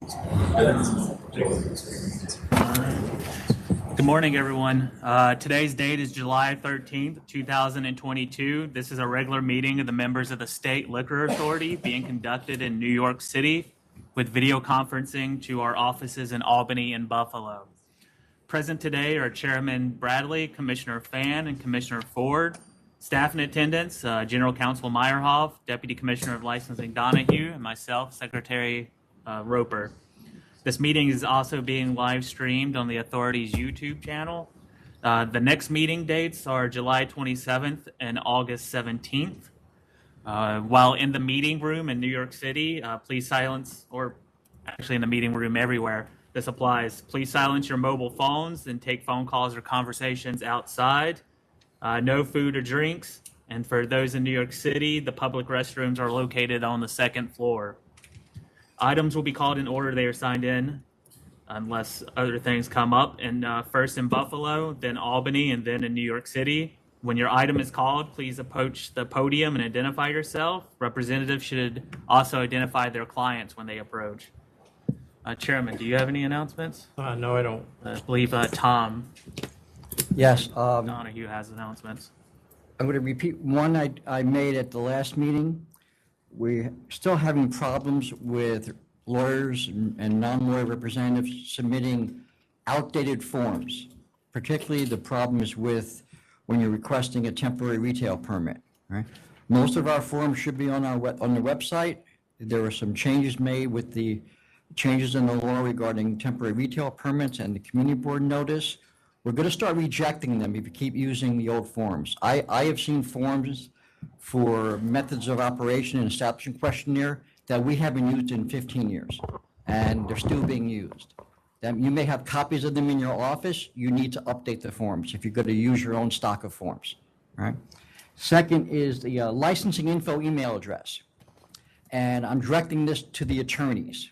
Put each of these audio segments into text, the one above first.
Good morning, everyone. Today's date is July 13th, 2022. This is a regular meeting of the members of the State Liquor Authority being conducted in New York City with video conferencing to our offices in Albany and Buffalo. Present today are Chairman Bradley, Commissioner Fan, and Commissioner Ford. Staff in attendance, General Counsel Meyerhoff, Deputy Commissioner of Licensing Donahue, and myself, Secretary Roper. This meeting is also being live streamed on the Authority's YouTube channel. The next meeting dates are July 27th and August 17th. While in the meeting room in New York City, please silence, or actually in the meeting room everywhere, this applies. Please silence your mobile phones and take phone calls or conversations outside. No food or drinks. And for those in New York City, the public restrooms are located on the second floor. Items will be called in order they are signed in, unless other things come up. And first in Buffalo, then Albany, and then in New York City. When your item is called, please approach the podium and identify yourself. Representatives should also identify their clients when they approach. Chairman, do you have any announcements? No, I don't. I believe Tom Yes. Donahue has announcements. I'm going to repeat one I made at the last meeting. We're still having problems with lawyers and non-lawyer representatives submitting outdated forms. Particularly the problem is with when you're requesting a temporary retail permit. Right? Most of our forms should be on the website. There were some changes made with the changes in the law regarding temporary retail permits and the community board notice. We're going to start rejecting them if you keep using the old forms. I have seen forms for methods of operation and establishment questionnaire that we haven't used in 15 years, and they're still being used. You may have copies of them in your office. You need to update the forms if you're going to use your own stock of forms. Right? Second is the licensing info email address, and I'm directing this to the attorneys.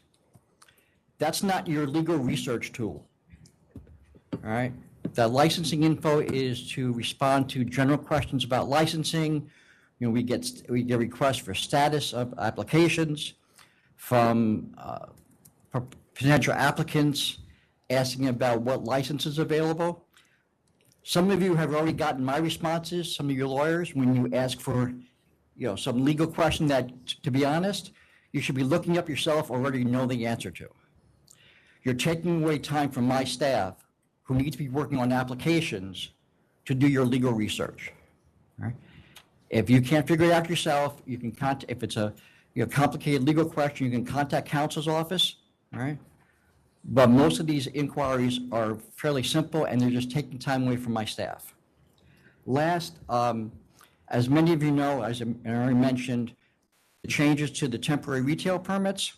That's not your legal research tool. All right? The licensing info is to respond to general questions about licensing. You know, we get requests for status of applications from potential applicants asking about what license is available. Some of you have already gotten my responses, some of your lawyers, when you ask for, some legal question that, to be honest, you should be looking up yourself or already know the answer to. You're taking away time from my staff who need to be working on applications to do your legal research. Right? If you can't figure it out yourself, you can contact, if it's a complicated legal question, you can contact counsel's office, right? But most of these inquiries are fairly simple and they're just taking time away from my staff. Last, as many of you know, as I already mentioned, the changes to the temporary retail permits,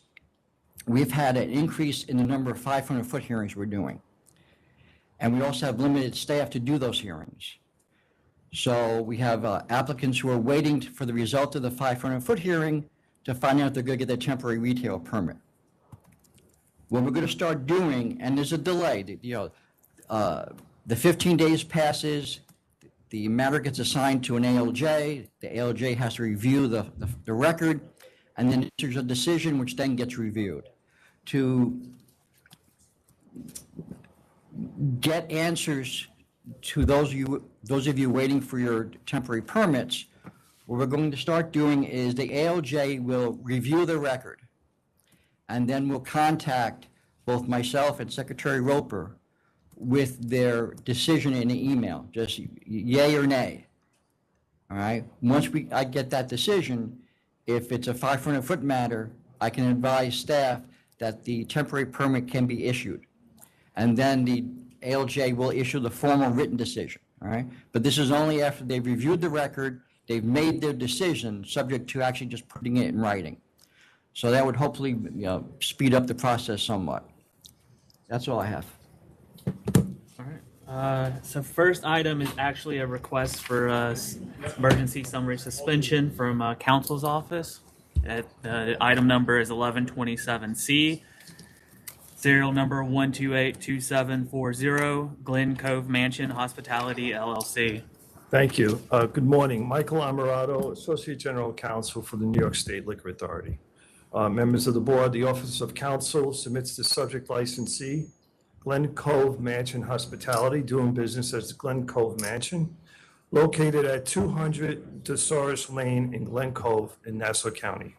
we've had an increase in the number of 500-foot hearings we're doing. And we also have limited staff to do those hearings. So we have applicants who are waiting for the result of the 500-foot hearing to find out if they're going to get their temporary retail permit. What we're going to start doing, and there's a delay, the 15 days passes, the matter gets assigned to an ALJ, the ALJ has to review the record, and then there's a decision which then gets reviewed. To get answers to those of you waiting for your temporary permits, what we're going to start doing is the ALJ will review the record, and then we'll contact both myself and Secretary Roper with their decision in an email, just yay or nay. All right. Once I get that decision, if it's a 500-foot matter, I can advise staff that the temporary permit can be issued, and then the ALJ will issue the formal written decision. All right. But this is only after they've reviewed the record, they've made their decision, subject to actually just putting it in writing. So that would hopefully speed up the process somewhat. That's all I have. All right. So first item is actually a request for emergency summary suspension from counsel's office. Item number is 1127C. Serial number 1282740, GLEN Cove Mansion Hospitality, LLC. Thank you. Good morning. Michael Amarato, Associate General Counsel for the New York State Liquor Authority. Members of the board, the Office of Counsel submits the subject licensee, Glen Cove Mansion Hospitality, doing business as Glen Cove Mansion, located at 200 DeSoris Lane in Glen Cove in Nassau County.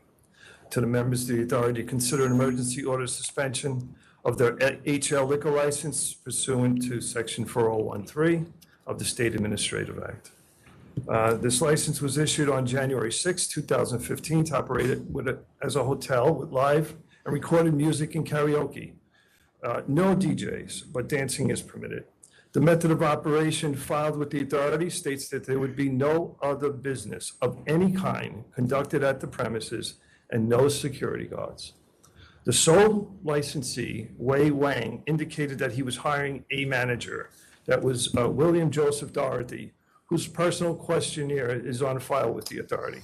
To the members of the authority, consider an emergency order suspension of their HL liquor license pursuant to section 4013 of the State Administrative Act. This license was issued on January 6, 2015 to operate as a hotel with live and recorded music and karaoke. No DJs, but dancing is permitted. The method of operation filed with the authority states that there would be no other business of any kind conducted at the premises and no security guards. The sole licensee, Wei Wang, indicated that he was hiring a manager. That was William Joseph Doherty, whose personal questionnaire is on file with the authority.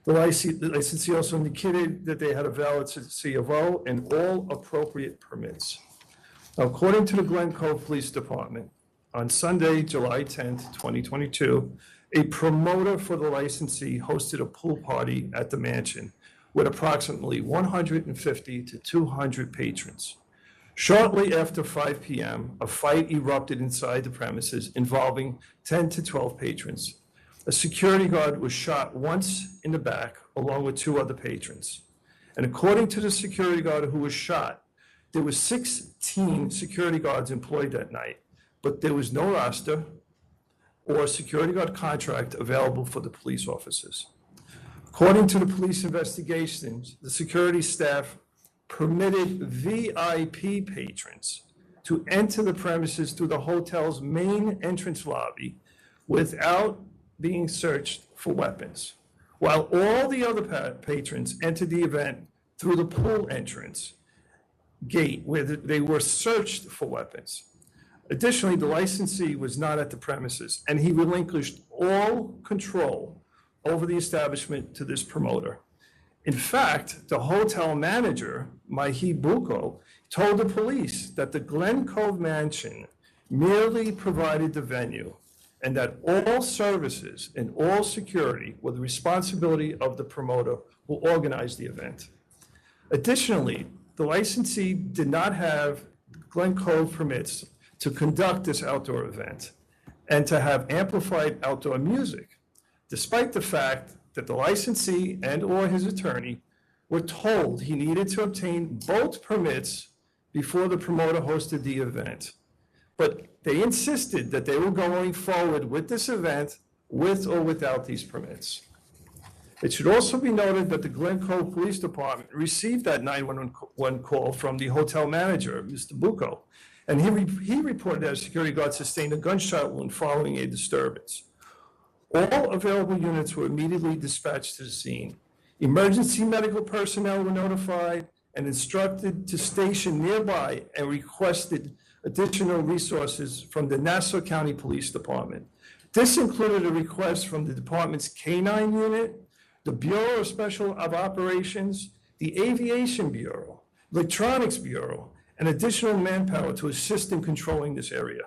The licensee also indicated that they had a valid CFO and all appropriate permits. Now, according to the Glen Cove Police Department, on Sunday, July 10th, 2022, a promoter for the licensee hosted a pool party at the mansion with approximately 150 to 200 patrons. Shortly after 5 p.m., a fight erupted inside the premises involving 10 to 12 patrons. A security guard was shot once in the back along with 2 other patrons. And according to the security guard who was shot, there were 16 security guards employed that night, but there was no roster or security guard contract available for the police officers. According to the police investigations, the security staff permitted VIP patrons to enter the premises through the hotel's main entrance lobby without being searched for weapons, while all the other patrons entered the event through the pool entrance gate where they were searched for weapons. Additionally, the licensee was not at the premises and he relinquished all control over the establishment to this promoter. In fact, the hotel manager, Mahi Buko, told the police that the Glen Cove Mansion merely provided the venue and that all services and all security were the responsibility of the promoter who organized the event. Additionally, the licensee did not have Glen Cove permits to conduct this outdoor event and to have amplified outdoor music, despite the fact that the licensee and or his attorney were told he needed to obtain both permits before the promoter hosted the event. But they insisted that they were going forward with this event with or without these permits. It should also be noted that the Glen Cove Police Department received that 911 call from the hotel manager, Mr. Buko, and he reported that a security guard sustained a gunshot wound following a disturbance. All available units were immediately dispatched to the scene. Emergency medical personnel were notified and instructed to station nearby and requested additional resources from the Nassau County Police Department. This included a request from the department's K-9 unit, the Bureau of Special Operations, the Aviation Bureau, Electronics Bureau, and additional manpower to assist in controlling this area.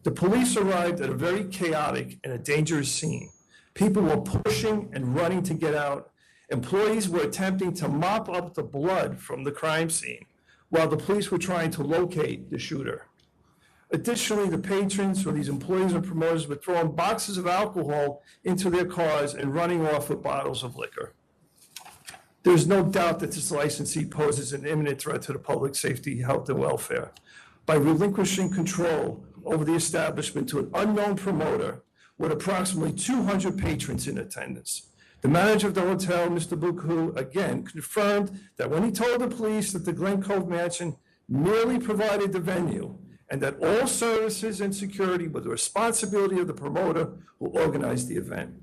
The police arrived at a very chaotic and a dangerous scene. People were pushing and running to get out. Employees were attempting to mop up the blood from the crime scene, while the police were trying to locate the shooter. Additionally, the patrons or these employees and promoters were throwing boxes of alcohol into their cars and running off with bottles of liquor. There's no doubt that this licensee poses an imminent threat to the public safety, health, and welfare. By relinquishing control over the establishment to an unknown promoter with approximately 200 patrons in attendance. The manager of the hotel, Mr. Buku, again confirmed that when he told the police that the Glen Cove Mansion merely provided the venue and that all services and security were the responsibility of the promoter who organized the event.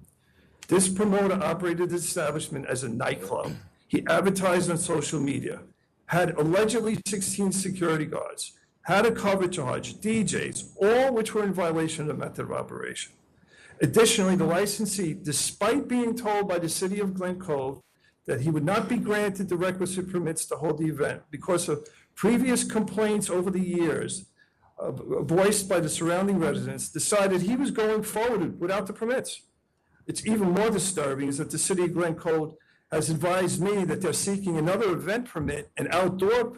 This promoter operated the establishment as a nightclub. He advertised on social media, had allegedly 16 security guards, had a cover charge, DJs, all which were in violation of the method of operation. Additionally, the licensee, despite being told by the city of Glen Cove that he would not be granted the requisite permits to hold the event because of previous complaints over the years voiced by the surrounding residents, decided he was going forward without the permits. It's even more disturbing is that the city of Glen Cove has advised me that they're seeking another event permit, an outdoor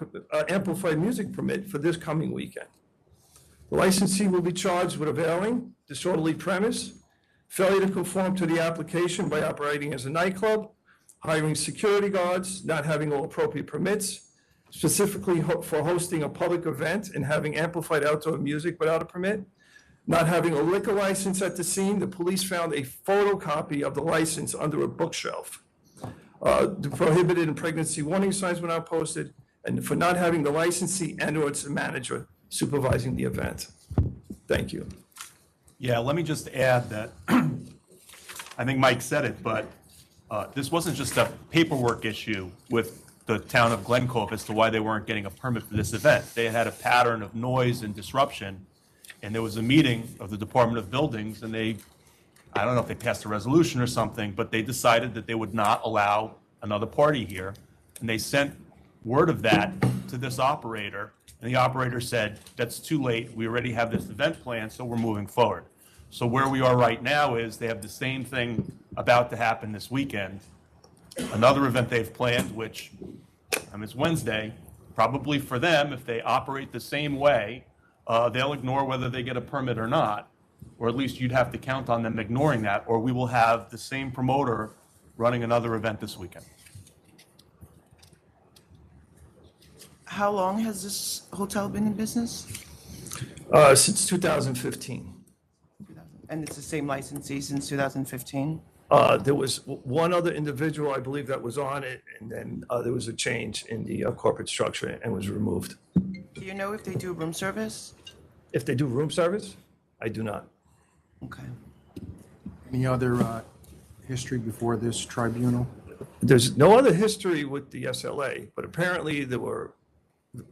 amplified music permit for this coming weekend. The licensee will be charged with availing disorderly premise, failure to conform to the application by operating as a nightclub, hiring security guards, not having all appropriate permits, specifically for hosting a public event and having amplified outdoor music without a permit, not having a liquor license at the scene. The police found a photocopy of the license under a bookshelf. The prohibited and pregnancy warning signs were not posted, and for not having the licensee and/or its manager supervising the event. Thank you. Yeah, let me just add that, I think Mike said it, but this wasn't just a paperwork issue with the town of Glen Cove as to why they weren't getting a permit for this event. They had a pattern of noise and disruption, and there was a meeting of the Department of Buildings, and I don't know if they passed a resolution or something, but they decided that they would not allow another party here. And they sent word of that to this operator, and the operator said, that's too late, we already have this event planned, so we're moving forward. So where we are right now is they have the same thing about to happen this weekend. Another event they've planned, which, it's Wednesday, probably for them, if they operate the same way, they'll ignore whether they get a permit or not, or at least you'd have to count on them ignoring that, or we will have the same promoter running another event this weekend. How long has this hotel been in business? Since 2015. And it's the same licensee since 2015? There was one other individual, I believe, that was on it, and then there was a change in the corporate structure and was removed. Do you know if they do room service? If they do room service, I do not. Okay. Any other history before this tribunal? There's no other history with the SLA, but apparently there were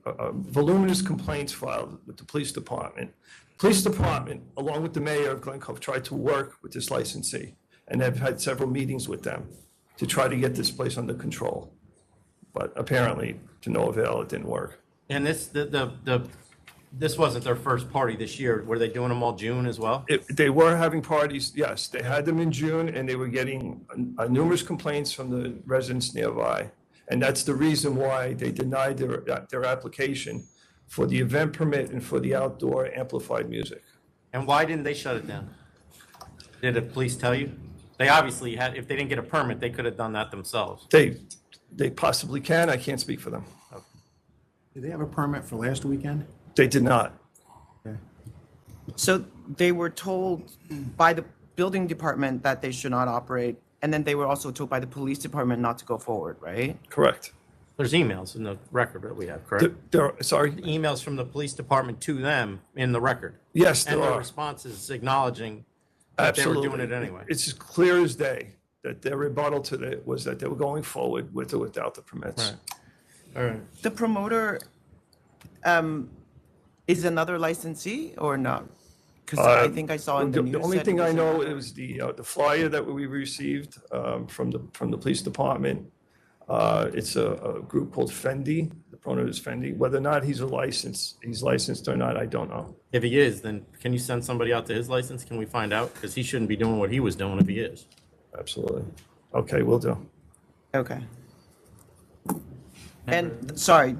voluminous complaints filed with the police department. Police department, along with the mayor of Glen Cove, tried to work with this licensee, and have had several meetings with them to try to get this place under control. But apparently, to no avail, it didn't work. And this wasn't their first party this year. Were they doing them all June as well? They were having parties, yes. They had them in June, and they were getting numerous complaints from the residents nearby. And that's the reason why they denied their application for the event permit and for the outdoor amplified music. And why didn't they shut it down? Did the police tell you? They obviously had, if they didn't get a permit, they could have done that themselves. They possibly can. I can't speak for them. Did they have a permit for last weekend? They did not. Okay. So they were told by the building department that they should not operate, and then they were also told by the police department not to go forward, right? Correct. There's emails in the record that we have, correct? Sorry? Emails from the police department to them in the record. Yes, there And their are. responses acknowledging that they were doing it anyway. It's as clear as day that their rebuttal to it was that they were going forward with or without the permits. Right. All right. The promoter is another licensee or not? Because I think I saw in the news. The only that thing it I was know another. is the flyer that we received from the police department. It's a group called Fendi. The pronoun is Fendi. Whether or not he's licensed or not, I don't know. If he is, then can you send somebody out to his license? Can we find out? Because he shouldn't be doing what he was doing if he is. Absolutely. Okay, will do. Okay. And, sorry,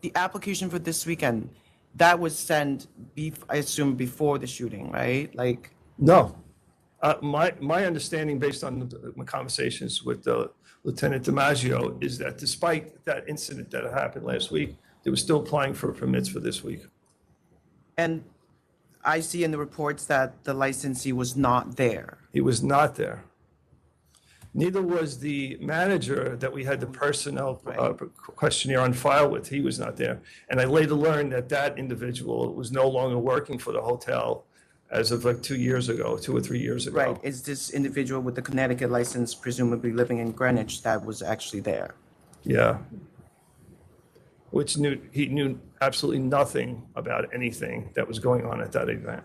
the application for this weekend, that was sent, I assume, before the shooting, right? Like, No. My understanding, based on my conversations with Lieutenant DiMaggio, is that despite that incident that happened last week, they were still applying for permits for this week. and I see in the reports that the licensee was not there. He was not there. Neither was the manager that we had the personnel questionnaire on file with. He was not there. And I later learned that that individual was no longer working for the hotel as of like 2 years ago, 2 or 3 years ago. Right, is this individual with the Connecticut license presumably living in Greenwich that was actually there? Yeah. He knew absolutely nothing about anything that was going on at that event.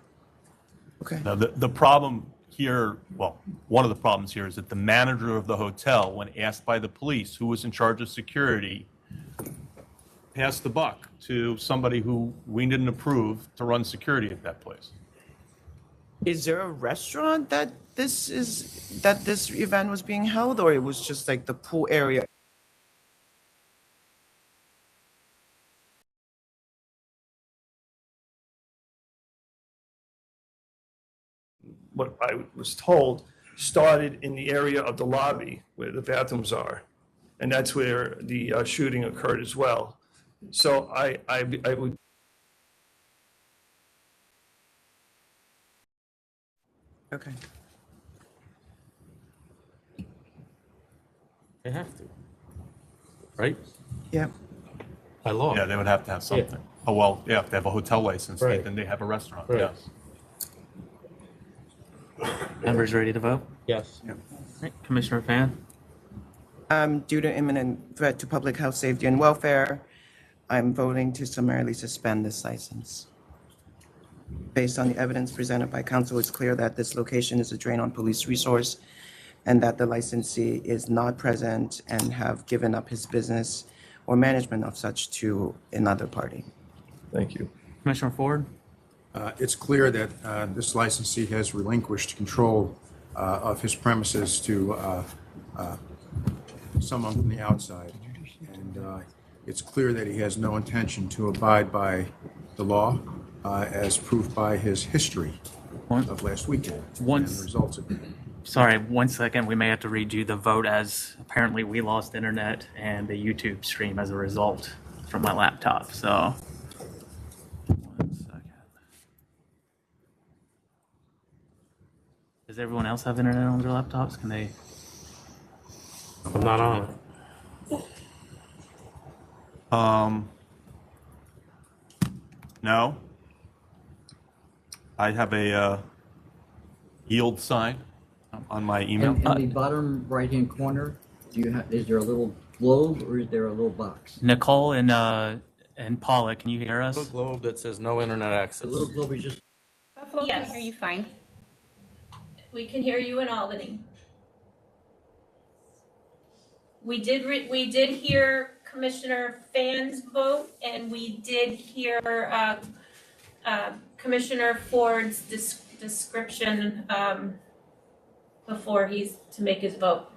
Okay. Now, the problem here, well, one of the problems here is that the manager of the hotel, when asked by the police who was in charge of security, passed the buck to somebody who we didn't approve to run security at that place. Is there a restaurant that this event was being held, or it was just like the pool area? What I was told started in the area of the lobby where the bathrooms are. And that's where the shooting occurred as well. So I would. Okay. They have to. Right? Yeah. By law. Yeah, they would have to have something. Oh, well, yeah, if they have a hotel license, Right. then they have a restaurant, Right. yes. Members ready to vote? Yes. All right, Commissioner Fan? Due to imminent threat to public health, safety, and welfare, I'm voting to summarily suspend this license. Based on the evidence presented by counsel, it's clear that this location is a drain on police resource and that the licensee is not present and have given up his business or management of such to another party. Thank you. Commissioner Ford? It's clear that this licensee has relinquished control of his premises to someone from the outside. And it's clear that he has no intention to abide by the law, as proved by his history of last weekend and Once- the results of it. Sorry, 1 second. We may have to redo the vote as apparently we lost internet and the YouTube stream as a result from my laptop. So, 1 second. Does everyone else have internet on their laptops? Can they? I'm not on it. No. I have a yield sign on my email. In the bottom right-hand corner, do you have, is there a little globe or is there a little box? Nicole and Paula, can you hear us? Little globe that says no internet The access. little globe is just, Buffalo can Yes. hear you fine. We can hear you in Albany. We did hear Commissioner Fan's vote, and we did hear Commissioner Ford's description before he's to make his vote.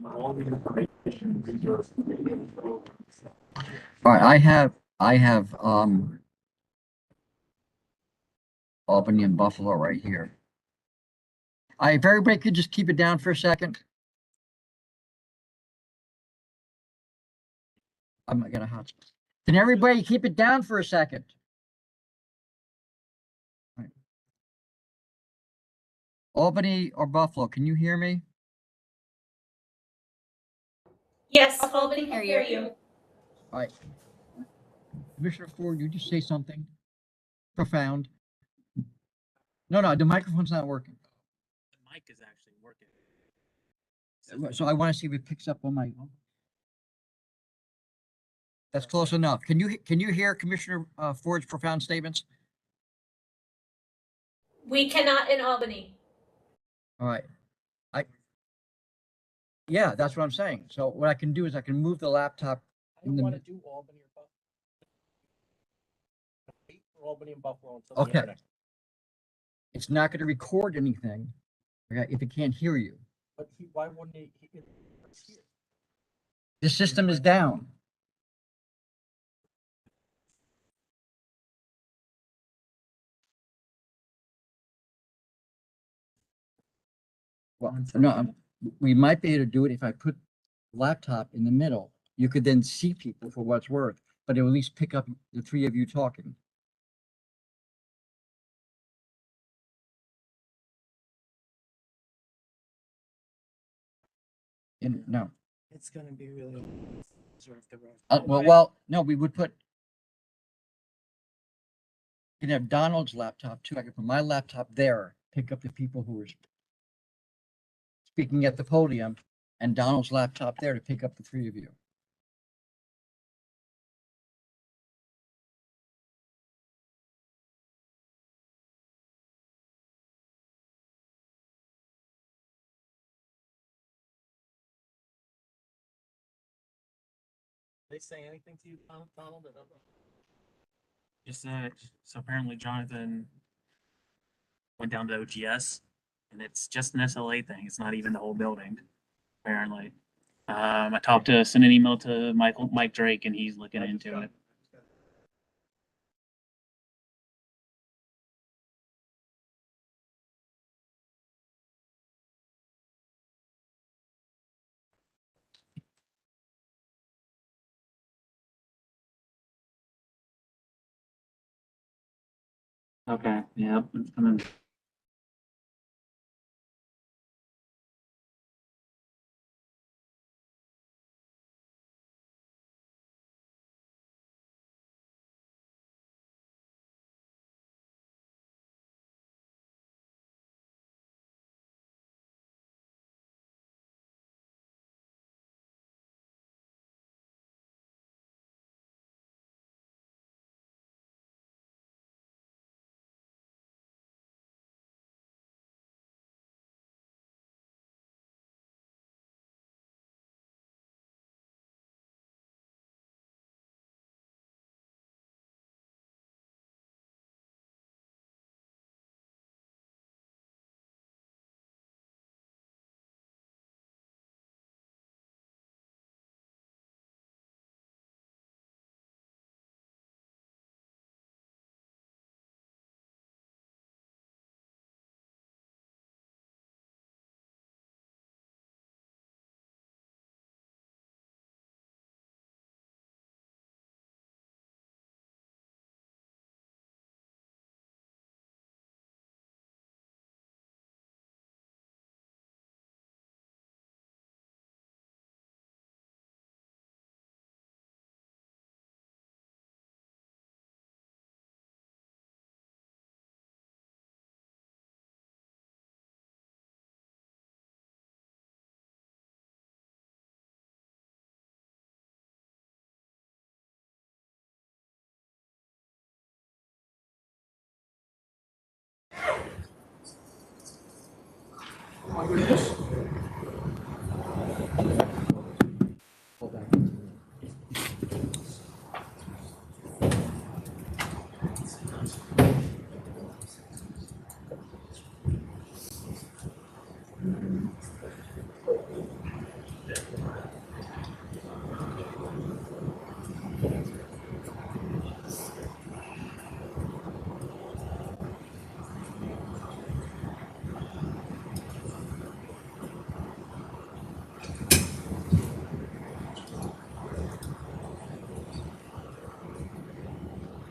All right, I have Albany and Buffalo right here. If everybody could just keep it down for a second. I'm gonna hotspot. Can everybody keep it down for a second? All right. Albany or Buffalo, can you hear me? Yes, Albany can hear you. All right. Commissioner Ford, you just say something profound. No, the microphone's not working. The mic is actually working. So I want to see if it picks up on my. That's close enough. Can you hear Commissioner Ford's profound statements? We cannot in Albany. All right. Yeah, that's what I'm saying. So what I can do is I can move the laptop. Do Albany and Buffalo until the Okay. internet. It's not going to record anything, okay, if it can't hear you. But why wouldn't he? The system is down. Well, no, we might be able to do it if I put laptop in the middle. You could then see people for what's worth, but it will at least pick up the three of you talking. And no. It's gonna be really. Well, no, we would put. You can have Donald's laptop too. I could put my laptop there, pick up the people who are speaking at the podium, and Donald's laptop there to pick up the three of you. They say anything to you, Donald? Just so apparently Jonathan went down to OGS, and it's just an SLA thing. It's not even the whole building, apparently. I sent an email to Mike Drake, and he's looking into it. Okay, yep, it's coming.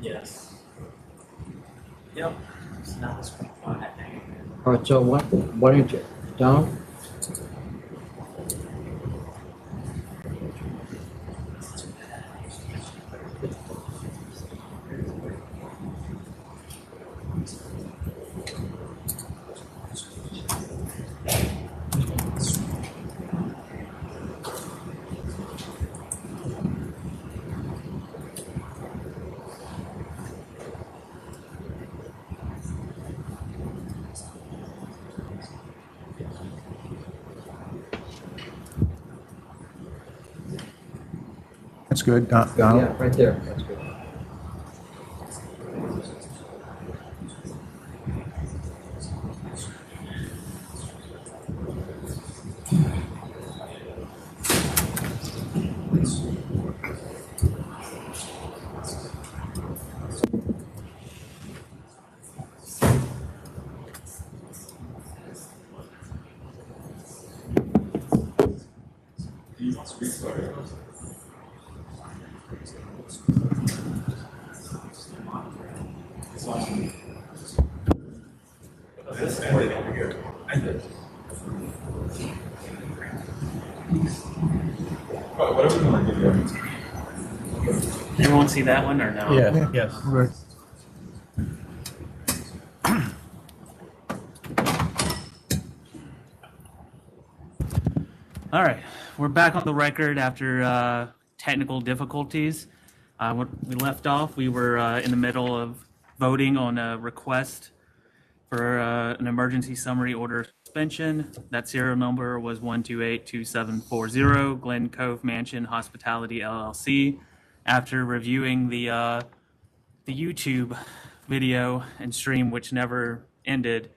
Yes. Yep. So now it's pretty fun, I think. All right, so why don't you, Donald? That's good. Donald? Yeah, right there, that's good. Everyone see that one or no? Yeah, yes. All right, we're back on the record after technical difficulties. When we left off, we were in the middle of voting on a request for an emergency summary order suspension. That serial number was 1282740, Glen Cove Mansion Hospitality LLC. After reviewing the YouTube video and stream, which never ended,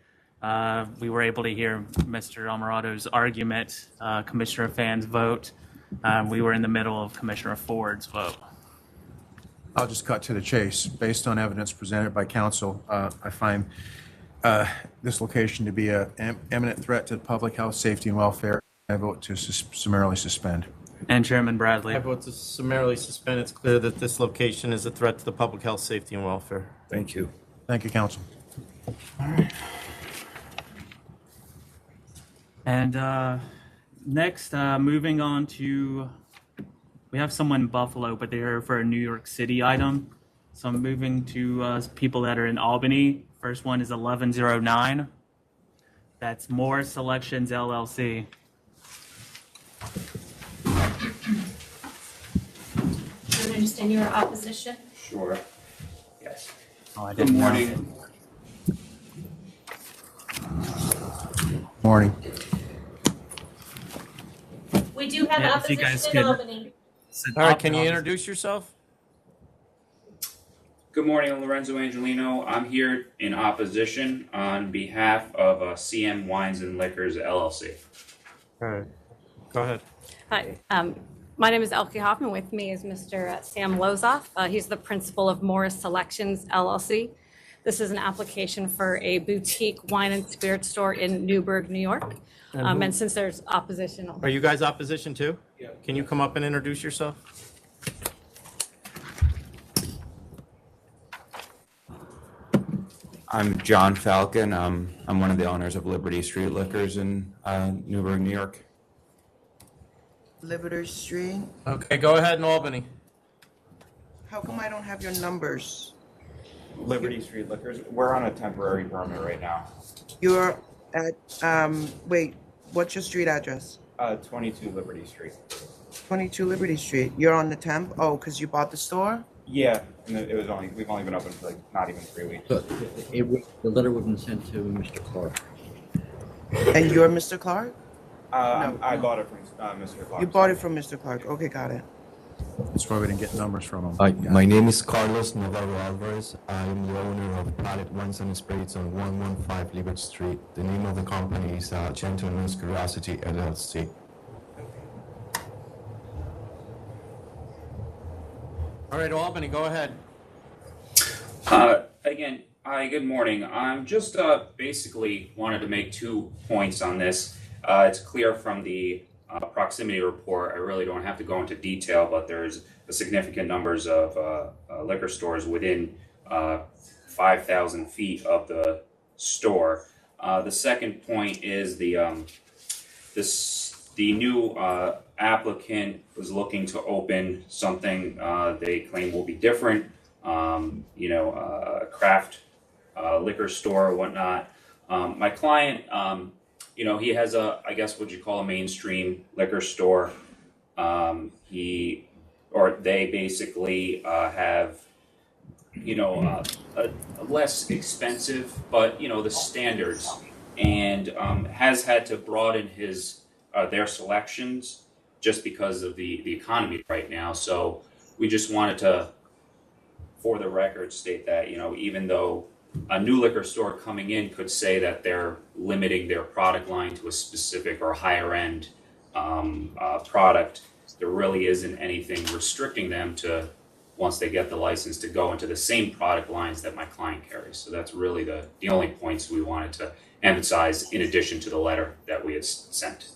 we were able to hear Mr. Almarado's argument, Commissioner Fan's vote. We were in the middle of Commissioner Ford's vote. I'll just cut to the chase. Based on evidence presented by counsel, I find this location to be an imminent threat to the public health, safety, and welfare. I vote to summarily suspend. And Chairman Bradley. I vote to summarily suspend. It's clear that this location is a threat to the public health, safety, and welfare. Thank you. Thank you, counsel. And next, moving on to, we have someone in Buffalo, but they're here for a New York City item. So I'm moving to people that are in Albany. First one is 1109. That's Morris Selections LLC. Do you understand your opposition? Sure. Yes. Oh, I Good didn't know. morning. Morning. We do have Yeah, if you guys opposition in could- Albany. All right, can you introduce yourself? Good morning, I'm Lorenzo Angelino. I'm here in opposition on behalf of CM Wines and Liquors LLC. All right, go ahead. Hi, my name is Elke Hoffman. With me is Mr. Sam Lozoff. He's the principal of Morris Selections LLC. This is an application for a boutique wine and spirit store in Newburgh, New York. And since there's opposition, Are you guys opposition too? Yeah. Can you come up and introduce yourself? I'm John Falcon. I'm one of the owners of Liberty Street Liquors in Newburgh, New York. Liberty Street. Okay, go ahead in Albany. How come I don't have your numbers? Liberty Street Liquors. We're on a temporary permit right now. You're at, wait, what's your street address? 22 Liberty Street. 22 Liberty Street. You're on the temp? Oh, because you bought the store? Yeah, and we've only been open for like not even 3 weeks. So the letter would have been sent to Mr. Clark. And you're Mr. Clark? I bought it from Mr. Clark. You bought it from Mr. Clark. Okay, got it. That's why we didn't get numbers from him. Hi, my name is Carlos Navarro Alvarez. I am the owner of Palette Wines and Spirits on 115 Liberty Street. The name of the company is Gentleman's Curiosity LLC. All right, Albany, go ahead. Again, hi, good morning. I'm just basically wanted to make 2 points on this. It's clear from the proximity report, I really don't have to go into detail, but there's a significant numbers of liquor stores within 5,000 feet of the store. The second point is the new applicant was looking to open something they claim will be different, a craft liquor store or whatnot. My client, he has I guess what you call a mainstream liquor store. They basically have, a less expensive, but the standards, and has had to broaden their selections just because of the economy right now. So we just wanted to, for the record, state that even though a new liquor store coming in could say that they're limiting their product line to a specific or higher end product, there really isn't anything restricting them to, once they get the license, to go into the same product lines that my client carries. So that's really the only points we wanted to emphasize in addition to the letter that we had sent.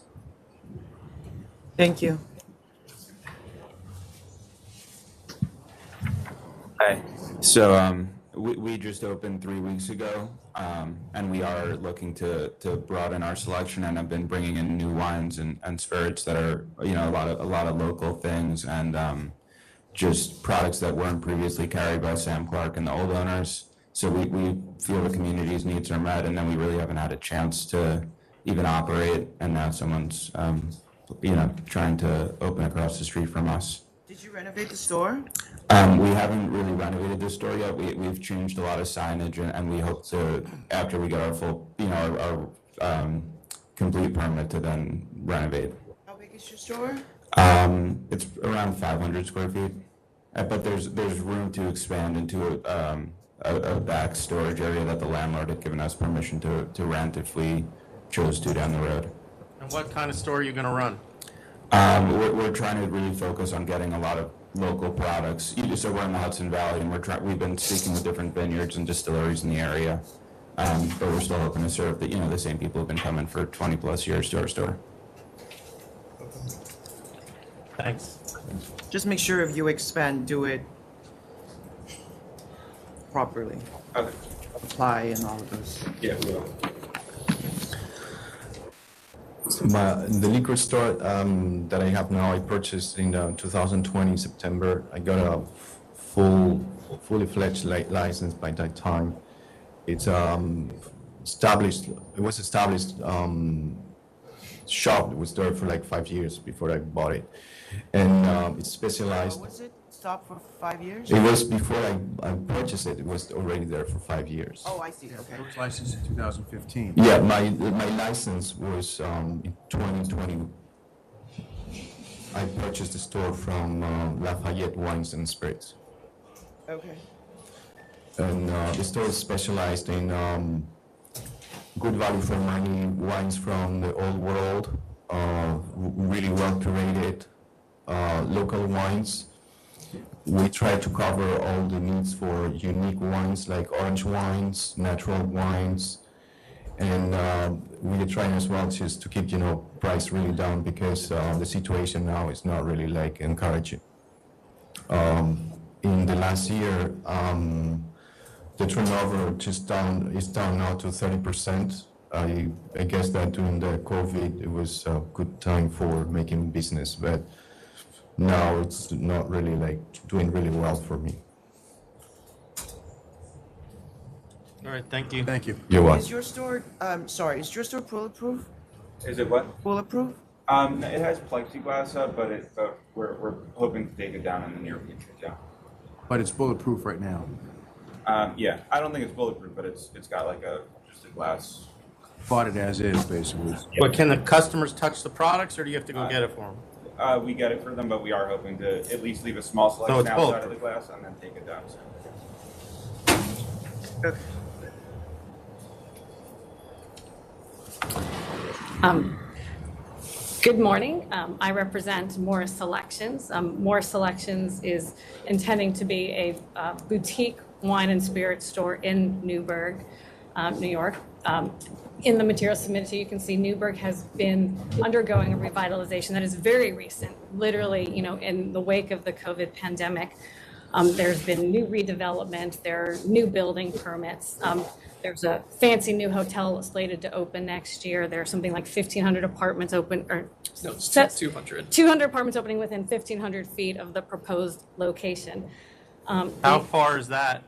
Thank you. Hi. So we just opened 3 weeks ago, and we are looking to broaden our selection, and have been bringing in new wines and spirits that are a lot of local things, and just products that weren't previously carried by Sam Clark and the old owners. So we feel the community's needs are met, and then we really haven't had a chance to even operate, and now someone's trying to open across the street from us. Did you renovate the store? We haven't really renovated the store yet. We've changed a lot of signage, and we hope to, after we get our full, our complete permit, to then renovate. How big is your store? It's around 500 square feet, but there's room to expand into a back storage area that the landlord had given us permission to rent if we chose to down the road. And what kind of store are you gonna run? We're trying to really focus on getting a lot of local products. So we're in the Hudson Valley, and we've been speaking with different vineyards and distilleries in the area, but we're still hoping to serve the same people who've been coming for 20 plus years to our store. Thanks. Just make sure if you expand, do it properly. Okay. Apply and all of those. Yeah, we will. The liquor store that I have now, I purchased in 2020 September. I got a fully fledged license by that time. It's established. It was established shop. It was there for like 5 years before I bought it, and it's specialized. Was it stopped for 5 years? It was before I purchased it. It was already there for 5 years. Oh, I see. Okay. It was licensed in 2015. Yeah, my license was in 2020. I purchased the store from Lafayette Wines and Spirits. Okay. And the store is specialized in good value for money wines from the old world, really well curated, local wines. We try to cover all the needs for unique wines like orange wines, natural wines, and we are trying as well just to keep price really down, because the situation now is not really like encouraging. In the last year, the turnover is down now to 30%. I guess that during the COVID it was a good time for making business, but now it's not really like doing really well for me. All right, thank you. Thank you. You're welcome. Is your store, is your store bulletproof? Is it what? Bulletproof? It has plexiglass up, but we're hoping to take it down in the near future, yeah. But it's bulletproof right now. Yeah, I don't think it's bulletproof, but it's got like just a glass. Bought it as is, basically. But can the customers touch the products, or do you have to go get it for them? We get it for them, but we are hoping to at least leave a small selection it's outside of bulletproof. the glass and then take it down. Good morning. I represent Morris Selections. Morris Selections is intending to be a boutique wine and spirit store in Newburgh. New York. In the materials submitted to you, you can see Newburgh has been undergoing a revitalization that is very recent, literally, in the wake of the COVID pandemic. There's been new redevelopment, there are new building permits. There's a fancy new hotel slated to open next year. There's something like 1,500 apartments open, or No, it's 200. 200 apartments opening within 1,500 feet of the proposed location. How far is that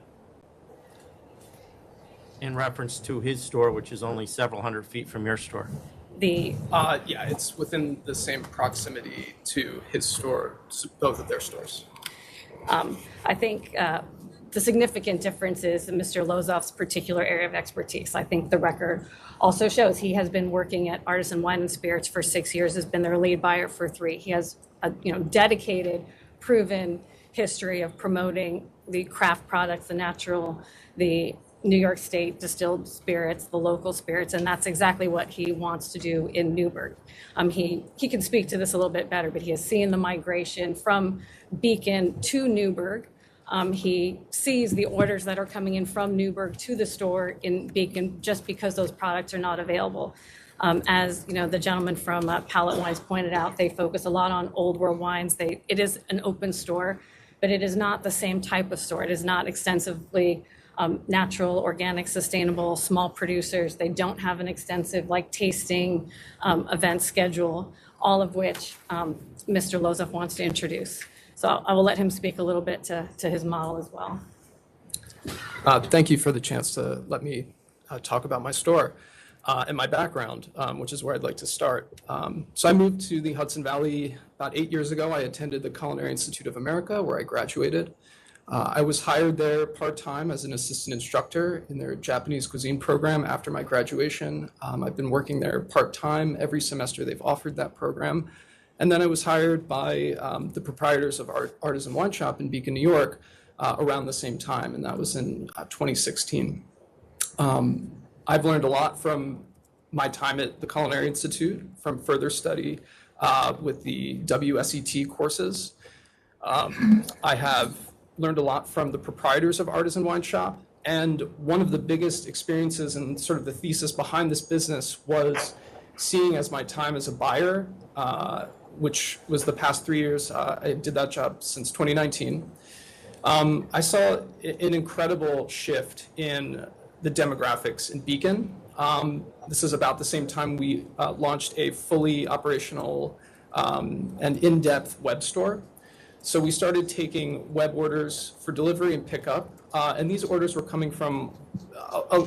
in reference to his store, which is only several hundred feet from your store? Yeah, it's within the same proximity to his store, both of their stores. I think the significant difference is Mr. Lozoff's particular area of expertise. I think the record also shows he has been working at Artisan Wine and Spirits for 6 years, has been their lead buyer for 3. He has a dedicated, proven history of promoting the craft products, the natural, the New York State distilled spirits, the local spirits, and that's exactly what he wants to do in Newburgh. He can speak to this a little bit better, but he has seen the migration from Beacon to Newburgh. He sees the orders that are coming in from Newburgh to the store in Beacon just because those products are not available. As the gentleman from Palette Wines pointed out, they focus a lot on old world wines. It is an open store, but it is not the same type of store. It is not extensively natural, organic, sustainable, small producers. They don't have an extensive tasting event schedule, all of which Mr. Lozoff wants to introduce. So I will let him speak a little bit to his model as well. Thank you for the chance to let me talk about my store and my background, which is where I'd like to start. So I moved to the Hudson Valley about 8 years ago. I attended the Culinary Institute of America, where I graduated. I was hired there part-time as an assistant instructor in their Japanese cuisine program after my graduation. I've been working there part-time every semester they've offered that program. And then I was hired by the proprietors of Artisan Wine Shop in Beacon, New York, around the same time, and that was in 2016. I've learned a lot from my time at the Culinary Institute, from further study with the WSET courses. I have learned a lot from the proprietors of Artisan Wine Shop, and one of the biggest experiences and sort of the thesis behind this business was seeing as my time as a buyer, which was the past 3 years, I did that job since 2019. I saw an incredible shift in the demographics in Beacon. This is about the same time we launched a fully operational and in-depth web store. So we started taking web orders for delivery and pickup, and these orders were coming from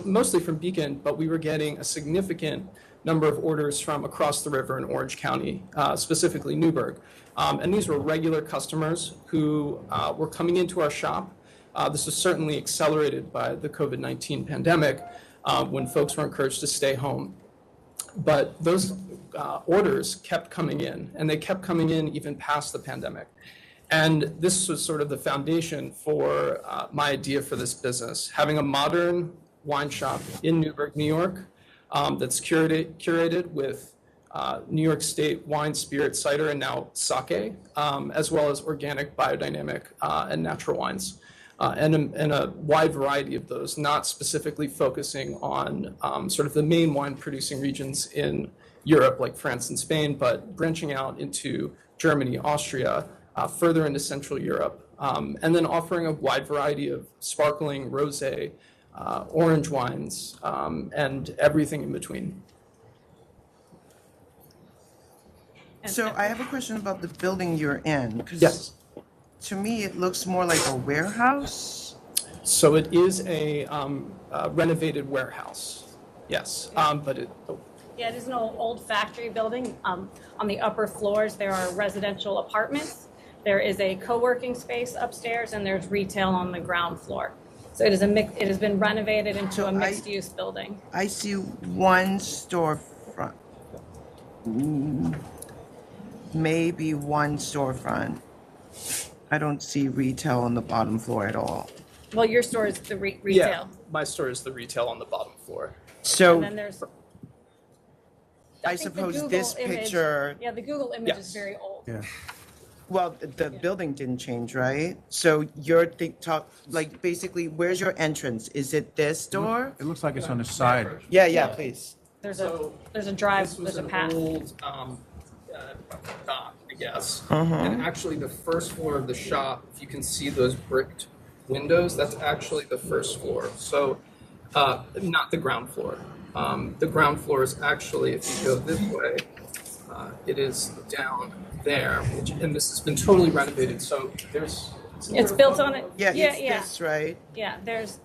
mostly from Beacon, but we were getting a significant number of orders from across the river in Orange County, specifically Newburgh. And these were regular customers who were coming into our shop. This was certainly accelerated by the COVID-19 pandemic when folks were encouraged to stay home. But those orders kept coming in, and they kept coming in even past the pandemic. And this was sort of the foundation for my idea for this business, having a modern wine shop in Newburgh, New York, that's curated with New York State wine, spirit, cider, and now sake, as well as organic, biodynamic, and natural wines, and a wide variety of those, not specifically focusing on sort of the main wine-producing regions in Europe, like France and Spain, but branching out into Germany, Austria, further into Central Europe, and then offering a wide variety of sparkling, rosé, orange wines, and everything in between. So I have a question about the building you're in. 'Cause Yes. to me, it looks more like a warehouse. So it is a renovated warehouse, yes, but it, Yeah, it is an old factory building. On the upper floors, there are residential apartments. There is a co-working space upstairs, and there's retail on the ground floor. So it is it has been renovated into a mixed-use building. I see one storefront. Maybe one storefront. I don't see retail on the bottom floor at all. Well, your store is the retail. yeah, my store is the retail on the bottom floor. So And then there's, I think the suppose Google this image- picture, Yeah, the Google image is Yes. very old. Yeah. Well, the building didn't change, right? So you're basically, where's your entrance? Is it this door? It looks like it's on the side. Yeah, please. There's So a drive, This was there's a an path. old dock, I guess. Uh-huh. And actually, the first floor of the shop, if you can see those bricked windows, that's actually the first floor. So, not the ground floor. The ground floor is actually, if you go this way, it is down there, and this has been totally renovated. So there's. It's built on it. Yeah, Yeah, it's yeah. this, right? Yeah, there's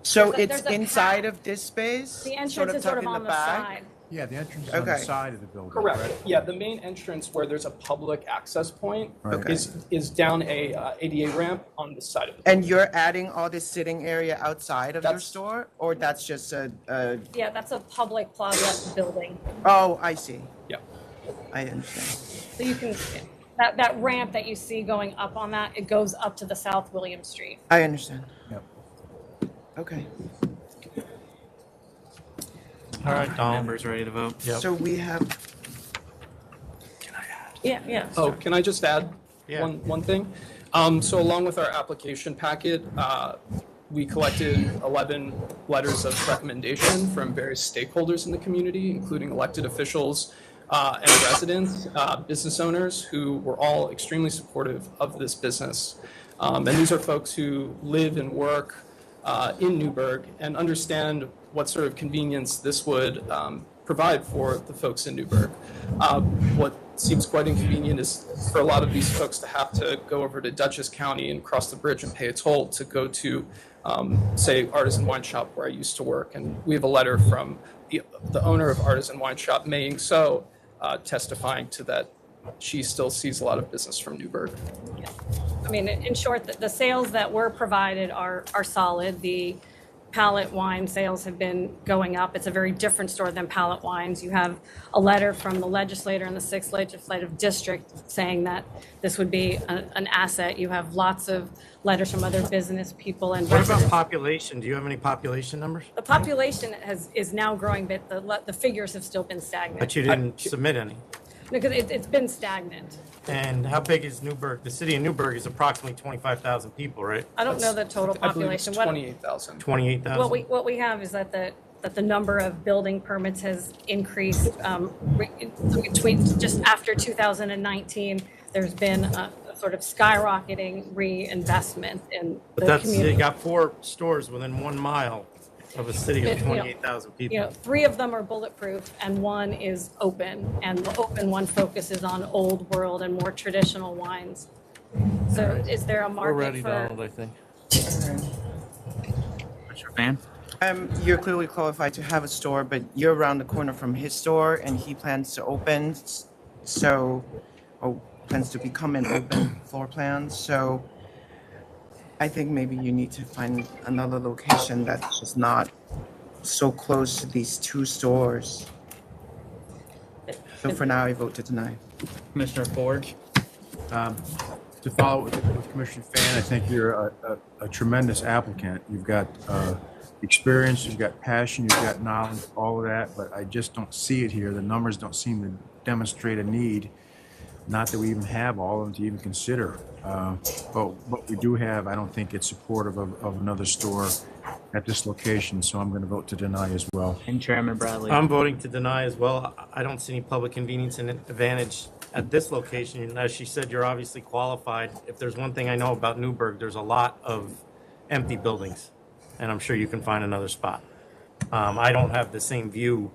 So there's it's a inside path. of this space? The entrance is sort tucked of in on the back? side. Yeah, the entrance is on the Okay. side of the building. Correct. Yeah, the main entrance where there's a public access point Right. is down a ADA ramp on the side of the. And you're adding all this sitting area outside of your That's- store? Or that's just a, Yeah, that's a public plaza building. oh, I see. Yeah. I understand. So you can, that ramp that you see going up on that, it goes up to the South William Street. I understand. Yep. Okay. All right, Donald. Members ready to vote? So we have, Yeah, yeah. Oh, can I just add Yeah. one thing? So along with our application packet, we collected 11 letters of recommendation from various stakeholders in the community, including elected officials and residents, business owners, who were all extremely supportive of this business. And these are folks who live and work in Newburgh and understand what sort of convenience this would provide for the folks in Newburgh. What seems quite inconvenient is for a lot of these folks to have to go over to Dutchess County and cross the bridge and pay a toll to go to, say, Artisan Wine Shop where I used to work. And we have a letter from the owner of Artisan Wine Shop, Maying So, testifying to that she still sees a lot of business from Newburgh. I mean, in short, the sales that were provided are solid. The pallet wine sales have been going up. It's a very different store than pallet wines. You have a letter from the legislator in the 6th Legislative District saying that this would be an asset. You have lots of letters from other business people and What about residents. population? Do you have any population numbers? The population is now growing, but the figures have still been stagnant. But you didn't submit any. Because it's been stagnant. And how big is Newburgh? The city of Newburgh is approximately 25,000 people, right? I don't know the total I believe it's population. What- 28,000. 28,000? What we have is that the number of building permits has increased between, just after 2019, there's been a sort of skyrocketing reinvestment in But the that's, you community. got 4 stores within 1 mile of a city of 28,000 people. 3 of them are bulletproof and 1 is open, and the open one focuses on old world and more traditional wines. So is there a We're market ready, for? Donald, I think. Commissioner Fan? you're clearly qualified to have a store, but you're around the corner from his store and he plans to open, or plans to become an open floor plan. So I think maybe you need to find another location that's just not so close to these 2 stores. So for now, I vote to deny. Commissioner Ford? To follow with Commissioner Fan, I think you're a tremendous applicant. You've got experience, you've got passion, you've got knowledge, all of that, but I just don't see it here. The numbers don't seem to demonstrate a need. Not that we even have all of them to even consider. But what we do have, I don't think it's supportive of another store at this location, so I'm going to vote to deny as well. And Chairman Bradley? I'm voting to deny as well. I don't see any public convenience and advantage at this location. And as she said, you're obviously qualified. If there's one thing I know about Newburgh, there's a lot of empty buildings, and I'm sure you can find another spot. I don't have the same view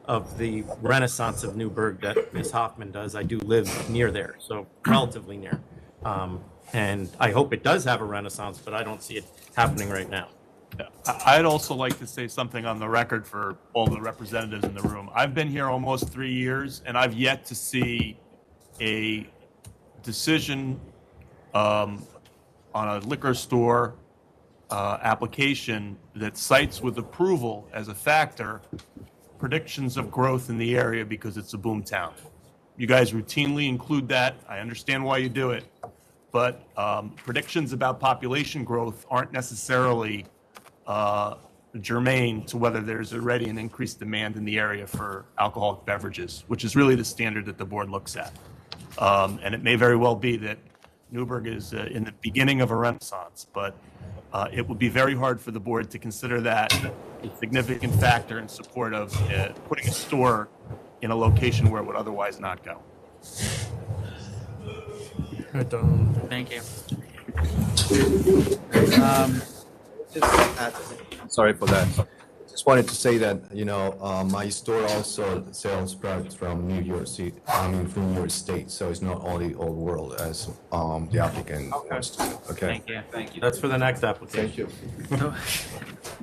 of the renaissance of Newburgh that Ms. Hoffman does. I do live near there, so relatively near. And I hope it does have a renaissance, but I don't see it happening right now. I'd also like to say something on the record for all the representatives in the room. I've been here almost 3 years, and I've yet to see a decision on a liquor store application that cites with approval as a factor predictions of growth in the area because it's a boom town. You guys routinely include that. I understand why you do it. But predictions about population growth aren't necessarily germane to whether there's already an increased demand in the area for alcoholic beverages, which is really the standard that the board looks at. And it may very well be that Newburgh is in the beginning of a renaissance, but it would be very hard for the board to consider that a significant factor in support of putting a store in a location where it would otherwise not go. Thank you. Sorry for that. Just wanted to say that, my store also sells products from New York City, from New York State, so it's not only Old World as the applicant wants to. Okay. Thank you. Thank you. That's for the next application. Thank you.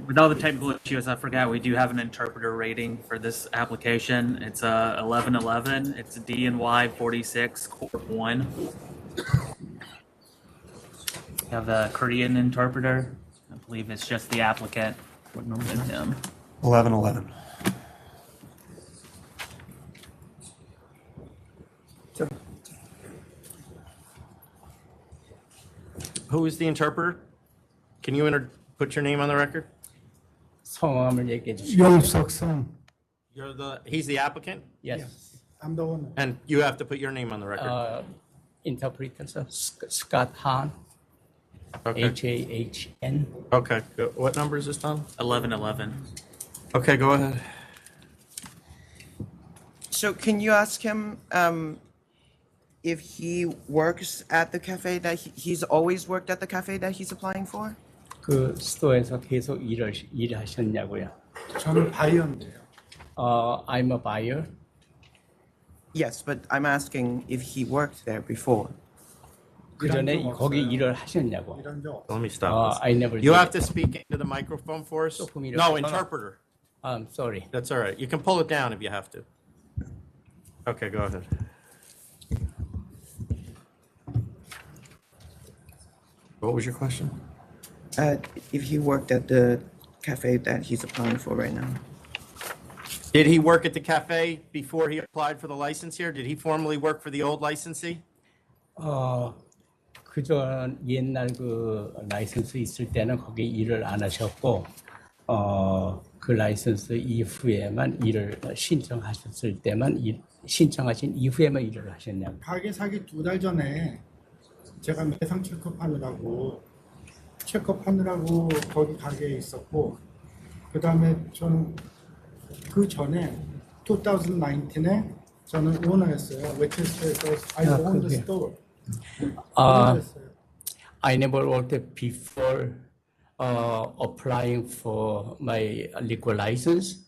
With all the technical issues, I forgot we do have an interpreter rating for this application. It's 1111. It's DNY 46 Corp 1. We have a Korean interpreter. I believe it's just the applicant. What number is him? 1111. Who is the interpreter? Can you put your name on the record? 성함을 얘기해 주시죠. 용석성. He's the applicant? Yes. I'm the one. And you have to put your name on the record. Interpreter Scott Hahn. Okay. HAHN. Okay. What number is this, Tom? 1111. Okay, go ahead. So can you ask him if he works at the cafe that he's always worked at the cafe that he's applying for? 그 스토어에서 계속 일하셨냐고요? 저는 바이어인데요. I'm a buyer. Yes, but I'm asking if he worked there before. 그 전에 거기 일을 하셨냐고? 이런 적 없어요. Let me stop. I never You did. have to speak into the microphone for us. No, interpreter. I'm sorry. That's all right. You can pull it down if you have to. Okay, go ahead. What was your question? If he worked at the cafe that he's applying for right now. Did he work at the cafe before he applied for the license here? Did he formerly work for the old licensee? 그전 옛날 그 라이선스 있을 때는 거기 일을 안 하셨고, 그 라이선스 이후에만 일을 신청하셨을 때만 신청하신 이후에만 일을 하셨냐고. 가게 사기 2달 전에 제가 매상 체크하느라고 거기 가게에 있었고, 그 다음에 저는 그 전에 2019에 저는 오너였어요. 웨체스터에서 I own the store. I never worked before applying for my liquor license.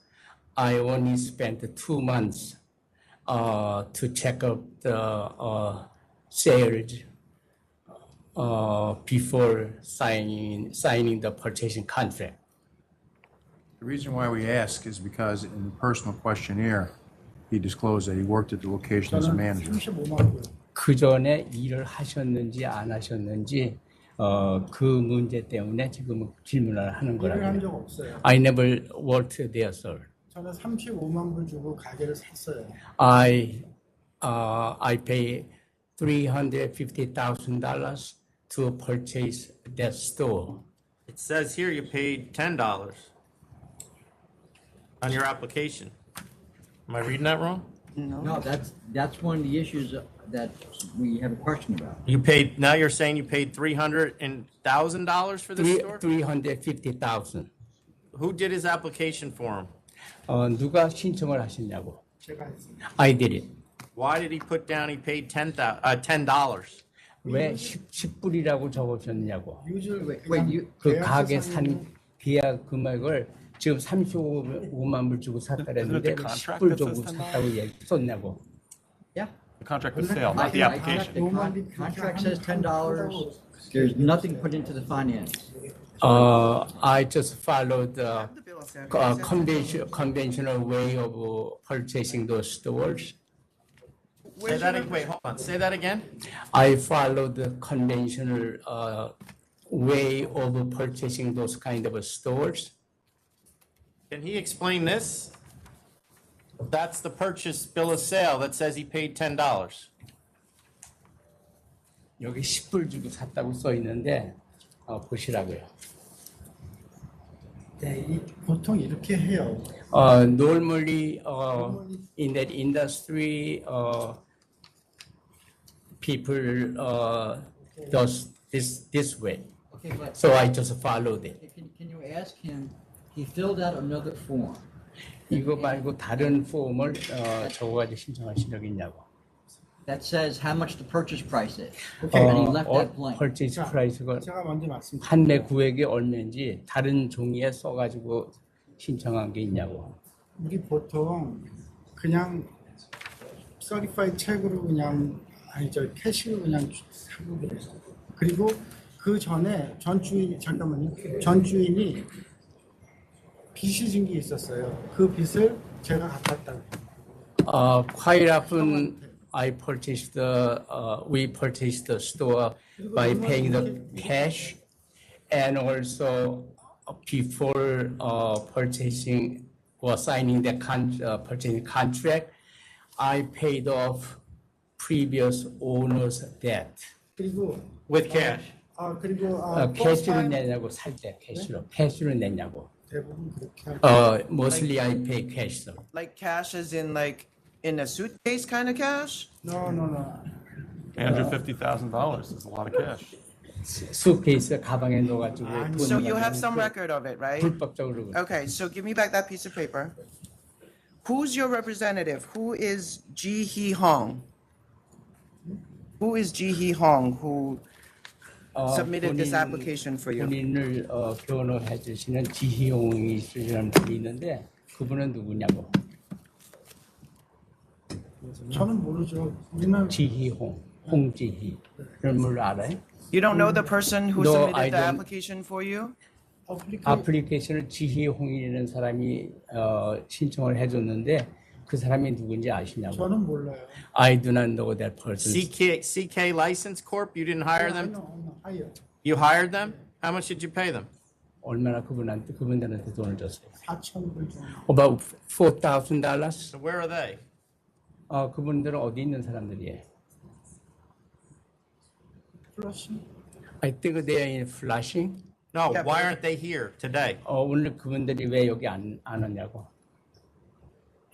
I only spent 2 months to check up the sales before signing the purchasing contract. The reason why we ask is because in the personal questionnaire, he disclosed that he worked at the location as a manager. 35만 원고요. 그 전에 일을 하셨는지 안 하셨는지 그 문제 때문에 지금 질문을 하는 일을 한 적 거라고요. 없어요. I never worked there, sir. 저는 35만 불 주고 가게를 샀어요. I pay $350,000 to purchase that store. It says here you paid $10 on your application. Am I reading that wrong? No, that's one of the issues that we have a question about. You paid, now you're saying you paid $300,000 for this store? $350,000. Who did his application for him? 누가 신청을 하셨냐고? 제가 했습니다. I did it. Why did he put down he paid $10? 왜 10불이라고 적으셨냐고? 계약서 그 가게 상의- 산 계약 금액을 지금 35만 불 주고 샀다 그랬는데 10불 주고 샀다고 썼냐고. Yeah. The contract was sale, not the application. Contract says $10. There's nothing put into the finance. I just followed the conventional way of purchasing those stores. Say that again. Wait, hold on. Say that again. I followed the conventional way of purchasing those kind of stores. Can he explain this? That's the purchase bill of sale that says he paid $10. 여기 10불 주고 샀다고 써 있는데 보시라고요. 네, 보통 이렇게 해요. Normally in that industry, people does this way. Okay, but So I just followed it. can you ask him, he filled out another form. 이거 말고 다른 폼을 적어가지고 신청하신 적 있냐고. That says how much the purchase price is. And he left that blank. purchase price가 제가 먼저 말씀드릴게요. 판매 구액이 얼마인지 다른 종이에 써가지고 신청한 게 있냐고. 우리 보통 그냥 서리파이 책으로 그냥 아니죠 캐시로 그냥 사고 그래요. 그리고 그 전에 전 주인이 빚이 진 게 있었어요. 그 빚을 제가 갚았다고. Quite often we purchased the store by paying the cash, and also before purchasing or signing the purchasing contract, I paid off previous owner's debt. 그리고 With cash. 그리고 캐시로 내냐고 살 때 캐시로 내냐고. 대부분 그렇게 하고. Mostly I pay cash. So. Like cash as in like in a suitcase kind of cash? No. $350,000 is a lot of cash. 수트케이스 가방에 넣어가지고. So you have some record of it, right? 불법적으로. Okay, so give me back that piece of paper. Who's your representative? Who is Ji Hee Hong? Who is Ji Hee Hong who submitted this application for you? 본인을 변호해 주시는 지희용이 있으시는 분이 있는데 그분은 누구냐고. 저는 모르죠. 우리는 지희홍, 홍지희를 뭘 알아요? You don't know the person who No, submitted I the don't. application for you? 애플리케이션을 지희홍이라는 사람이 신청을 해줬는데 그 사람이 누군지 아시냐고. 저는 몰라요. I do not know that person. CK License Corp, you didn't hire them? 아니요. You hired them? How much did you pay them? 얼마나 그분들한테 돈을 줬어요? 4,000불 정도. About $4,000. So where are they? 그분들은 어디 있는 사람들이에요? 플러싱. I think they are in Flushing. No, why aren't they here today? 오늘 그분들이 왜 여기 안 왔냐고.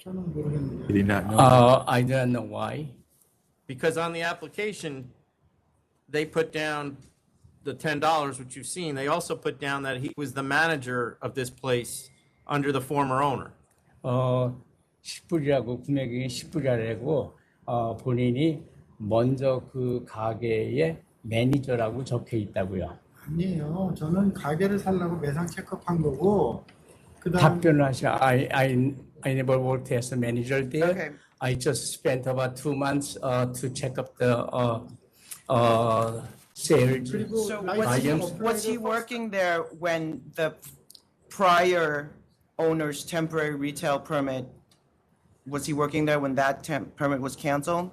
저는 모르겠는데. Did he not know? I don't know why. Because on the application, they put down the $10, which you've seen. They also put down that he was the manager of this place under the former owner. 10불이라고 구매금이 10불이라고 본인이 먼저 그 가게의 매니저라고 적혀 있다고요. 아니에요. 저는 가게를 살려고 매상 체크한 거고 그다음 답변을 하셔. I never worked as a manager there. Okay. I just spent about 2 months to check up the sales. So was he working there when the prior owner's temporary retail permit, was he working there when that permit was canceled?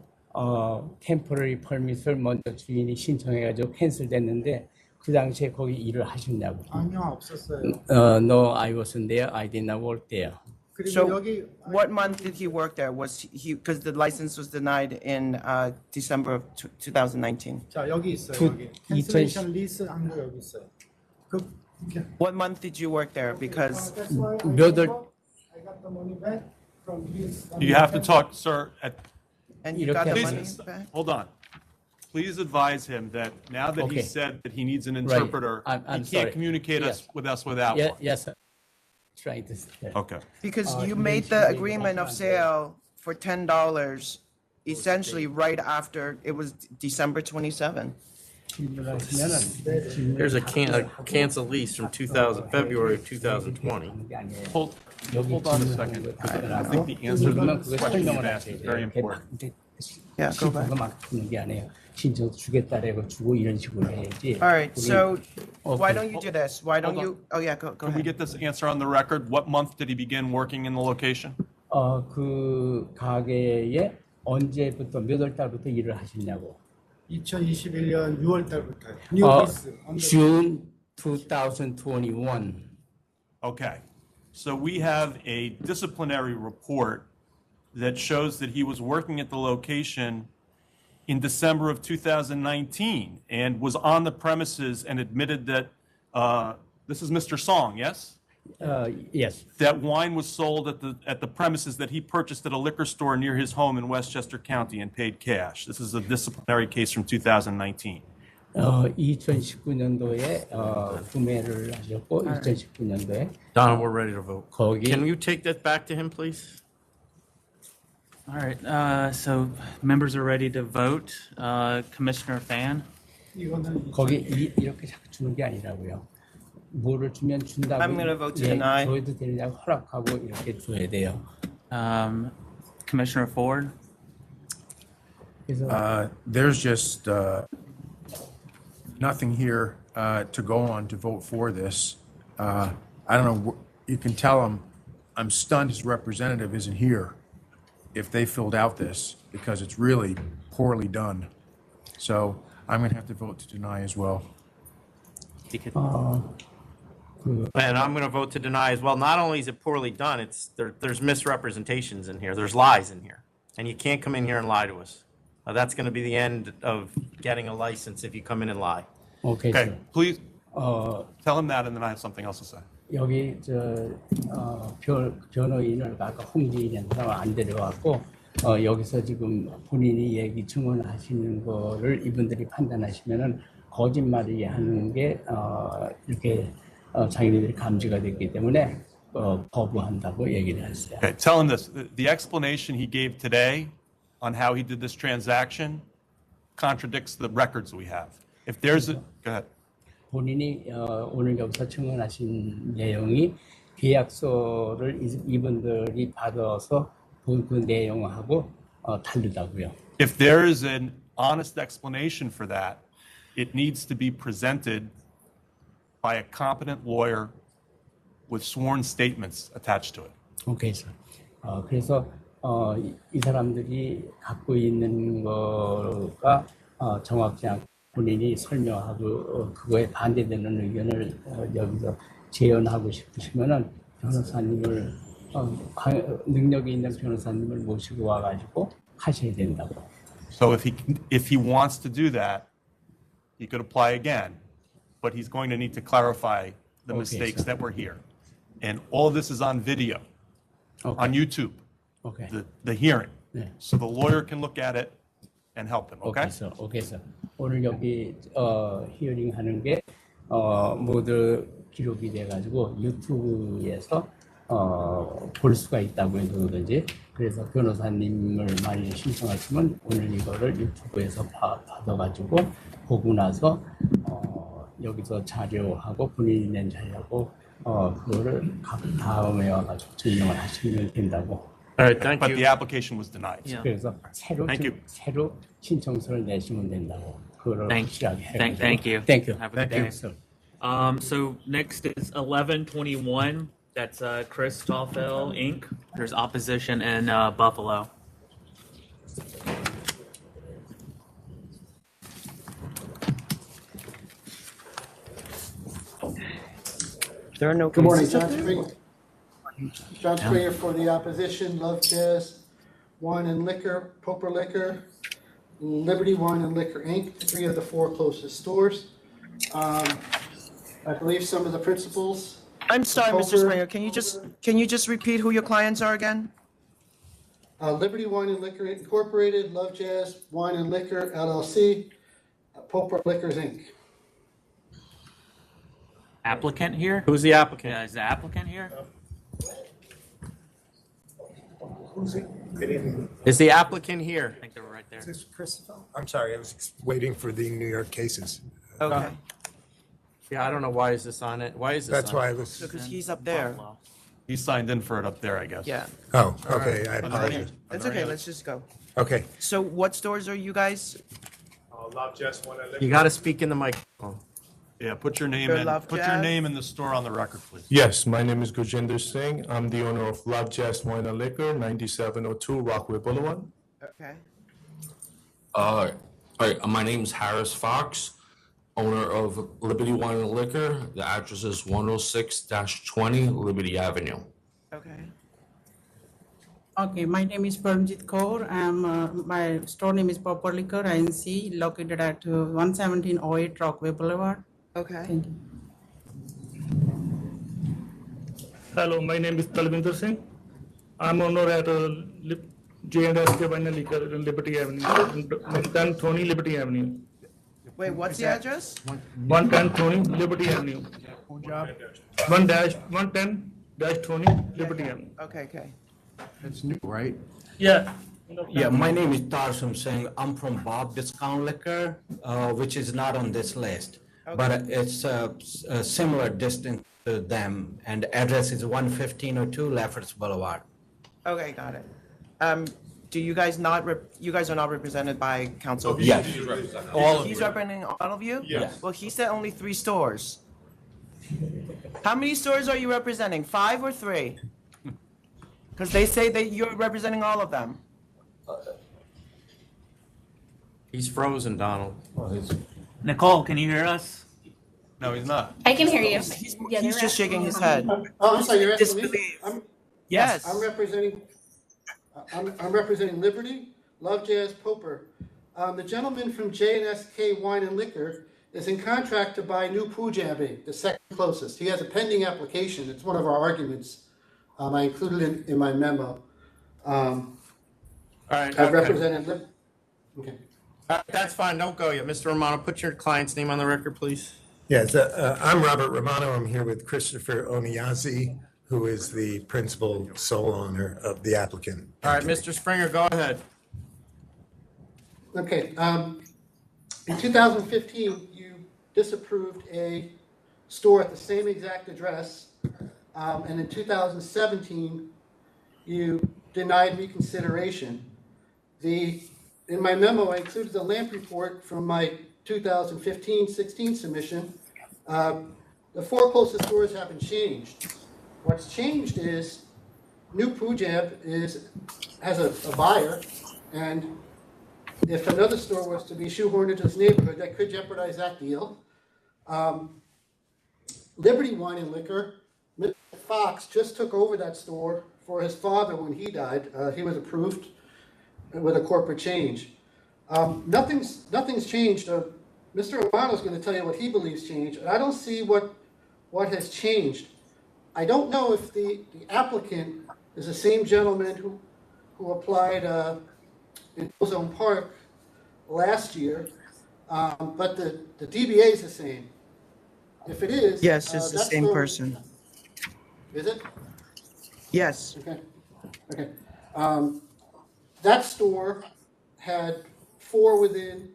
템포러리 퍼밋을 먼저 주인이 신청해가지고 캔슬됐는데 그 당시에 거기 일을 하셨냐고. 아니요, 없었어요. No, I wasn't there. I did not work there. So what month did he work there? Was he, because the license was denied in December of 2019. 자, 여기 있어요. 여기. 캔슬레이션 리스 한 거 여기 있어요. What month did you work there? Because That's why I 몇 월- I got the money back from his. You have to talk, sir, and you got the 이렇게 money please, back? hold on. Please advise him that now that he Okay. said that he needs an Right. interpreter, I'm he sorry. can't communicate Yes. with us without Yeah, one. yes, sir. Trying to say. Okay. Because you made the agreement of sale for $10 essentially right after it was December 27. Here's a cancel lease from February of 2020. Hold on a second. I think the answer to the question you asked is very important. Yeah, go back. 게 아니에요. 신청 주겠다라고 주고 이런 식으로 해야지. All right, so why Okay. don't you do this? Why don't Hold you? Oh yeah, go Can we ahead. get this answer on the record? What month did he begin working in the location? 그 가게에 언제부터 몇 월 달부터 일을 하셨냐고. 2021년 6월 달부터 뉴 리스. June 2021. Okay. So we have a disciplinary report that shows that he was working at the location in December of 2019 and was on the premises and admitted that this is Mr. Song, yes? Yes. That wine was sold at the premises that he purchased at a liquor store near his home in Westchester County and paid cash. This is a disciplinary case from 2019. 2019년도에 구매를 하셨고 2019년도에 Donald, we're ready to vote. 거기 Can you take that back to him, please? All right, so members are ready to vote. Commissioner Fan? 이거는 거기 이렇게 자꾸 주는 게 아니라고요. 뭐를 주면 준다고 I'm gonna vote to deny. 줘도 되냐고 허락하고 이렇게 줘야 돼요. Commissioner Ford? 그래서 There's just nothing here to go on to vote for this. I don't know, you can tell him, I'm stunned his representative isn't here if they filled out this, because it's really poorly done. So I'm going to have to vote to deny as well. And I'm going to vote to deny as well. Not only is it poorly done, there's misrepresentations in here. There's lies in here. And you can't come in here and lie to us. That's going to be the end of getting a license if you come in and lie. Okay, Okay, sir. please tell him that, and then I have something else to say. 여기 변호인을 아까 홍지인이라는 사람 안 데려왔고 여기서 지금 본인이 얘기 증언하시는 거를 이분들이 판단하시면은 거짓말이 하는 게 이렇게 자기네들이 감지가 됐기 때문에 거부한다고 얘기를 했어요. Okay, tell him this. The explanation he gave today on how he did this transaction contradicts the records we have. If there's a, go ahead. 본인이 오늘 여기서 증언하신 내용이 계약서를 이분들이 받아서 본 그 내용하고 다르다고요. If there is an honest explanation for that, it needs to be presented by a competent lawyer with sworn statements attached to it. 오케이, 그래서 이 사람들이 갖고 있는 거가 정확지 않고 본인이 설명하고 그거에 반대되는 의견을 여기서 재현하고 싶으시면은 변호사님을 능력이 있는 변호사님을 모시고 와가지고 하셔야 된다고. So if he wants to do that, he could apply again, but he's going to need to clarify the mistakes that were here. And all of this is on video, on YouTube, the hearing. So the lawyer can look at it and help him, okay? 오케이, 오늘 여기 히어링 하는 게 모두 기록이 돼가지고 유튜브에서 볼 수가 있다고 해서든지 그래서 변호사님을 많이 신청하시면 오늘 이거를 유튜브에서 받아가지고 보고 나서 여기서 자료하고 본인이 낸 자료하고 그거를 다음에 와가지고 증명을 하시면 된다고. All right, thank But you. the application was denied. 그래서 새로 신청서를 내시면 된다고. 그걸 확실하게 해가지고. Thank you. Thank you. Have a good day. So next is 1121. That's KRISTOFEL Inc. There's opposition in Buffalo. There are no Good morning, cases. John Springer. John Springer for the opposition, Love Jazz Wine and Liquor, Poper Liquor, Liberty Wine and Liquor, Inc., 3 of the 4 closest stores. I believe some of the principals. I'm sorry, Mr. Springer, can you just repeat who your clients are again? Liberty Wine and Liquor Incorporated, Love Jazz Wine and Liquor LLC, Poper Liquors, Inc. Applicant here? Who's the applicant? Yeah, is the applicant here? Is the applicant here? I think they were right there. Is this CHRISTOFEL? I'm sorry, I was waiting for the New York cases. Okay. Yeah, I don't know why is this on it. Why is this That's on why it? I was, Because he's up there. He signed in for it up there, I guess. Yeah. oh, okay, I apologize. That's okay, let's just go. Okay. So what stores are you guys? Love Jazz Wine and Liquor. You got to speak in the microphone. Yeah, put your name Good in. luck, Put your Jeff. name in the store on the record, please. Yes, my name is Gurjinder Singh. I'm the owner of Love Jazz Wine and Liquor, 9702 Rockaway Boulevard. Okay. All right, my name is Harris Fox, owner of Liberty Wine and Liquor. The address is 106-20 Liberty Avenue. Okay. Okay, my name is Paramjit Kaur. My store name is Poper Liquor INC, located at 11708 Rockaway Boulevard. Okay. Thank you. Hello, my name is Talvinder Singh. I'm owner at J&S Wine and Liquor in Liberty Avenue, 110 Thorny Liberty Avenue. Wait, what's the address? 110 Thorny Liberty Avenue. 110 Thorny Liberty Avenue. Okay. That's new, right? Yeah. Yeah, my name is Tarsum Singh. I'm from Bob Discount Liquor, which is not on this list. But it's a similar distance to them, and the address is 11502 Lefferts Boulevard. Okay, got it. Do you guys you guys are not represented by counsel? Yes. He's representing all of you? Yes. Well, he said only 3 stores. How many stores are you representing? 5 or 3? Because they say that you're representing all of them. He's frozen, Donald. Nicole, can you hear us? No, he's not. I can hear you. He's just shaking his head. Oh, I'm sorry, you're asking me? Yes. I'm representing Liberty, Love Jazz, Poper. The gentleman from J&SK Wine and Liquor is in contract to buy New Punjabi, the second closest. He has a pending application. It's one of our arguments. I included it in my memo. All right. I've represented okay. That's fine. Don't go yet. Mr. Romano, put your client's name on the record, please. Yes, I'm Robert Romano. I'm here with Christopher Oniazi, who is the principal sole owner of the applicant. All right, Mr. Springer, go ahead. Okay. In 2015, you disapproved a store at the same exact address. And in 2017, you denied reconsideration. In my memo, I included the lamp report from my 2015-16 submission. The 4 closest stores haven't changed. What's changed is New Punjab has a buyer, and if another store was to be shoehorned into this neighborhood, that could jeopardize that deal. Liberty Wine and Liquor, Mr. Fox just took over that store for his father when he died. He was approved with a corporate change. Nothing's changed. Mr. Romano's going to tell you what he believes changed. And I don't see what has changed. I don't know if the applicant is the same gentleman who applied in Ozone Park last year, but the DBA is the same. If it is, Yes, it's the same person. Is it? Yes. Okay. That store had 4 within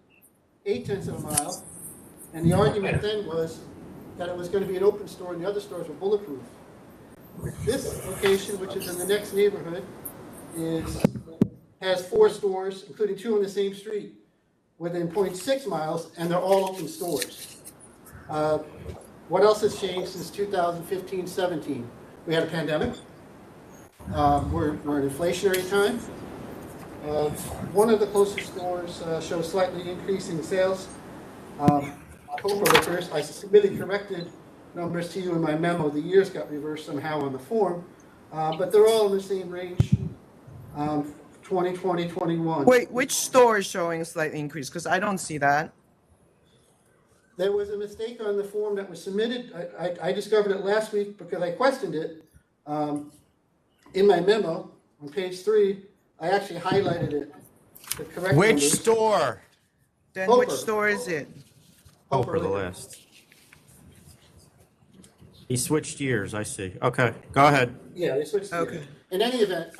0.8 of a mile, and the argument then was that it was going to be an open store and the other stores were bulletproof. This location, which is in the next neighborhood, has 4 stores, including 2 on the same street, within 0.6 miles, and they're all open stores. What else has changed since 2015-17? We had a pandemic. We're in inflationary time. One of the closest stores shows slightly increasing sales. Poper Liquors, I submitted corrected numbers to you in my memo. The years got reversed somehow on the form, but they're all in the same range, 2020, 21. Wait, which store is showing a slight increase? Because I don't see that. There was a mistake on the form that was submitted. I discovered it last week because I questioned it. In my memo, on page 3, I actually highlighted it. The correct Which numbers. store? Then Poper. which store is it? Poper the list. He switched years, I see. Okay, go ahead. Yeah, they switched. Okay. In any event,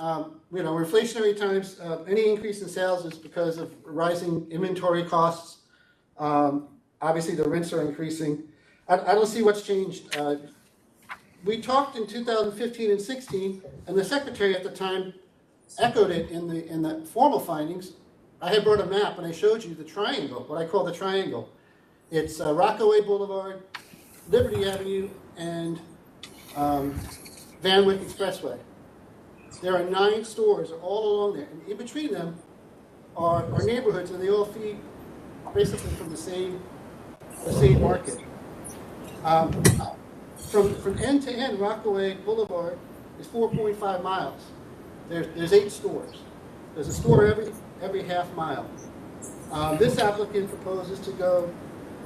we're inflationary times. Any increase in sales is because of rising inventory costs. Obviously, the rents are increasing. I don't see what's changed. We talked in 2015 and 16, and the secretary at the time echoed it in the formal findings. I had brought a map and I showed you the triangle, what I call the triangle. It's Rockaway Boulevard, Liberty Avenue, and Van Wyck Expressway. There are 9 stores all along there, and in between them are neighborhoods, and they all feed basically from the same market. From end to end, Rockaway Boulevard is 4.5 miles. There's 8 stores. There's a store every half mile. This applicant proposes to go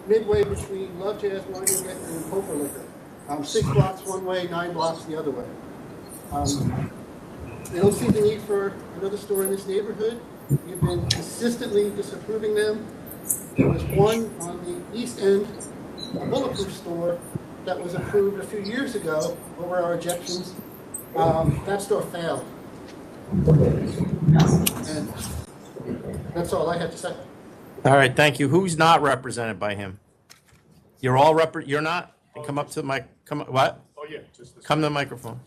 midway between Love Jazz Wine and Liquor and Poper Liquor. 6 blocks one way, 9 blocks the other way. They don't see the need for another store in this neighborhood. You've been consistently disapproving them. There was one on the east end, a bulletproof store, that was approved a few years ago over our objections. That store failed. And that's all I have to say. All right, thank you. Who's not represented by him? You're all you're not? Come up to the mic, what? Oh, yeah. Come to the microphone.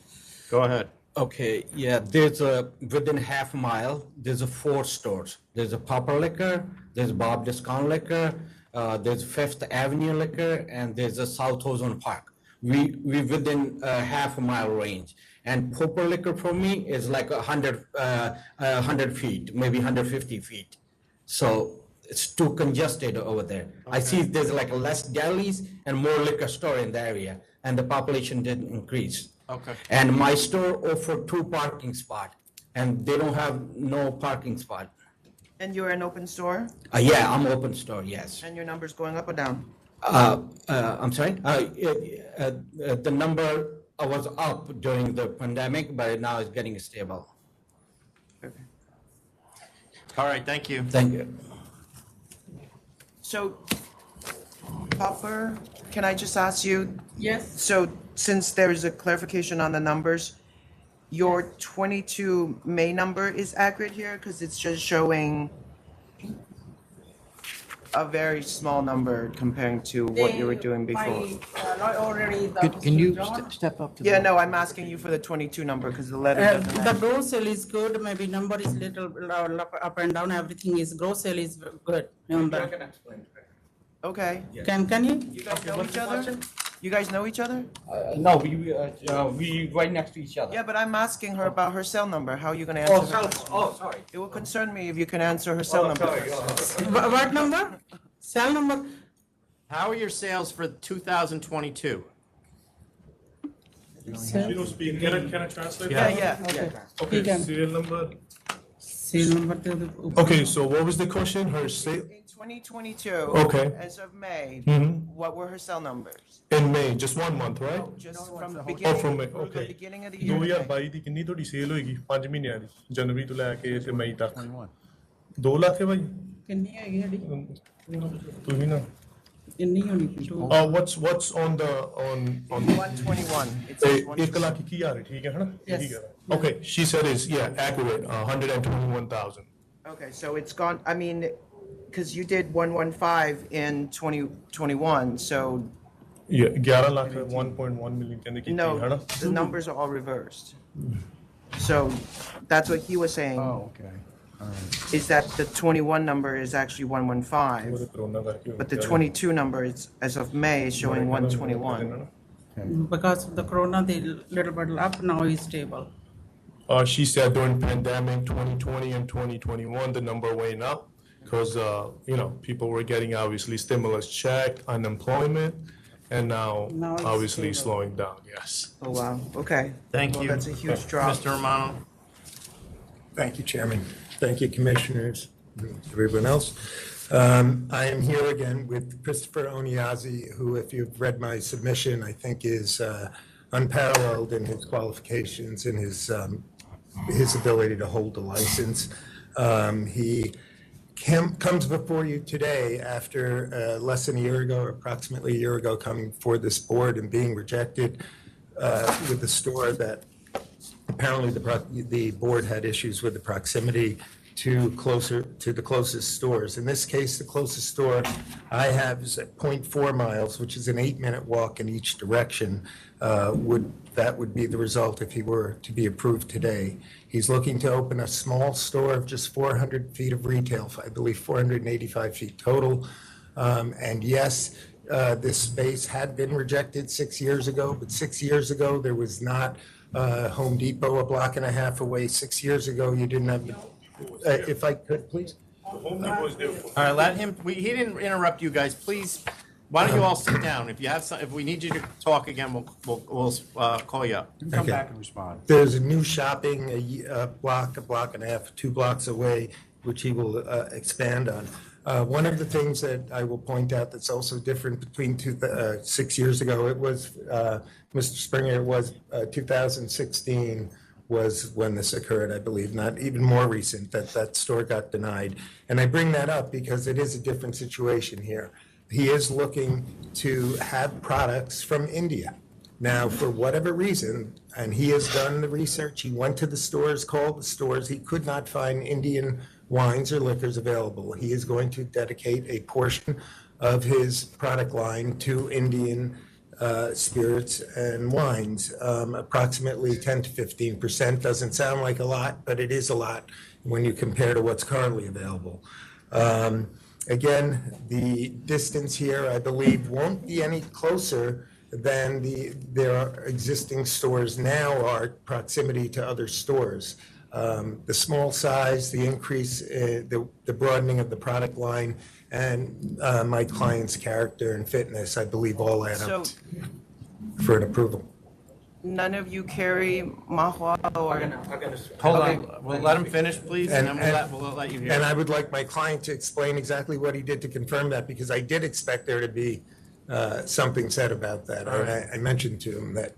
Go ahead. Okay, yeah, there's within half a mile, there's 4 stores. There's a Papa Liquor, there's Bob Discount Liquor, there's Fifth Avenue Liquor, and there's a South Ozone Park. We within half a mile range. And Papa Liquor for me is like 100 feet, maybe 150 feet. So it's too congested over there. I see there's like less delis and more liquor store in the area, and the population didn't increase. Okay. And my store offered 2 parking spots, and they don't have no parking spot. And you're an open store? Yeah, I'm open store, yes. And your number's going up or down? I'm sorry? The number was up during the pandemic, but now it's getting stable. All right, thank you. Thank you. So, Popper, can I just ask you? Yes. So, since there's a clarification on the numbers, your 22 May number is accurate here? Because it's just showing a very small number comparing to what you were doing before. Can you step up to Yeah, no, I'm asking you for the 22 number because the letter doesn't The have. gross sale is good, maybe number is little up and down, everything is, gross sale is good. Okay. Can you? You guys know each other? You guys know each other? No, we right next to each other. Yeah, but I'm asking her about her cell number. How are you gonna answer Oh, her cell- question? oh, sorry. It will concern me if you can answer her cell number. What number? Cell number? How are your sales for 2022? You don't speak. Can I translate? Yeah, that? yeah. Okay. Okay, You can. serial number. Serial number to the. Okay, so what was the question? Her sale? In 2022. Okay. As of May, Mhm. what were her cell numbers? In May, just 1 month, right? Just from the Oh, beginning. from May, from the okay. beginning of the year. 2022 ਦੀ ਕਿੰਨੀ ਤੁਹਾਡੀ sale ਹੋਏਗੀ 5 ਮਹੀਨਿਆਂ ਦੀ ਜਨਵਰੀ ਤੋਂ ਲੈ ਕੇ ਤੇ ਮਈ ਤੱਕ 2 ਲੱਖ ਹੈ ਭਾਈ ਕਿੰਨੀ ਹੈਗੀ ਸਾਡੀ? ਤੁਸੀਂ ਨਾ ਕਿੰਨੀ ਹੋਣੀ? what's on the on 121. It says 1 lakh 21,000 ਠੀਕ ਹੈ ਹਨਾ Yes. okay she said is yeah accurate 121,000 Okay, so it's gone, I mean, because you did 115 in 2021, so yeah 11 lakh 1.1 million ਕਹਿੰਦੇ ਕੀਤੀ no, ਹਨਾ the numbers are all reversed. So that's what he was saying. Oh, okay. Is that the 21 number is actually 115, but the 22 number is, as of May, is showing 121. Because of the corona, they little bit up, now is stable. She said during pandemic 2020 and 2021 the number went up because people were getting obviously stimulus check, unemployment, and now it's obviously stable. slowing down. Yes. Oh, wow, okay. Thank Well, you. that's a huge drop. Mr. Romano? Thank you, Chairman. Thank you, Commissioners, everyone else. I am here again with Christopher Oniazi, who, if you've read my submission, I think is unparalleled in his qualifications and his ability to hold a license. He comes before you today after less than a year ago, or approximately a year ago, coming before this board and being rejected with a store that apparently the board had issues with the proximity to the closest stores. In this case, the closest store I have is at 0.4 miles, which is an 8-minute walk in each direction. That would be the result if he were to be approved today. He's looking to open a small store of just 400 feet of retail, I believe 485 feet total. And yes, this space had been rejected 6 years ago, but 6 years ago there was not Home Depot a block and a half away. 6 years ago you didn't have, if I could, please. Home Depot is there. All right, let him, he didn't interrupt you guys, please. Why don't you all sit down? If you have some, if we need you to talk again, we'll call you up. Come back and respond. There's a new shopping a block and a half, 2 blocks away, which he will expand on. One of the things that I will point out that's also different between 6 years ago, it was, Mr. Springer, it was 2016 was when this occurred, I believe, not even more recent, that store got denied. And I bring that up because it is a different situation here. He is looking to have products from India. Now, for whatever reason, and he has done the research, he went to the stores, called the stores, he could not find Indian wines or liquors available. He is going to dedicate a portion of his product line to Indian spirits and wines, approximately 10 to 15%. Doesn't sound like a lot, but it is a lot when you compare to what's currently available. Again, the distance here, I believe, won't be any closer than their existing stores now are proximity to other stores. The small size, the increase, the broadening of the product line, and my client's character and fitness, I believe all add up for an approval. None of you carry mahua or? Hold on, we'll let him finish, please, and then we'll let you hear. And I would like my client to explain exactly what he did to confirm that, because I did expect there to be something said about that. I mentioned to him that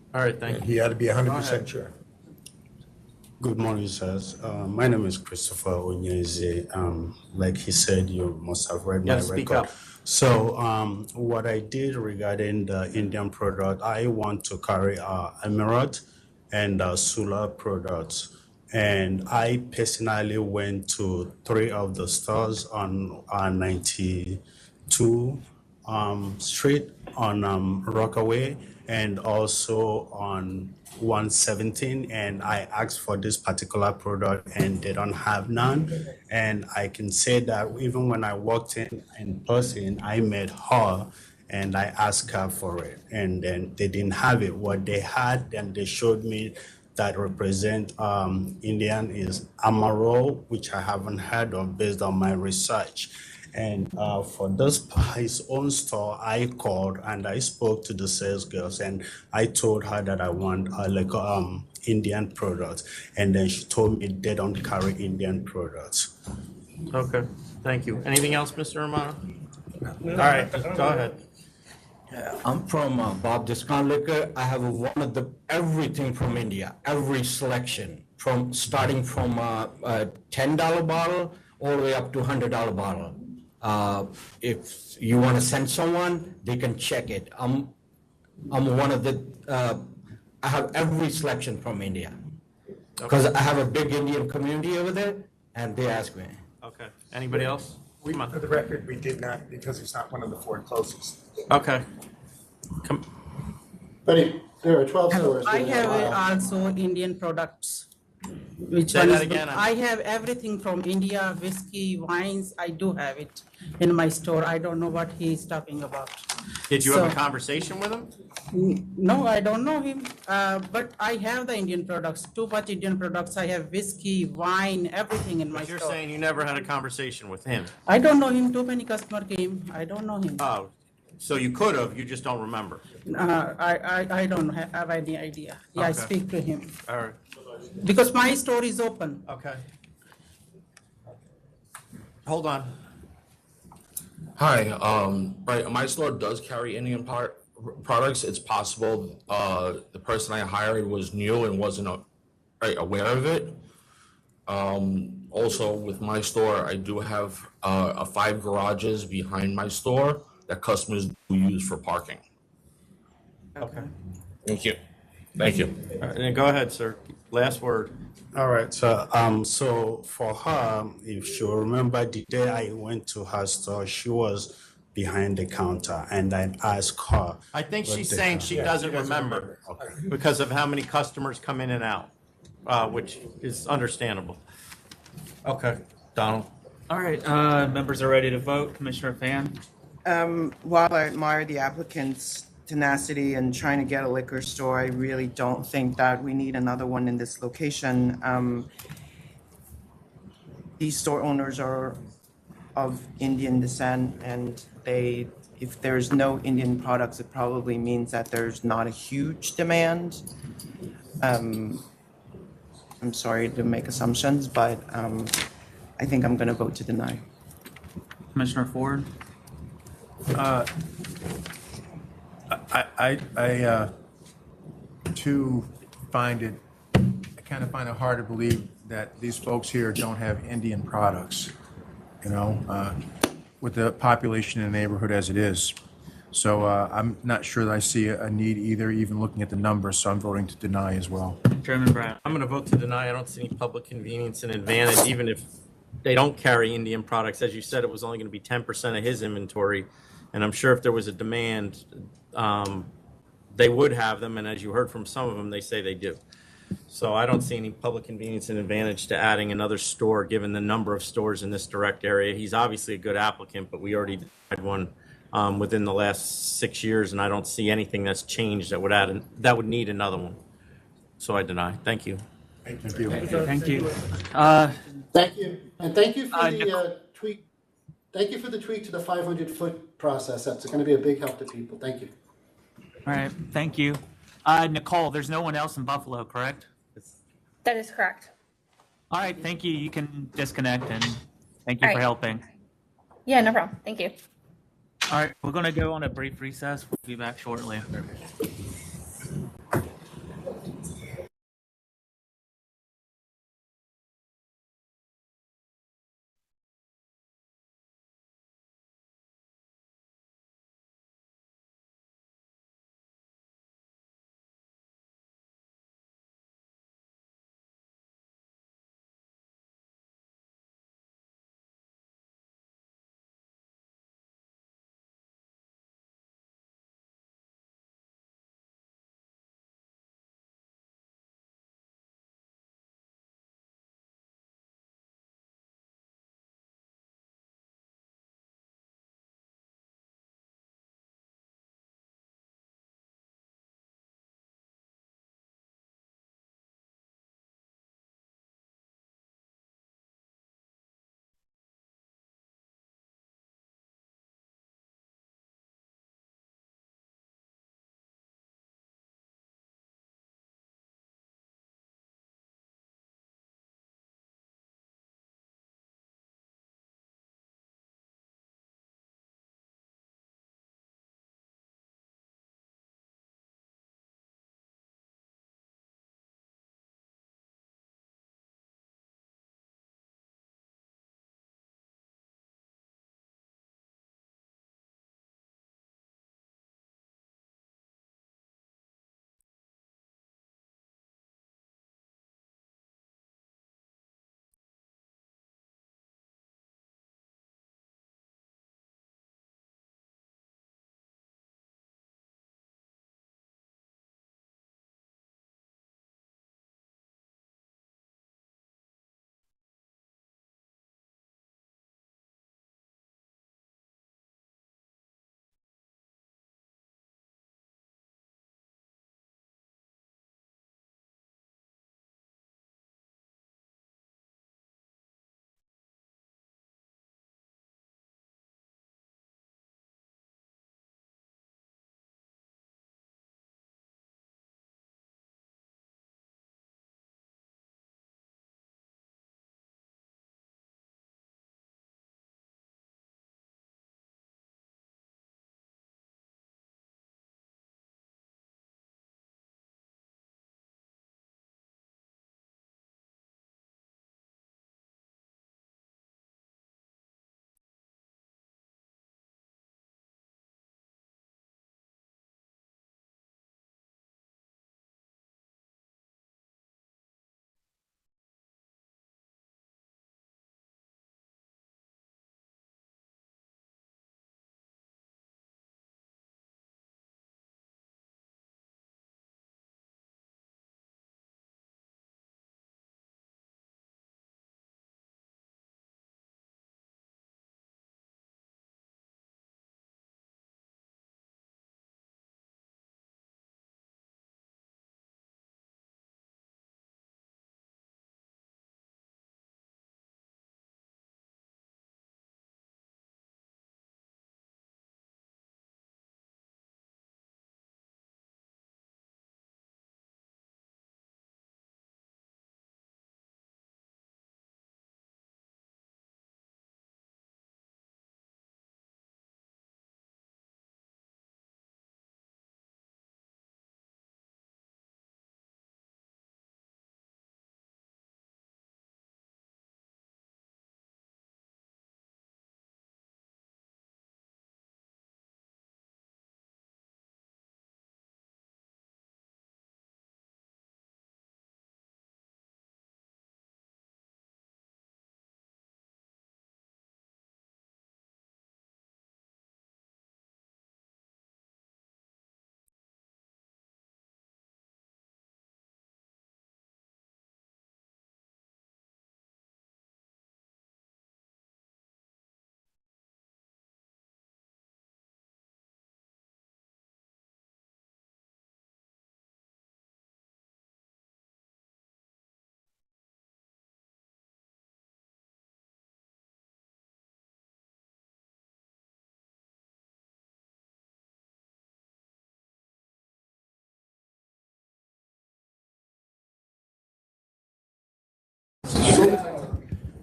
he ought to be 100% sure. Good morning, sirs. My name is CHRISTOFEL Onyeze. Like he said, you must have read my record. So what I did regarding the Indian product, I want to carry Emirate and Sula products. And I personally went to 3 of the stores on 92 Street, on Rockaway, and also on 117, and I asked for this particular product and they don't have none. And I can say that even when I walked in person, I met her and I asked her for it, and then they didn't have it. What they had, and they showed me that represent Indian is Amaro, which I haven't heard of based on my research. And for this, his own store, I called and I spoke to the sales girls, and I told her that I want Indian products, and then she told me they don't carry Indian products. Okay, thank you. Anything else, Mr. Romano? All right, go ahead. I'm from Bob Discount Liquor. I have everything from India, every selection, starting from a $10 bottle all the way up to $100 bottle. If you want to send someone, they can check it. I'm one of the, I have every selection from India. Because I have a big Indian community over there, and they ask me. Okay, anybody else? For the record, we did not, because it's not one of the 4 closest. Okay. But there are 12 stores. I have also Indian products. Say that again. I have everything from India, whiskey, wines. I do have it in my store. I don't know what he's talking about. Did you have a conversation with him? No, I don't know him. But I have the Indian products, too much Indian products. I have whiskey, wine, everything in my But you're store. saying you never had a conversation with him? I don't know him. Too many customers came. I don't know him. Oh, so you could have, you just don't remember? I don't have any idea. Yeah, I Okay. speak to him. All right. Because my store is open. Okay. Hold on. Hi, right, my store does carry Indian products. It's possible the person I hired was new and wasn't aware of it. Also, with my store, I do have 5 garages behind my store that customers do use for parking. Okay. Thank you. Thank you. All right, then go ahead, sir. Last word. All right, so so for her, if she remember the day I went to her store, she was behind the counter, and I asked her. I think what she's they saying have. she doesn't remember because of how many customers come in and out, which is understandable. Okay, Donald. All right, members are ready to vote. Commissioner Fan? While I admire the applicant's tenacity and trying to get a liquor store, I really don't think that we need another one in this location. These store owners are of Indian descent, and if there's no Indian products, it probably means that there's not a huge demand. I'm sorry to make assumptions, but I think I'm going to vote to deny. Commissioner Ford? I too find it, I kind of find it hard to believe that these folks here don't have Indian products, you know, with the population in the neighborhood as it is. So I'm not sure that I see a need either, even looking at the numbers, so I'm voting to deny as well. Chairman Brown? I'm going to vote to deny. I don't see any public convenience and advantage, even if they don't carry Indian products. As you said, it was only going to be 10% of his inventory. And I'm sure if there was a demand, they would have them. And as you heard from some of them, they say they do. So I don't see any public convenience and advantage to adding another store, given the number of stores in this direct area. He's obviously a good applicant, but we already had one within the last 6 years, and I don't see anything that's changed that would that would need another one. So I deny. Thank you. Thank you. Thank you. Thank you, and thank you for the tweak. Thank you for the tweak to the 500-foot process. That's going to be a big help to people. Thank you. All right, thank you. Nicole, there's no one else in Buffalo, correct? That is correct. All right, thank you. You can disconnect, and thank you All for right. helping. Yeah, no problem. Thank you. All right, we're going to go on a brief recess. We'll be back shortly.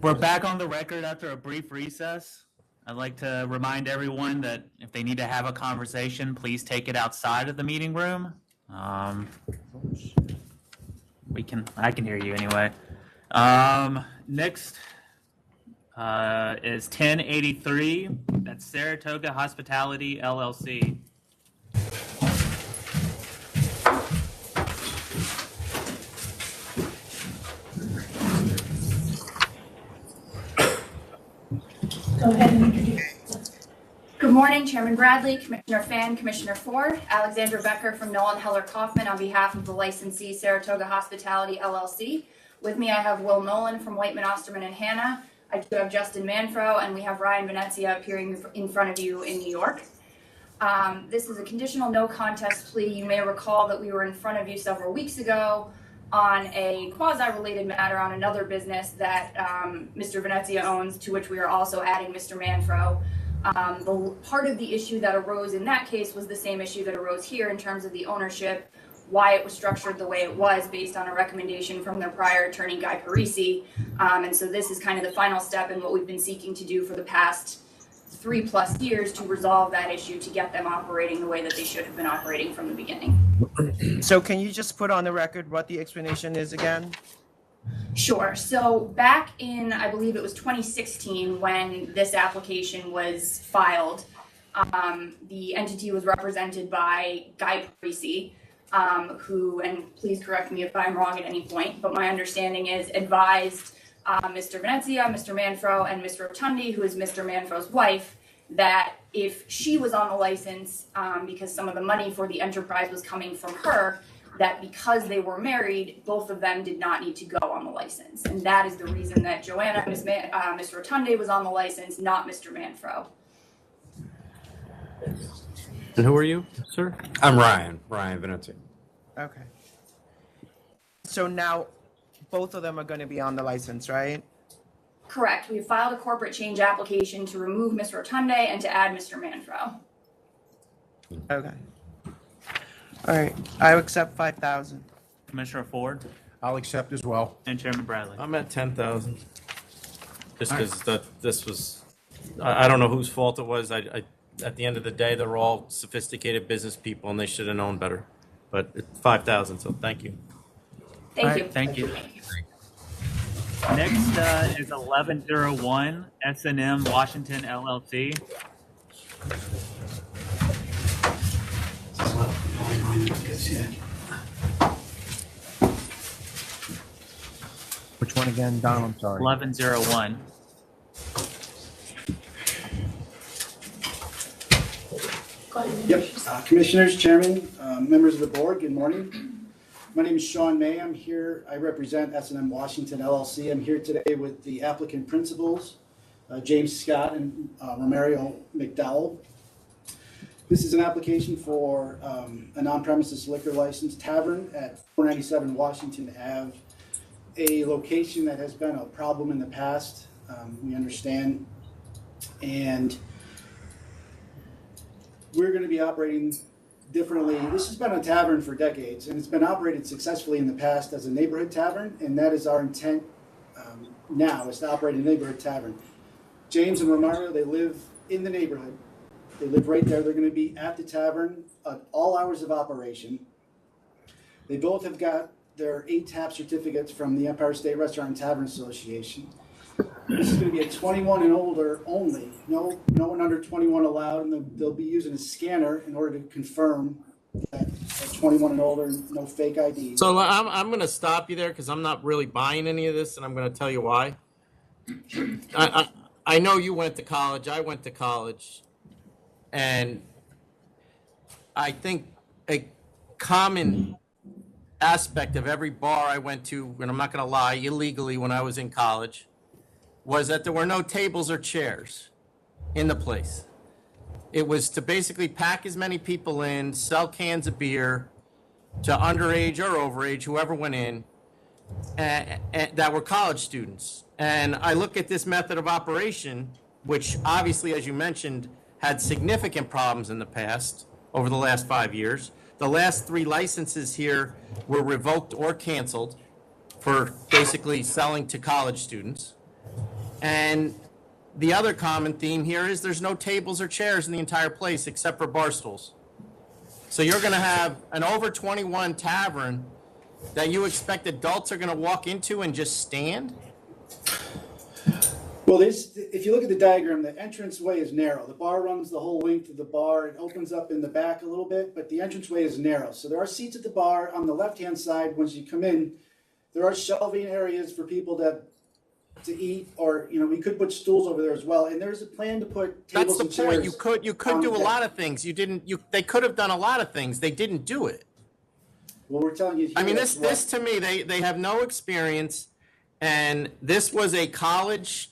We're back on the record after a brief recess. I'd like to remind everyone that if they need to have a conversation, please take it outside of the meeting room. I can hear you anyway. Next is 1083. That's Saratoga Hospitality LLC. Go ahead and introduce. Good morning, Chairman Bradley, Commissioner Fan, Commissioner Ford, Alexandra Becker from Nolan Heller Kaufman on behalf of the licensee Saratoga Hospitality LLC. With me, I have Will Nolan from Whiteman, Osterman and Hanna. I do have Justin Manfro, and we have Ryan Venezia appearing in front of you in New York. This is a conditional no contest plea. You may recall that we were in front of you several weeks ago on a quasi-related matter on another business that Mr. Venezia owns, to which we are also adding Mr. Manfro. The part of the issue that arose in that case was the same issue that arose here in terms of the ownership, why it was structured the way it was based on a recommendation from their prior attorney, Guy Parisi. And so this is kind of the final step in what we've been seeking to do for the past 3+ years to resolve that issue, to get them operating the way that they should have been operating from the beginning. So can you just put on the record what the explanation is again? Sure. So back in, I believe it was 2016, when this application was filed, the entity was represented by Guy Parisi, who, and please correct me if I'm wrong at any point, but my understanding is advised Mr. Venezia, Mr. Manfro, and Ms. Rotundi, who is Mr. Manfro's wife, that if she was on the license, because some of the money for the enterprise was coming from her, that because they were married, both of them did not need to go on the license. And that is the reason that Joanna, Ms. Rotundi was on the license, not Mr. Manfro. And who are you, sir? I'm Ryan Venezia. Okay. So now both of them are going to be on the license, right? Correct. We filed a corporate change application to remove Ms. Rotunde and to add Mr. Manfro. Okay. All right. I accept 5,000. Commissioner Ford I'll accept as well. and Chairman Bradley. I'm at 10,000. Just because this was, I don't know whose fault it was. I at the end of the day, they're all sophisticated business people and they should have known better. But it's 5,000, so thank you. Thank you. Thank you. Next is 1101 S&M Washington LLC. Which one again, Don? I'm sorry. 1101. Yep. Commissioners, Chairman, members of the board, good morning. My name is Sean May. I'm here. I represent S&M Washington LLC. I'm here today with the applicant principals, James Scott and Romario McDowell. This is an application for a non-premises liquor license tavern at 497 Washington Ave, a location that has been a problem in the past, we understand. And we're going to be operating differently. This has been a tavern for decades, and it's been operated successfully in the past as a neighborhood tavern, and that is our intent now, is to operate a neighborhood tavern. James and Romario, they live in the neighborhood. They live right there. They're going to be at the tavern at all hours of operation. They both have got their 8-tap certificates from the Empire State Restaurant and Tavern Association. This is going to be a 21 and older only. No one under 21 allowed, and they'll be using a scanner in order to confirm that 21 and older, no fake ID. So I'm going to stop you there because I'm not really buying any of this, and I'm going to tell you why. I know you went to college. I went to college. And I think a common aspect of every bar I went to, and I'm not going to lie, illegally when I was in college, was that there were no tables or chairs in the place. It was to basically pack as many people in, sell cans of beer to underage or overage, whoever went in, and that were college students. And I look at this method of operation, which obviously, as you mentioned, had significant problems in the past over the last 5 years. The last 3 licenses here were revoked or canceled for basically selling to college students. And the other common theme here is there's no tables or chairs in the entire place except for bar stools. So you're going to have an over 21 tavern that you expect adults are going to walk into and just stand? Well, if you look at the diagram, the entranceway is narrow. The bar runs the whole length of the bar. It opens up in the back a little bit, but the entranceway is narrow. So there are seats at the bar. On the left-hand side, once you come in, there are shelving areas for people to eat, or we could put stools over there as well. And there's a plan to put tables and chairs. That's the point. You could on do the a deck. lot of things. They could have done a lot of things. They didn't do it. Well, we're telling you. I mean, here this to me, they have no experience, and this was a college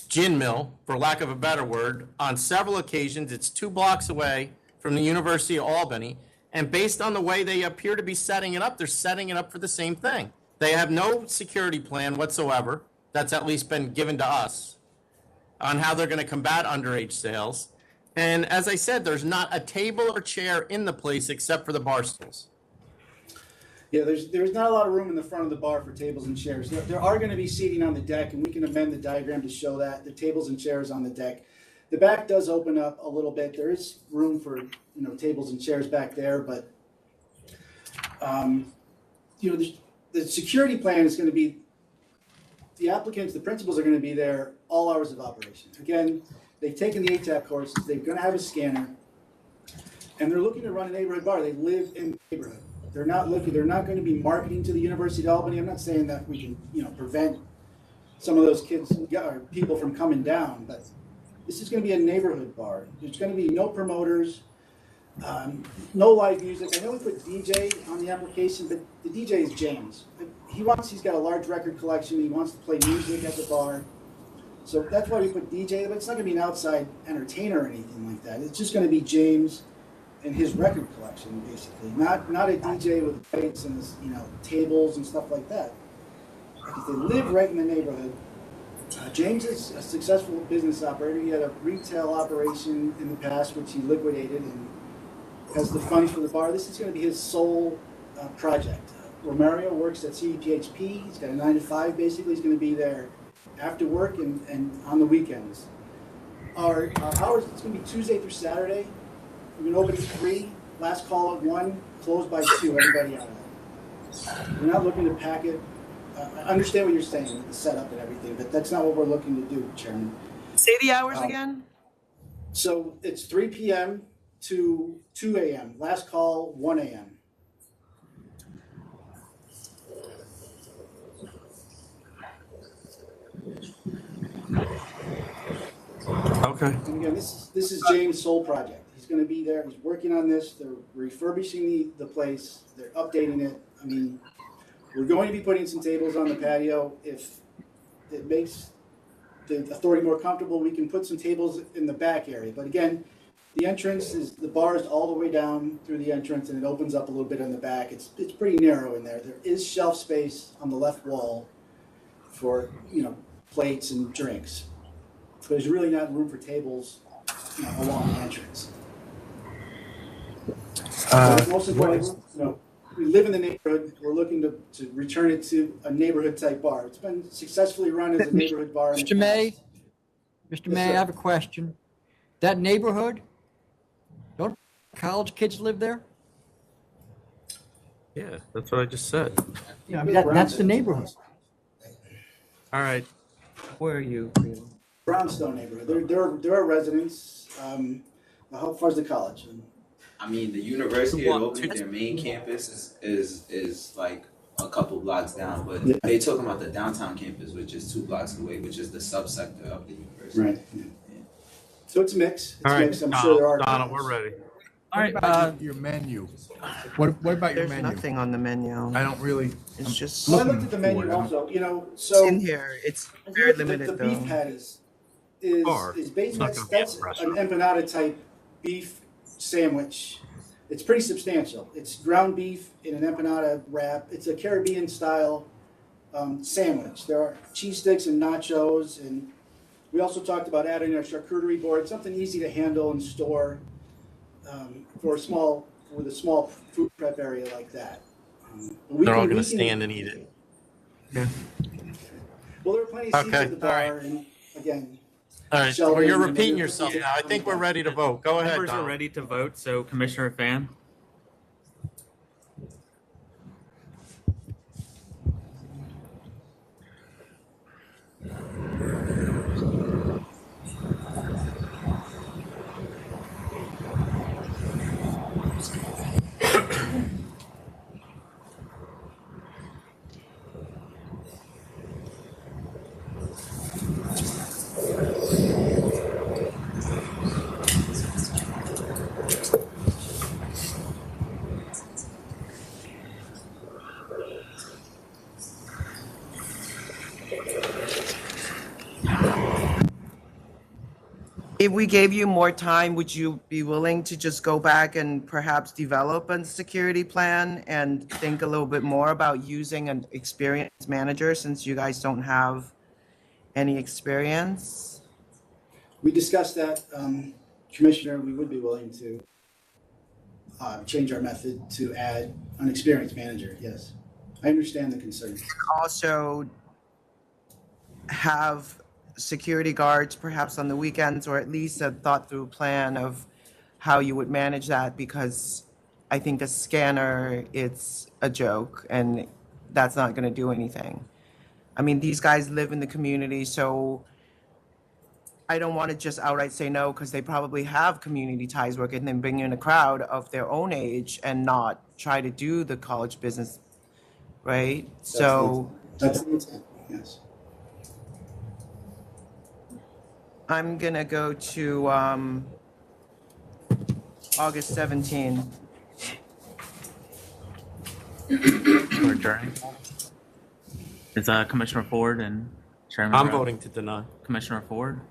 gin mill, for lack of a better word, on several occasions. It's 2 blocks away from the University of Albany, and based on the way they appear to be setting it up, they're setting it up for the same thing. They have no security plan whatsoever that's at least been given to us on how they're going to combat underage sales. And as I said, there's not a table or chair in the place except for the bar stools. Yeah, there's not a lot of room in the front of the bar for tables and chairs. There are going to be seating on the deck, and we can amend the diagram to show that, the tables and chairs on the deck. The back does open up a little bit. There is room for, tables and chairs back there, but, the security plan is going to be, the applicants, the principals are going to be there all hours of operation. Again, they've taken the ATAP courses. They're going to have a scanner, and they're looking to run a neighborhood bar. They live in the neighborhood. They're not going to be marketing to the University of Albany. I'm not saying that we can, prevent some of those kids or people from coming down, but this is going to be a neighborhood bar. There's going to be no promoters, no live music. I know we put DJ on the application, but the DJ is James. He's got a large record collection. He wants to play music at the bar. So that's why we put DJ, but it's not going to be an outside entertainer or anything like that. It's just going to be James and his record collection, basically. Not a DJ with lights and tables and stuff like that. Because they live right in the neighborhood. James is a successful business operator. He had a retail operation in the past, which he liquidated, and has the funds for the bar. This is going to be his sole project. Romario works at CEVICHE. He's got a 9 to 5, basically. He's going to be there after work and on the weekends. Our hours, it's going to be Tuesday through Saturday. We're going to open at 3, last call at 1, closed by 2, everybody out of there. We're not looking to pack it. I understand what you're saying, the setup and everything, but that's not what we're looking to do, Chairman. Say the hours again? So it's 3 p.m. to 2 a.m. Last call, 1 a.m. Okay. And again, this is James' sole project. He's going to be there. He's working on this. They're refurbishing the place. They're updating it. I mean, we're going to be putting some tables on the patio. If it makes the authority more comfortable, we can put some tables in the back area. But again, the entrance is, the bar is all the way down through the entrance, and it opens up a little bit in the back. It's pretty narrow in there. There is shelf space on the left wall for, plates and drinks. But there's really not room for tables along the entrance. Most importantly, we live in the neighborhood. We're looking to return it to a neighborhood type bar. It's been successfully run as a neighborhood bar. Mr. May, Mr. Yes, May, sir. I have a question. That neighborhood, don't college kids live there? Yeah, that's what I just said. Yeah, I mean, that's the neighborhood. All right. Where are you? Brownstone neighborhood. There are residents. How far is the college? I mean, the University of Albany, their main campus is like a couple blocks down, but they talking about the downtown campus, which is 2 blocks away, which is the subsector of the university. Right. Yeah. So it's mixed. All right, mixed. I'm sure there are. Donald, we're ready. All right, your menu. What about your There's menu? nothing on the menu. I don't really. It's just. Well, I looked at the menu also. So in here, it's very limited the though. beef patties is basically that's an empanada type beef sandwich. It's pretty substantial. It's ground beef in an empanada wrap. It's a Caribbean style sandwich. There are cheese sticks and nachos, and we also talked about adding a charcuterie board, something easy to handle and store with a small food prep area like that. They're all going to stand and eat it. Well, Well, there are plenty of seats Okay, at the all right. bar, and again. All right, Sheldon well, you're and repeating other yourself people- now. I think we're ready to vote. Go ahead, Members are Donald. ready to vote, so Commissioner Fan? If we gave you more time, would you be willing to just go back and perhaps develop a security plan and think a little bit more about using an experienced manager since you guys don't have any experience? We discussed that, Commissioner, we would be willing to change our method to add an experienced manager, yes. I understand the concern. Also have security guards perhaps on the weekends, or at least a thought-through plan of how you would manage that, because I think a scanner, it's a joke and that's not going to do anything. I mean, these guys live in the community, so I don't want to just outright say no, because they probably have community ties working and then bring in a crowd of their own age and not try to do the college business, right? That's the intent, yes. I'm gonna go to August 17. We're adjourning. Is Commissioner Ford and Chairman? I'm Brown? voting to deny. Commissioner Ford?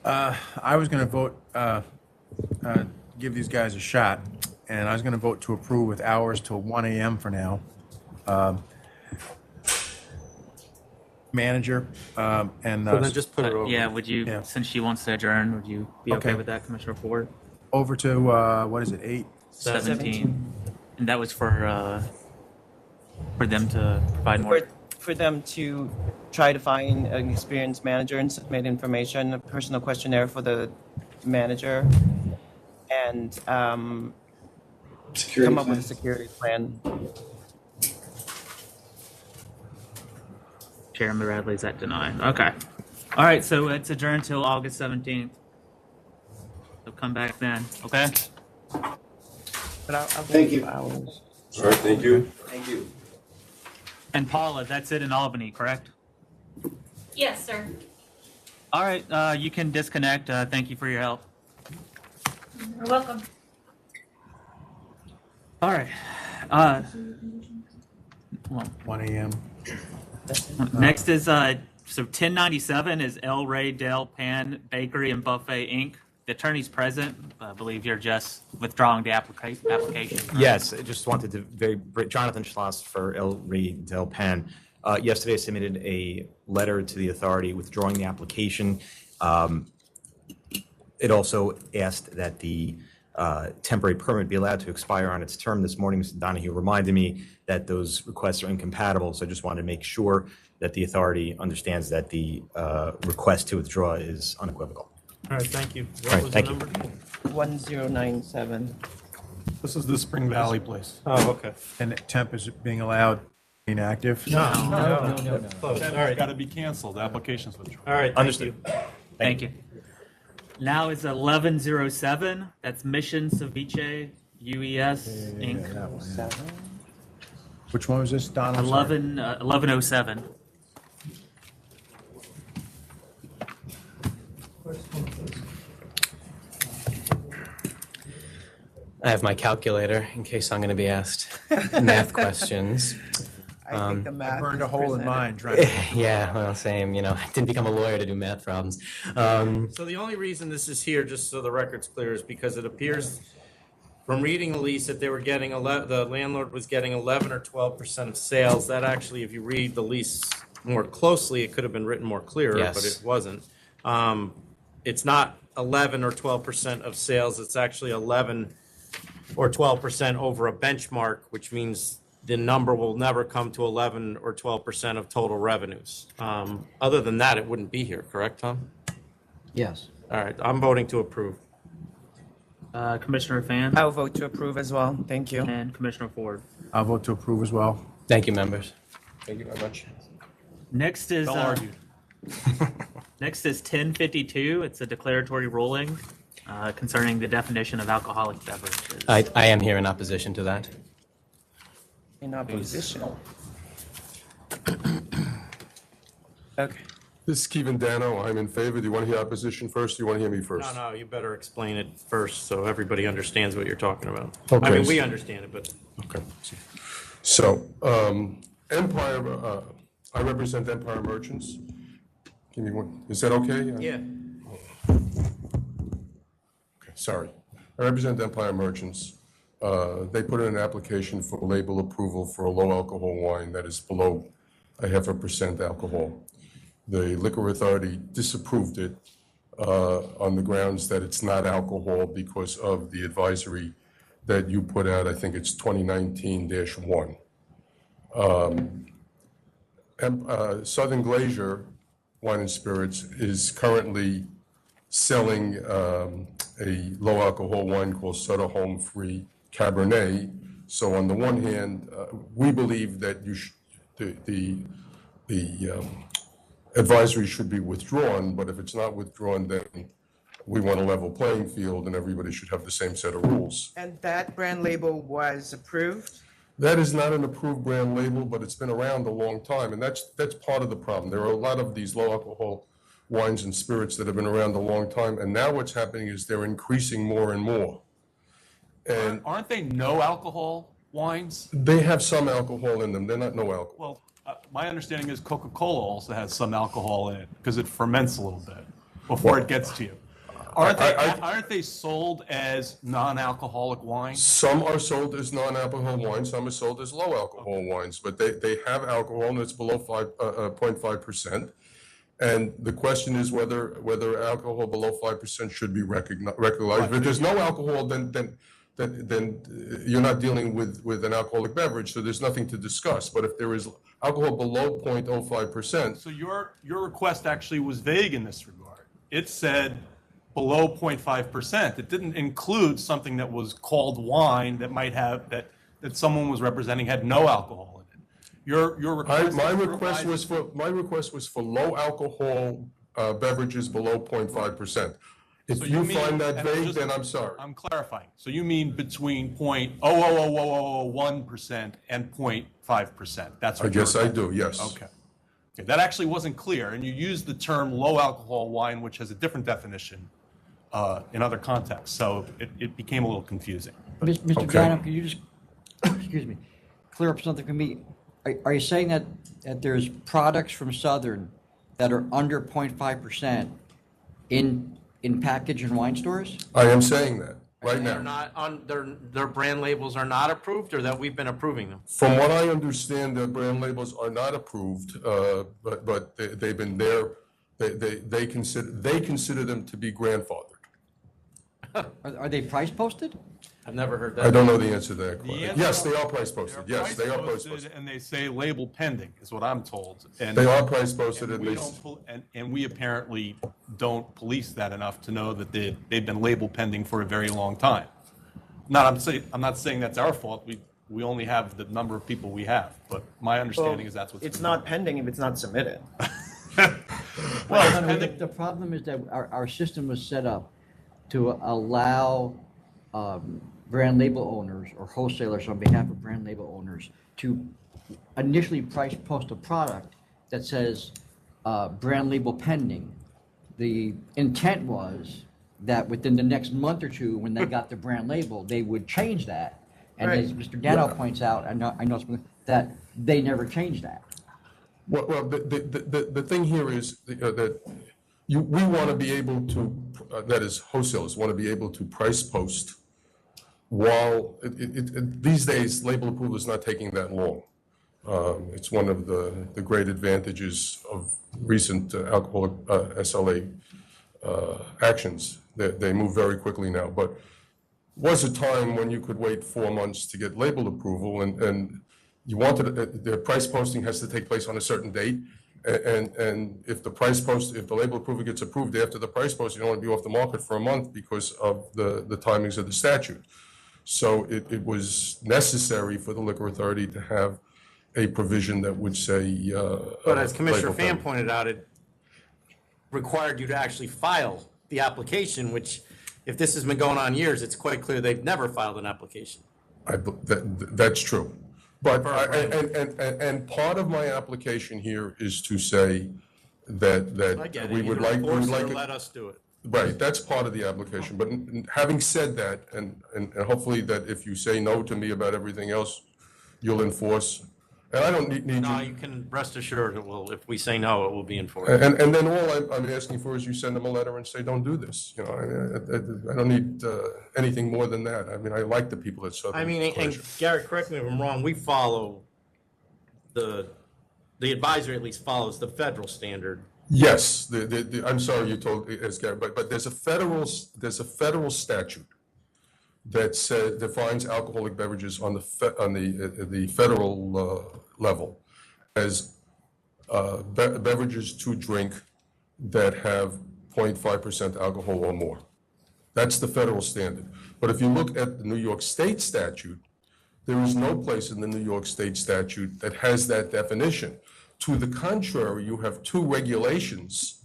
I was going to vote, give these guys a shot, and I was going to vote to approve with hours till 1 a.m. for now. Manager, and. So then just put it over. Yeah, would you, Yeah. since she wants to adjourn, would you be okay Okay. with that, Commissioner Ford? Over to, what is it, 8? 17. And that was for them to provide more. For them to try to find an experienced manager and submit information, a personal questionnaire for the manager, and come up with a security plan. Chairman Bradley's at denied. Okay. All right, so it's adjourned till August 17th. So come back then, okay? But I'll Thank you. Hours. All right, thank you. Thank you. And Paula, that's it in Albany, correct? Yes, sir. All right, you can disconnect. Thank you for your help. You're welcome. All right. Well, 1 a.m. next is, so 1097 is El Rey Del Pan Bakery and Buffet, Inc. The attorney's present. I believe you're just withdrawing the application. Yes, I just wanted to Jonathan Schloss for El Rey Del Pan. Yesterday I submitted a letter to the authority withdrawing the application. It also asked that the temporary permit be allowed to expire on its term. This morning, Mr. Donahue reminded me that those requests are incompatible, so I just wanted to make sure that the authority understands that the request to withdraw is unequivocal. All right, thank you. All right, thank you. 1097. This is the Spring Valley place. Oh, okay. And temp is being allowed inactive? No. All All right. Got to be canceled, the application's withdrawn. All right, thank Understood. you. Thank you. Now is 1107. That's Mission Ceviche UES Inc. Which one was this, Don? I'm sorry. 1107. I have my calculator in case I'm going to be asked math questions. I think the math I burned is a hole in presented. mine trying to. Yeah, well, same. You know, I didn't become a lawyer to do math problems. So the only reason this is here, just so the record's clear, is because it appears from reading the lease that they were getting the landlord was getting 11 or 12% of sales. That actually, if you read the lease more closely, it could have been written more clearer, Yes. but it wasn't. It's not 11 or 12% of sales. It's actually 11 or 12% over a benchmark, which means the number will never come to 11 or 12% of total revenues. Other than that, it wouldn't be here, correct, Tom? Yes. All right, I'm voting to approve. Commissioner Fan I'll vote to approve as well. Thank you. and Commissioner Ford. I'll vote to approve as well. Thank you, members. Thank you very much. Next is Don't argue. next is 1052. It's a declaratory ruling concerning the definition of alcoholic beverages. I am here in opposition to that. In opposition. Okay. This is GIORDANO. I'm in favor. Do you want to hear opposition first? Or do you want to hear me first? No, you better explain it first so everybody understands what you're talking about. Okay. I mean, we understand it, but. Okay. So, Empire, I represent Empire Merchants. Give me one. Is that okay? Yeah. Okay, sorry. I represent Empire Merchants. They put in an application for label approval for a low alcohol wine that is below 0.5% alcohol. The Liquor Authority disapproved it on the grounds that it's not alcohol because of the advisory that you put out. I think it's 2019-1. Southern Glacier Wine and Spirits is currently selling a low alcohol wine called Sutter Home Free Cabernet. So on the one hand, we believe that the advisory should be withdrawn, but if it's not withdrawn, then we want a level playing field and everybody should have the same set of rules. And that brand label was approved? That is not an approved brand label, but it's been around a long time, and that's part of the problem. There are a lot of these low alcohol wines and spirits that have been around a long time, and now what's happening is they're increasing more and more. And Aren't they no alcohol wines? they have some alcohol in them. They're not no alcohol. Well, my understanding is Coca-Cola also has some alcohol in it because it ferments a little bit before it gets to you. Aren't they sold as non-alcoholic wines? Some are sold as non-alcohol wines, some are sold as low alcohol wines, but they have alcohol and it's below 0.5%. And the question is whether alcohol below 5% should be recognized. If there's no alcohol, then you're not dealing with an alcoholic beverage, so there's nothing to discuss. But if there is alcohol below 0.05%. So your request actually was vague in this regard. It said below 0.5%. It didn't include something that was called wine that might have, that someone was representing had no alcohol in it. Your request. My request was for low alcohol beverages below 0.5%. If So you mean- find that and vague, just- then I'm sorry. I'm clarifying. So you mean between 0.00001% and 0.5%? That's what I guess you're I do, yes. Okay. Okay, that actually wasn't clear, and you used the term low alcohol wine, which has a different definition in other contexts, so it became a little confusing. Mr. Okay. Gano, can you just, excuse me, clear up something for me? Are you saying that there's products from Southern that are under 0.5% in package and wine stores? I am saying that right They're now. not on, their brand labels are not approved, or that we've been approving them? From what I understand, the brand labels are not approved, but they've been there. They consider them to be grandfathered. Are they price posted? I've never heard that. I don't know the answer to that The question. answer- Yes, they are price posted. Yes, they are price Price posted. and they say label pending, is what I'm told. And- They are price posted and and we they- don't and we apparently don't police that enough to know that they've been label pending for a very long time. I'm not saying that's our fault. We only have the number of people we have, but my understanding is that's what's. It's been not done. pending if it's not submitted. Well, the problem is that our system was set up to allow brand label owners or wholesalers on behalf of brand label owners to initially price post a product that says brand label pending. The intent was that within the next month or two, when they got the brand label, they would change that. And as Mr. Dano points out, I know that they never changed that. Well, the thing here is that we want to be able to, that is wholesalers, want to be able to price post while, these days, label approval is not taking that long. It's one of the great advantages of recent alcoholic SLA actions. They move very quickly now, but was a time when you could wait 4 months to get label approval, and you wanted, the price posting has to take place on a certain date. And if if the label approval gets approved after the price post, you don't want to be off the market for a month because of the timings of the statute. So it was necessary for the liquor authority to have a provision that would say. But as Commissioner label Fan time. pointed out, it required you to actually file the application, which if this has been going on years, it's quite clear they've never filed an application. That's true. But, and part of my application here is to say that I get it. we would Either like. enforce it or it- let us do it. Right, that's part of the application. But having said that, and hopefully that if you say no to me about everything else, you'll enforce. And I don't need No, you. you can rest assured it will, if we say no, it will be enforced. And then all I'm asking for is you send them a letter and say, don't do this. You know, I don't need anything more than that. I mean, I like the people at Southern. I mean, and Gary, correct me if I'm wrong, we follow the advisory at least follows the federal standard. Yes, I'm sorry you told, as Gary, but there's a federal statute that defines alcoholic beverages on the federal level as beverages to drink that have 0.5% alcohol or more. That's the federal standard. But if you look at the New York State statute, there is no place in the New York State statute that has that definition. To the contrary, you have two regulations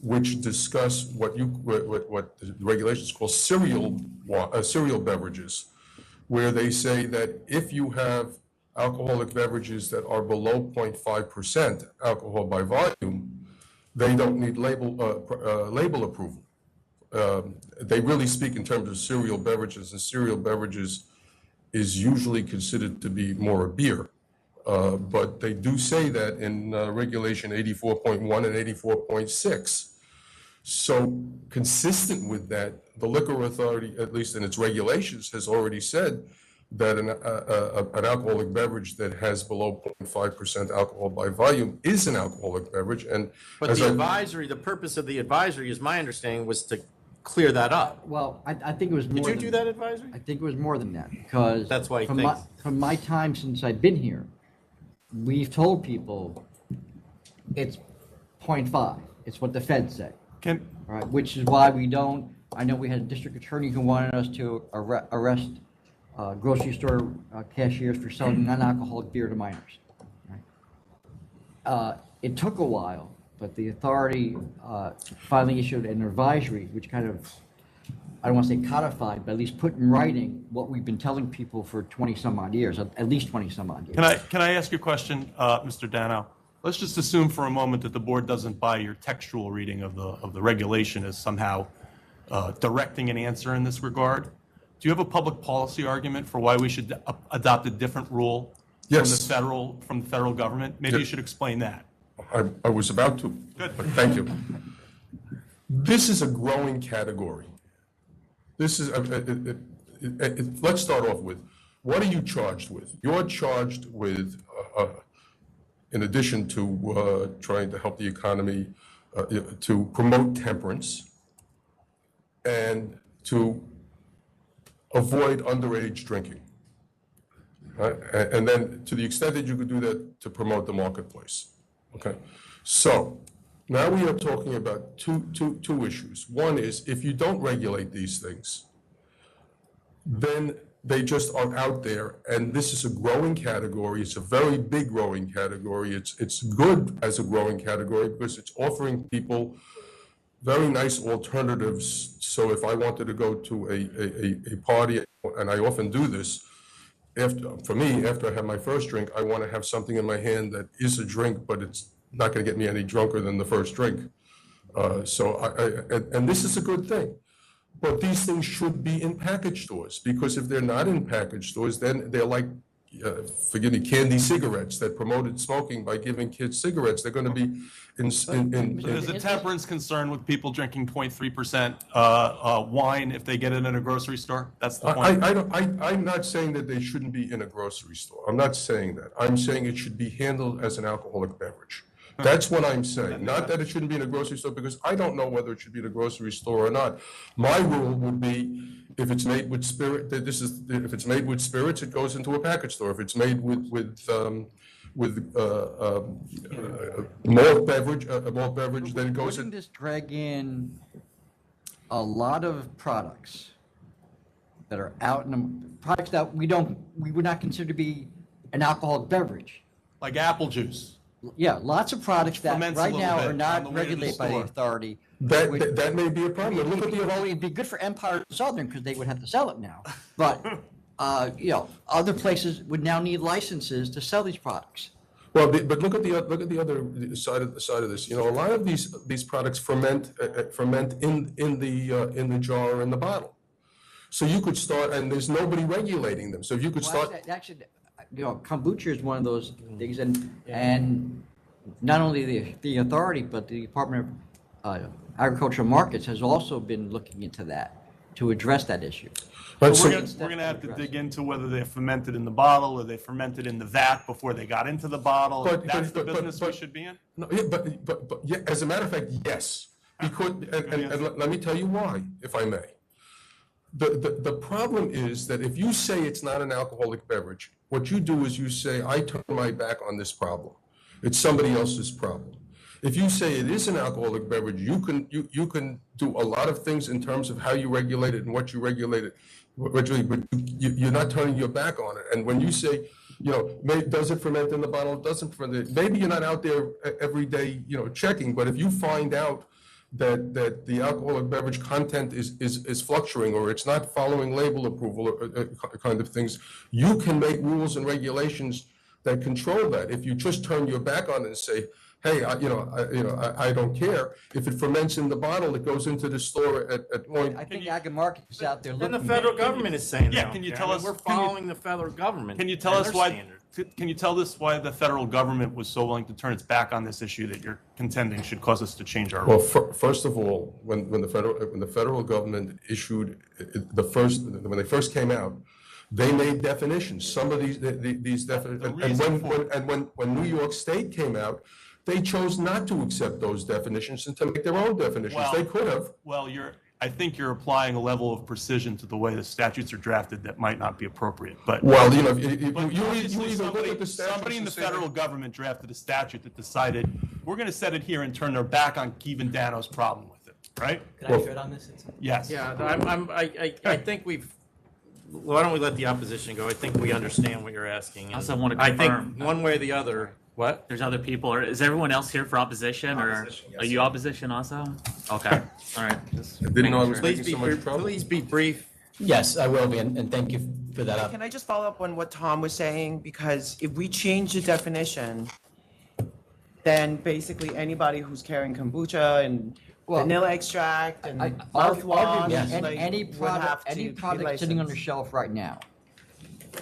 which discuss what the regulations call cereal beverages, where they say that if you have alcoholic beverages that are below 0.5% alcohol by volume, they don't need label approval. They really speak in terms of cereal beverages, and cereal beverages is usually considered to be more a beer. But they do say that in Regulation 84.1 and 84.6. So consistent with that, the Liquor Authority, at least in its regulations, has already said that an alcoholic beverage that has below 0.5% alcohol by volume is an alcoholic beverage. And But the advisory, the purpose of the advisory, is my understanding, was to clear that up. Well, I think it was more. Did you than- do that advisory? I think it was more than that, because. That's why he from thinks. From my time since I've been here, we've told people it's 0.5. It's what the feds say. All right, which is why we don't, I know we had a district attorney who wanted us to arrest grocery store cashiers for selling non-alcoholic beer to minors. Right? It took a while, but the authority finally issued an advisory, which kind of, I don't want to say codified, but at least put in writing what we've been telling people for 20 some odd years, at least 20 some odd years. Can I ask you a question, Mr. Dano? Let's just assume for a moment that the board doesn't buy your textual reading of the regulation as somehow directing an answer in this regard. Do you have a public policy argument for why we should adopt a different rule from the federal government? Maybe you should explain that. I was about to. Good. But thank you. This is a growing category. This is, let's start off with, what are you charged with? You're charged with, in addition to trying to help the economy, to promote temperance and to avoid underage drinking. Right? And then to the extent that you could do that, to promote the marketplace. Okay, so now we are talking about two issues. One is, if you don't regulate these things, then they just are out there, and this is a growing category. It's a very big growing category. It's good as a growing category because it's offering people very nice alternatives. So if I wanted to go to a party, and I often do this, for me, after I have my first drink, I want to have something in my hand that is a drink, but it's not going to get me any drunker than the first drink. And this is a good thing. But these things should be in package stores, because if they're not in package stores, then they're like, forgive me, candy cigarettes that promoted smoking by giving kids cigarettes. They're going to be So there's a temperance concern with people drinking 0.3% wine if they get it in a grocery store? That's the point? I'm not saying that they shouldn't be in a grocery store. I'm not saying that. I'm saying it should be handled as an alcoholic beverage. That's what I'm saying. Not that it shouldn't be in a grocery store, because I don't know whether it should be in a grocery store or not. My rule would be, If it's made with spirit, if it's made with spirits, it goes into a package store. If it's made with malt beverage, then it goes in. Wouldn't this drag in a lot of products that are out in the, products that we would not consider to be an alcoholic beverage? Like apple juice. Yeah, lots of products that Ferments a right little now bit are on not the way to the regulated by the store. authority. That may be a problem. Look at the It'd be good for Empire Southern because they would have to sell it now. But, other places would now need licenses to sell these products. Well, but look at the other side of this. A lot of these products ferment in the jar or in the bottle. So you could start, and there's nobody regulating them. So if you could start. Actually, kombucha is one of those things, and not only the authority, but the Department of Agricultural Markets has also been looking into that to address that issue. But we're going to have to dig into whether they're fermented in the bottle or they fermented in the vat before they got into the bottle. That's the business we should be in? No, yeah, but yeah, as a matter of fact, yes. Because, and let me tell you why, if I may. The problem is that if you say it's not an alcoholic beverage, what you do is you say, I turn my back on this problem. It's somebody else's problem. If you say it is an alcoholic beverage, you can do a lot of things in terms of how you regulate it and what you regulate it, but you're not turning your back on it. And when you say, does it ferment in the bottle? It doesn't ferment. Maybe you're not out there every day, checking, but if you find out that the alcoholic beverage content is fluctuating or it's not following label approval or kind of things, you can make rules and regulations that control that. If you just turn your back on it and say, hey, I don't care. If it ferments in the bottle, it goes into the store at one. I think Ag and Market is out there Then looking. the federal government is saying that. Yeah, can you tell us? We're following the federal government. Can you tell and us their why? standards. Can you tell us why the federal government was so willing to turn its back on this issue that you're contending should cause us to change our Well, rules? first of all, when the federal government issued when they first came out, they made definitions. Some of these definitions, and when New York State came out, they chose not to accept those definitions and to make their own definitions. They could have. Well, I think you're applying a level of precision to the way the statutes are drafted that might not be appropriate. But well, you either look at the statutes. Somebody in the federal government drafted a statute that decided we're going to set it here and turn their back on Dano's problem with it, right? Could I tread on this? Yes. Yeah, I think why don't we let the opposition go? I think we understand what you're asking. I also want to I confirm. think one way or the other, what? There's other people, or is everyone else here for opposition, or Opposition, yes. are you opposition also? Okay, all right. Just Didn't know I was making making sure. so much trouble. Please be brief. Yes, I will be, and thank you for that. Can I just follow up on what Tom was saying? Because if we change the definition, then basically anybody who's carrying kombucha and vanilla extract and mouthwash, Any would product, have to any be product sitting on the licensed. shelf right now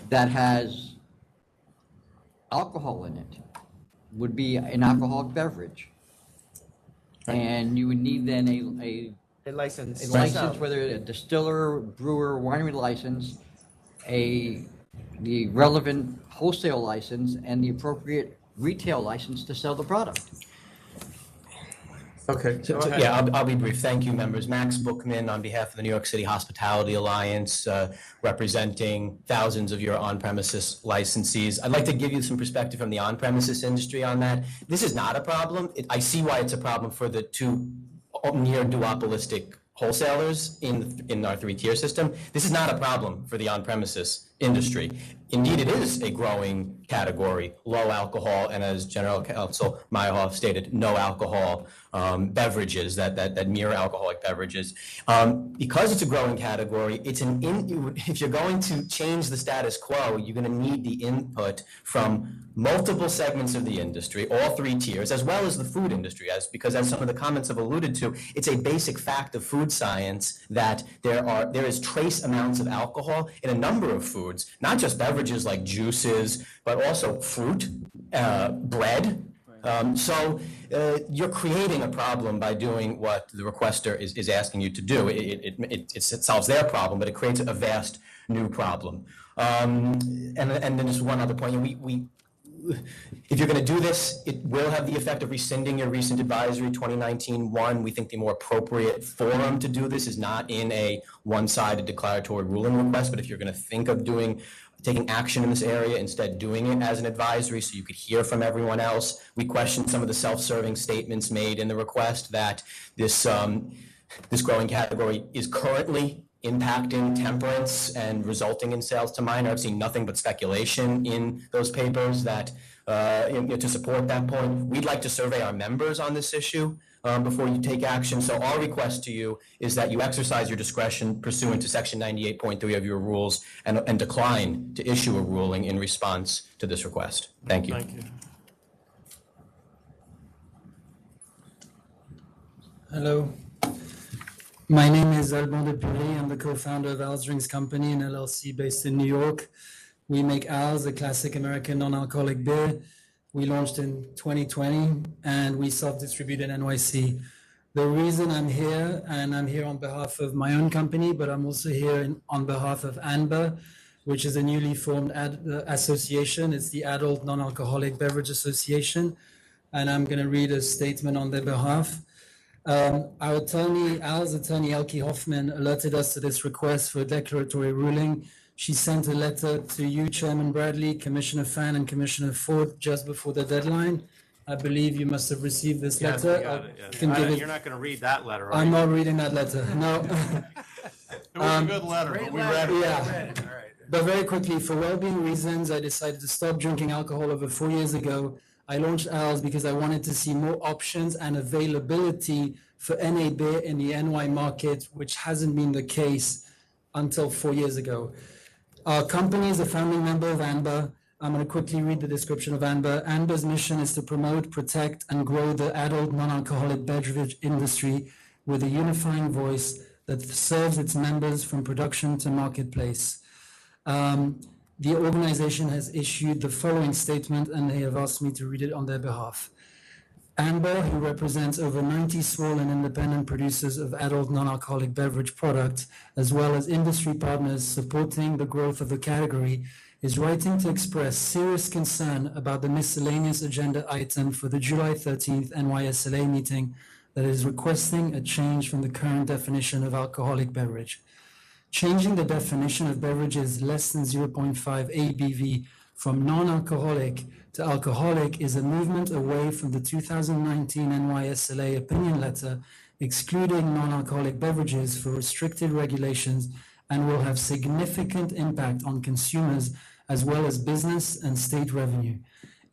that has alcohol in it would be an alcoholic beverage. And you would need then A license. a license, whether a distiller, brewer, winery license, the relevant wholesale license, and the appropriate retail license to sell the product. Okay. Yeah, I'll be brief. Thank you, members. Max Bookman on behalf of the New York City Hospitality Alliance, representing thousands of your on-premises licensees. I'd like to give you some perspective from the on-premises industry on that. This is not a problem. I see why it's a problem for the two near duopolistic wholesalers in our three-tier system. This is not a problem for the on-premises industry. Indeed, it is a growing category, low alcohol, and as General Counsel Meyerhoff stated, no alcohol beverages that mirror alcoholic beverages. Because it's a growing category, if you're going to change the status quo, you're going to need the input from multiple segments of the industry, all three tiers, as well as the food industry, because as some of the comments have alluded to, it's a basic fact of food science that there is trace amounts of alcohol in a number of foods, not just beverages like juices, but also fruit, bread. So you're creating a problem by doing what the requester is asking you to do. It solves their problem, but it creates a vast new problem. And then just one other point. if you're going to do this, it will have the effect of rescinding your recent advisory 2019-1. We think the more appropriate forum to do this is not in a one-sided declaratory ruling request, but if you're going to think of taking action in this area, instead doing it as an advisory so you could hear from everyone else. We question some of the self-serving statements made in the request that this growing category is currently impacting temperance and resulting in sales to minor. I've seen nothing but speculation in those papers that to support that point. We'd like to survey our members on this issue before you take action. So our request to you is that you exercise your discretion pursuant to section 98.3 of your rules and decline to issue a ruling in response to this request. Thank you. Thank you. Hello. My name is Alban Depulé. I'm the co-founder of ALS Drinks Company, an LLC based in New York. We make ALS, a classic American non-alcoholic beer. We launched in 2020 and we self-distribute in NYC. The reason I'm here, and I'm here on behalf of my own company, but I'm also here on behalf of ANBA, which is a newly formed association. It's the Adult Non-Alcoholic Beverage Association. And I'm going to read a statement on their behalf. Our attorney, AL's attorney, Elke Hoffman, alerted us to this request for a declaratory ruling. She sent a letter to you, Chairman Bradley, Commissioner Fan, and Commissioner Ford just before the deadline. I believe you must have received this Yes, letter. we got it, yes. You're not going to read that letter, are I'm you? not reading that letter, no. It was a good letter, but we read it. Yeah. But very quickly, for well-being reasons, I decided to stop drinking alcohol over 4 years ago. I launched ALS because I wanted to see more options and availability for NA beer in the NY market, which hasn't been the case until 4 years ago. Our company is a founding member of ANBA. I'm going to quickly read the description of ANBA. ANBA's mission is to promote, protect, and grow the adult non-alcoholic beverage industry with a unifying voice that serves its members from production to marketplace. The organization has issued the following statement, and they have asked me to read it on their behalf. ANBA, who represents over 90 small and independent producers of adult non-alcoholic beverage products, as well as industry partners supporting the growth of the category, is writing to express serious concern about the miscellaneous agenda item for the July 13th NYSLA meeting that is requesting a change from the current definition of alcoholic beverage. Changing the definition of beverages less than 0.5 ABV from non-alcoholic to alcoholic is a movement away from the 2019 NYSLA opinion letter excluding non-alcoholic beverages for restricted regulations and will have significant impact on consumers as well as business and state revenue.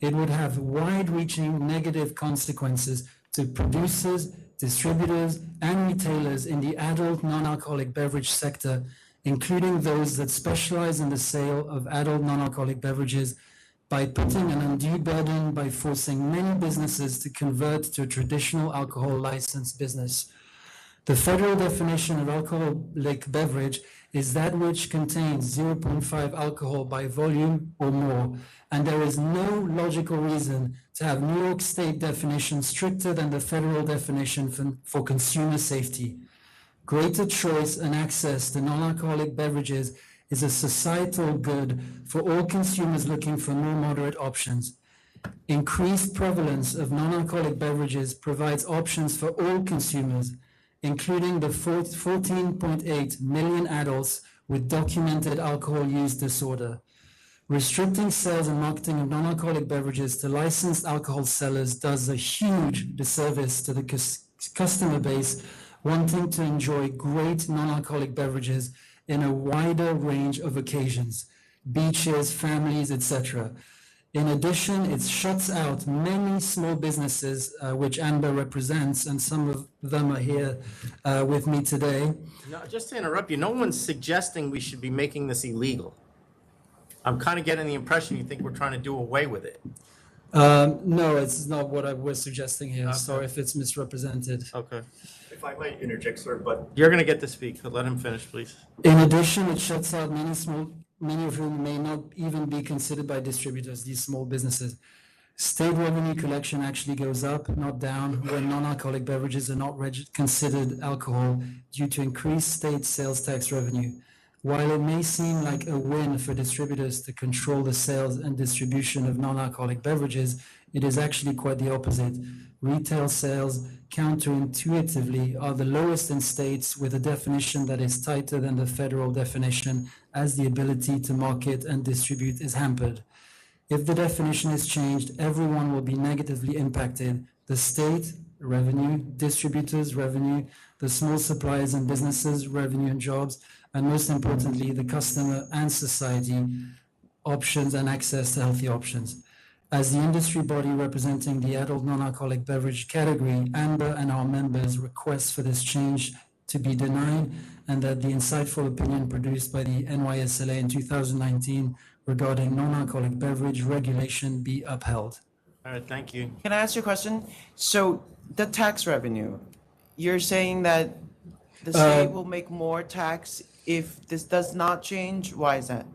It would have wide-reaching negative consequences to producers, distributors, and retailers in the adult non-alcoholic beverage sector, including those that specialize in the sale of adult non-alcoholic beverages, by putting an undue burden by forcing many businesses to convert to a traditional alcohol license business. The federal definition of alcoholic beverage is that which contains 0.5 alcohol by volume or more, and there is no logical reason to have New York State definition stricter than the federal definition for consumer safety. Greater choice and access to non-alcoholic beverages is a societal good for all consumers looking for more moderate options. Increased prevalence of non-alcoholic beverages provides options for all consumers, including the 14.8 million adults with documented alcohol use disorder. Restricting sales and marketing of non-alcoholic beverages to licensed alcohol sellers does a huge disservice to the customer base wanting to enjoy great non-alcoholic beverages in a wider range of occasions, beaches, families, etc. In addition, it shuts out many small businesses, which ANBA represents, and some of them are here with me today. No, just to interrupt you, no one's suggesting we should be making this illegal. I'm kind of getting the impression you think we're trying to do away with it. No, it's not what I was suggesting here. Okay. Sorry if it's misrepresented. Okay. If I might interject, sir, but You're going to get to speak. Let him finish, please. In addition, it shuts out many of whom may not even be considered by distributors, these small businesses. State revenue collection actually goes up, not down, when non-alcoholic beverages are not considered alcohol due to increased state sales tax revenue. While it may seem like a win for distributors to control the sales and distribution of non-alcoholic beverages, it is actually quite the opposite. Retail sales, counterintuitively, are the lowest in states with a definition that is tighter than the federal definition, as the ability to market and distribute is hampered. If the definition is changed, everyone will be negatively impacted. The state, revenue, distributors, revenue, the small suppliers and businesses, revenue and jobs, and most importantly, the customer and society, options and access to healthy options. As the industry body representing the adult non-alcoholic beverage category, AMBER and our members request for this change to be denied, and that the insightful opinion produced by the NYSLA in 2019 regarding non-alcoholic beverage regulation be upheld. All right, thank you. Can I ask you a question? So the tax revenue, you're saying that the state will make more tax if this does not change? Why is that?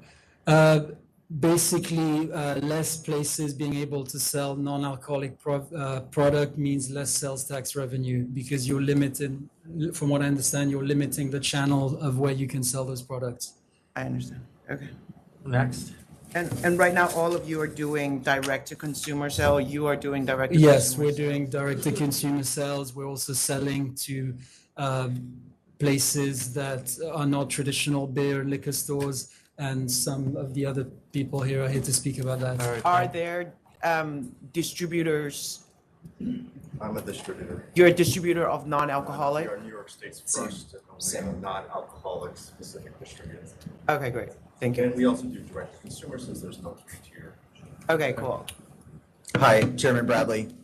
Basically, less places being able to sell non-alcoholic product means less sales tax revenue, because you're limited, from what I understand, you're limiting the channel of where you can sell those products. I understand. Okay. Next. And right now, all of you are doing direct-to-consumer sale. You are doing direct. Yes, we're doing direct-to-consumer sales. We're also selling to places that are not traditional beer and liquor stores, and some of the other people here are here to speak about that. Are there distributors? I'm a distributor. You're a distributor of non-alcoholic? We are New York State's first and only non-alcoholic specific distributor. Okay, great. Thank you. And we also do direct-to-consumer since there's no tier. Okay, cool. Hi, Chairman Bradley,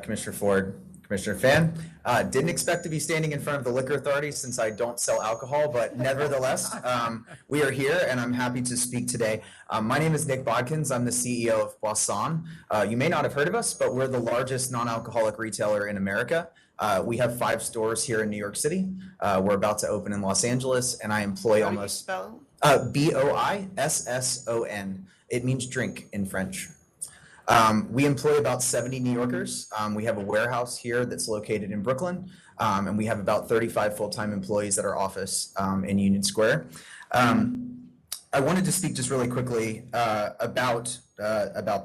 Commissioner Ford, Commissioner Fan. Didn't expect to be standing in front of the Liquor Authority since I don't sell alcohol, but nevertheless, we are here and I'm happy to speak today. My name is Nick Bodkins. I'm the CEO of Boisson. You may not have heard of us, but we're the largest non-alcoholic retailer in America. We have 5 stores here in New York City. We're about to open in Los Angeles, and I employ almost BOISSON. It means drink in French. We employ about 70 New Yorkers. We have a warehouse here that's located in Brooklyn, and we have about 35 full-time employees at our office in Union Square. I wanted to speak just really quickly about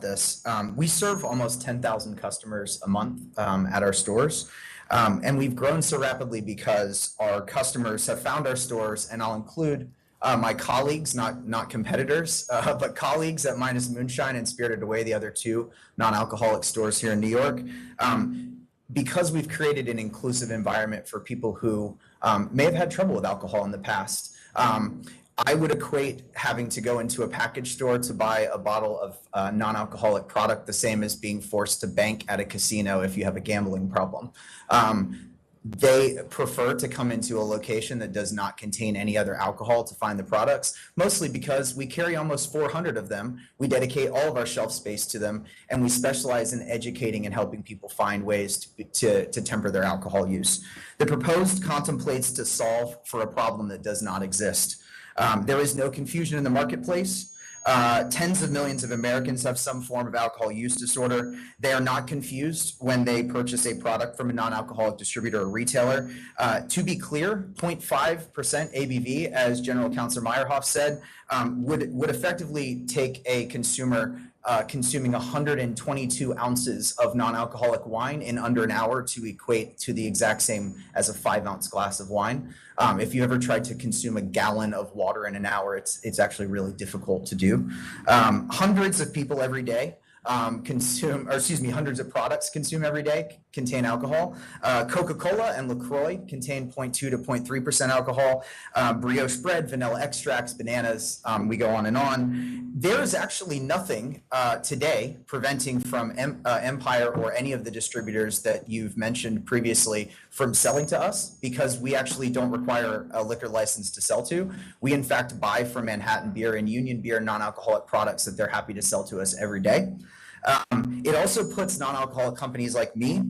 this. We serve almost 10,000 customers a month at our stores. And we've grown so rapidly because our customers have found our stores, and I'll include my colleagues, not competitors, but colleagues at Minus Moonshine and Spirited Away, the other 2 non-alcoholic stores here in New York, because we've created an inclusive environment for people who may have had trouble with alcohol in the past. I would equate having to go into a package store to buy a bottle of non-alcoholic product the same as being forced to bank at a casino if you have a gambling problem. They prefer to come into a location that does not contain any other alcohol to find the products, mostly because we carry almost 400 of them. We dedicate all of our shelf space to them, and we specialize in educating and helping people find ways to temper their alcohol use. The proposed contemplates to solve for a problem that does not exist. There is no confusion in the marketplace. Tens of millions of Americans have some form of alcohol use disorder. They are not confused when they purchase a product from a non-alcoholic distributor or retailer. To be clear, 0.5% ABV, as General Counsel Meyerhoff said, would effectively take a consumer consuming 122 ounces of non-alcoholic wine in under an hour to equate to the exact same as a 5-ounce glass of wine. If you ever tried to consume a gallon of water in an hour, it's actually really difficult to do. Hundreds of people every day hundreds of products consume every day contain alcohol. Coca-Cola and LaCroix contain 0.2 to 0.3% alcohol. Brioche bread, vanilla extracts, bananas, we go on and on. There is actually nothing today preventing from Empire or any of the distributors that you've mentioned previously from selling to us, because we actually don't require a liquor license to sell to. We in fact buy from Manhattan Beer and Union Beer non-alcoholic products that they're happy to sell to us every day. It also puts non-alcoholic companies like me,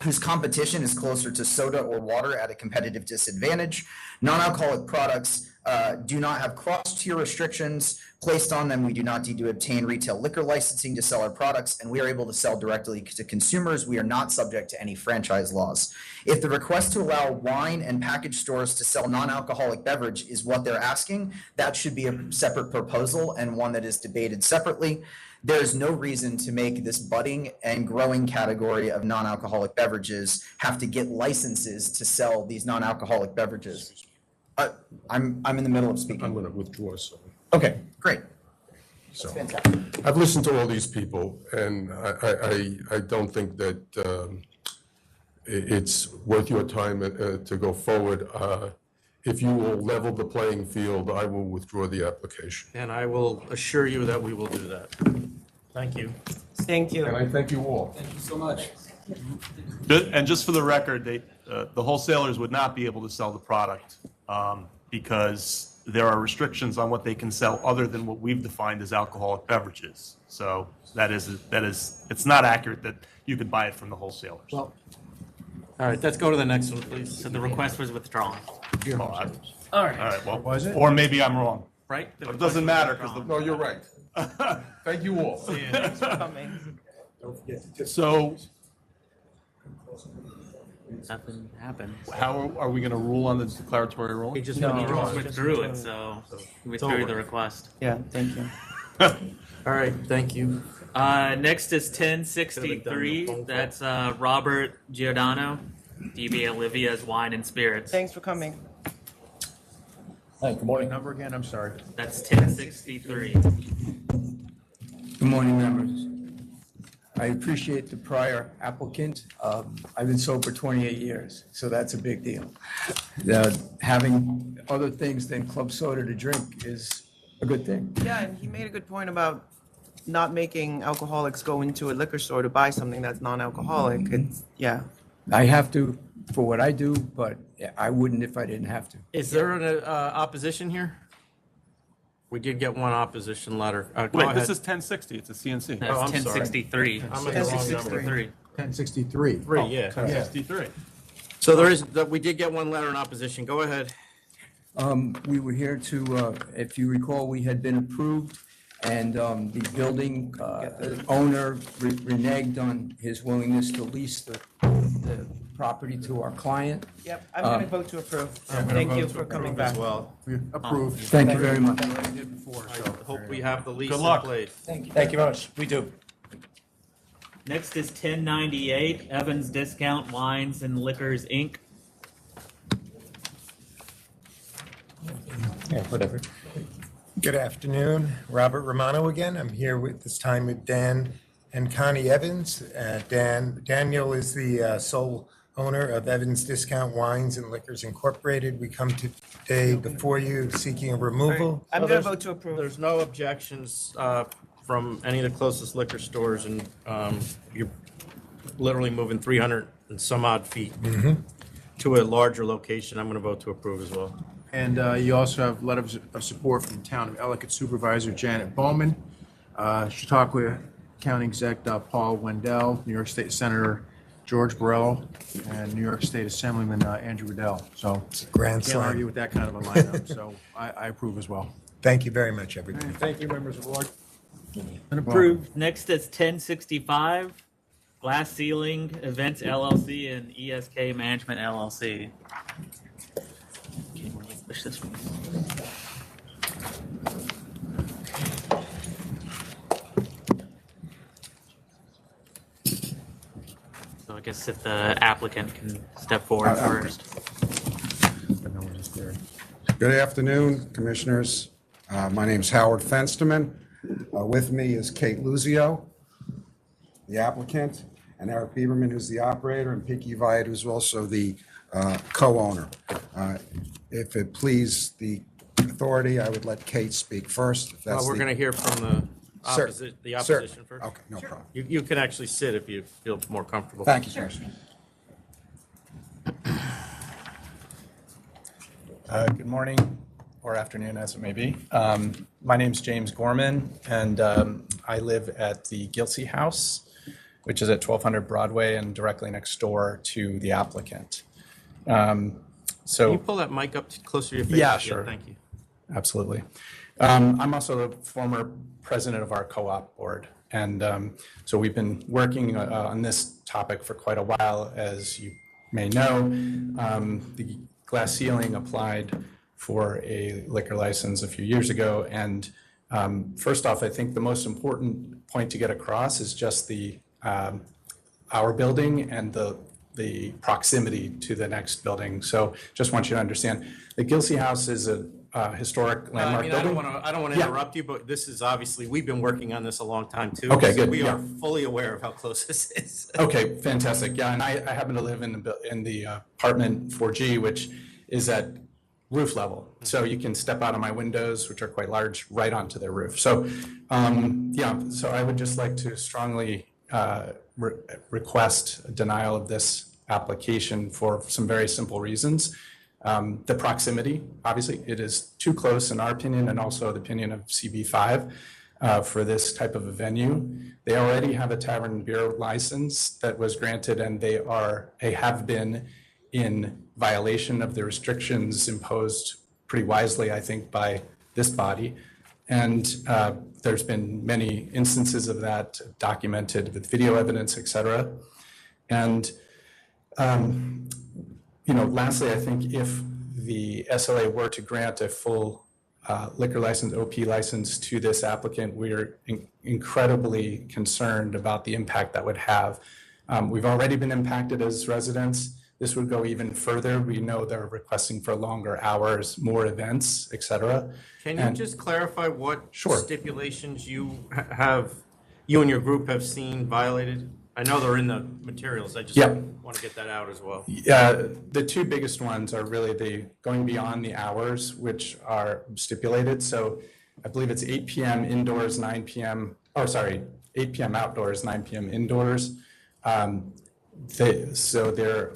whose competition is closer to soda or water, at a competitive disadvantage. Non-alcoholic products do not have cross-tier restrictions placed on them. We do not need to obtain retail liquor licensing to sell our products, and we are able to sell directly to consumers. We are not subject to any franchise laws. If the request to allow wine and package stores to sell non-alcoholic beverage is what they're asking, that should be a separate proposal and one that is debated separately. There is no reason to make this budding and growing category of non-alcoholic beverages have to get licenses to sell these non-alcoholic beverages. I'm in the middle of speaking. I'm going to withdraw, so. Okay, great. So, I've listened to all these people, and I don't think that it's worth your time to go forward. If you will level the playing field, I will withdraw the application. And I will assure you that we will do that. Thank you. Thank you. And I thank you all. Thank you so much. And just for the record, the wholesalers would not be able to sell the product because there are restrictions on what they can sell other than what we've defined as alcoholic beverages. So it's not accurate that you could buy it from the wholesalers. Well, all right, let's go to the next one, please. So the request was withdrawn. All right. All right, well, was it? Or maybe I'm wrong. Right? It doesn't matter because No, you're right. Thank you all. Thanks for coming. So Nothing happened. how are we going to rule on the declaratory ruling? He just He withdrew just it. withdrew it, so he withdrew over. the request. Yeah, thank you. All right, thank you. Next is 1063. That's Robert Giordano, DB Olivia's Wine and Spirits. Thanks for coming. Hi, good morning. Number again, I'm sorry. That's 1063. Good morning, members. I appreciate the prior applicant. I've been sober 28 years, so that's a big deal. Having other things than club soda to drink is a good thing. Yeah, and he made a good point about not making alcoholics go into a liquor store to buy something that's non-alcoholic. It's, yeah. I have to for what I do, but I wouldn't if I didn't have to. Is there an opposition here? We did get one opposition letter. Go Wait, ahead. this is 1060. It's a CNC. That's I'm sorry. 1063. I'm at the wrong number. 1063. Three, yeah. 1063. So there is, we did get one letter in opposition. Go ahead. We were here to, if you recall, we had been approved, and the building owner reneged on his willingness to lease the property to our client. Yep, I'm going to vote to approve. Thank you for coming back. As well. Approved. Thank you very much. I hope we have the lease Good in luck. place. Thank you very much. We do. Next is 1098, Evans Discount Wines and Liquors, Inc. Yeah, whatever. Good afternoon, Robert Romano again. I'm here this time with Dan and Connie Evans. Daniel is the sole owner of Evans Discount Wines and Liquors Incorporated. We come today before you seeking a removal. I'm going to vote to approve. There's no objections from any of the closest liquor stores, and you're literally moving 300 and some odd feet to a larger location. I'm going to vote to approve as well. And you also have letters of support from Town of Ellicott Supervisor Janet Bowman, Chautauqua County Exec Paul Wendell, New York State Senator George Burrell, and New York State Assemblyman Andrew Riddell. So Grand can't slam. argue with that kind of a lineup. So I approve as well. Thank you very much, everybody. Thank you, members of the board. And approved. Next is 1065, Glass Ceiling Events LLC and ESK Management LLC. Okay, let's push this one. So I guess if the applicant can step forward first. Good afternoon, Commissioners. My name is Howard Fensterman. With me is Kate Luzio, the applicant, and Eric Bieberman, who's the operator, and Pinky Vite, who's also the co-owner. If it please the authority, I would let Kate speak first. If that's We're the- going to hear from the Sir. opposition first. Okay, no problem. You can actually sit if you feel more comfortable. Thank you, Commissioner. Good morning, or afternoon, as it may be. My name's James Gorman, and I live at the Gilsey House, which is at 1200 Broadway and directly next door to the applicant. Can you pull that mic up closer to your face? Yeah, sure. Thank you. absolutely. I'm also the former president of our co-op board. And so we've been working on this topic for quite a while. As you may know, the glass ceiling applied for a liquor license a few years ago. And first off, I think the most important point to get across is just our building and the proximity to the next building. So just want you to understand, the Gilsey House is a historic landmark building. I don't want to interrupt you, but this is obviously, we've been working on this a long time too. Okay, so good, We yeah. are fully aware of how close this is. Okay, fantastic. Yeah, and I happen to live in the apartment 4G, which is at roof level. So you can step out of my windows, which are quite large, right onto their roof. So, so I would just like to strongly request a denial of this application for some very simple reasons. The proximity, obviously, it is too close in our opinion, and also the opinion of CB5 for this type of a venue. They already have a tavern and beer license that was granted, and they have been in violation of the restrictions imposed pretty wisely, I think, by this body. And there's been many instances of that documented with video evidence, et cetera. And lastly, I think if the SLA were to grant a full liquor license, OP license to this applicant, we are incredibly concerned about the impact that would have. We've already been impacted as residents. This would go even further. We know they're requesting for longer hours, more events, et cetera. Can you just clarify what Sure. stipulations you and your group have seen violated? I know they're in the materials. I just want to get that out as well. The two biggest ones are really the going beyond the hours, which are stipulated. So I believe it's 8 p.m. indoors, 9 p.m. 8 p.m. outdoors, 9 p.m. indoors. So there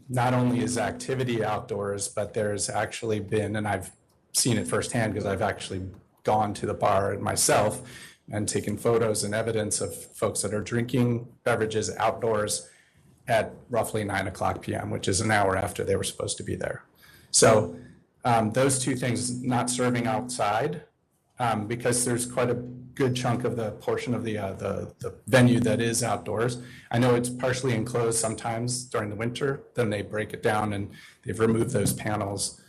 not only is activity outdoors, but there's actually been, and I've seen it firsthand because I've actually gone to the bar myself and taken photos and evidence of folks that are drinking beverages outdoors at roughly 9:00 p.m., which is an hour after they were supposed to be there. So those two things, not serving outside, because there's quite a good chunk of the portion of the venue that is outdoors. I know it's partially enclosed sometimes during the winter, then they break it down and they've removed those panels.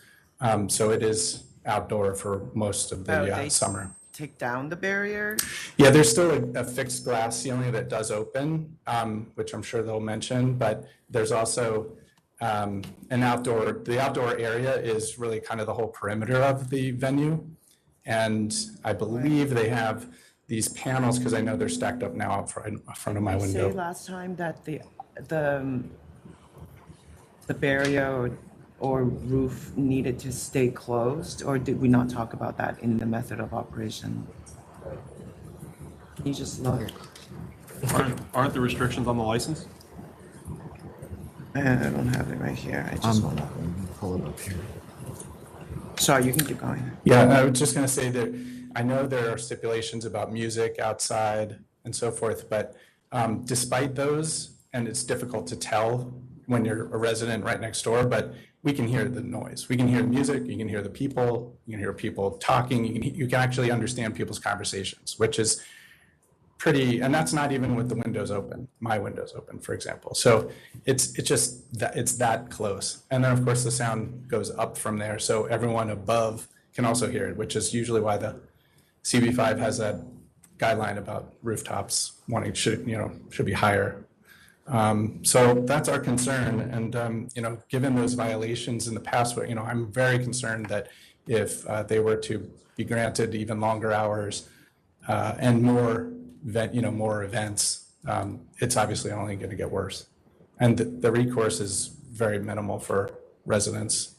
So it is outdoor for most of the summer. Take down the barrier? Yeah, there's still a fixed glass ceiling that does open, which I'm sure they'll mention, but there's also the outdoor area is really kind of the whole perimeter of the venue. And I believe they have these panels, because I know they're stacked up now out front of my window. Did you say last time that the barrier or roof needed to stay closed, or did we not talk about that in the method of operation? Can you just look? Aren't the restrictions on the license? I don't have it right here. I just want to pull it up here. Sorry, you can keep going. Yeah, I was just going to say that I know there are stipulations about music outside and so forth, but despite those, and it's difficult to tell when you're a resident right next door, but we can hear the noise. We can hear the music, you can hear the people, you can hear people talking, you can actually understand people's conversations, which is pretty, and that's not even with the windows open, my windows open, for example. So it's just that it's that close. And then of course the sound goes up from there, so everyone above can also hear it, which is usually why the CB5 has that guideline about rooftops should be higher. So that's our concern, and given those violations in the past, I'm very concerned that if they were to be granted even longer hours and more events, it's obviously only going to get worse, and the recourse is very minimal for residents.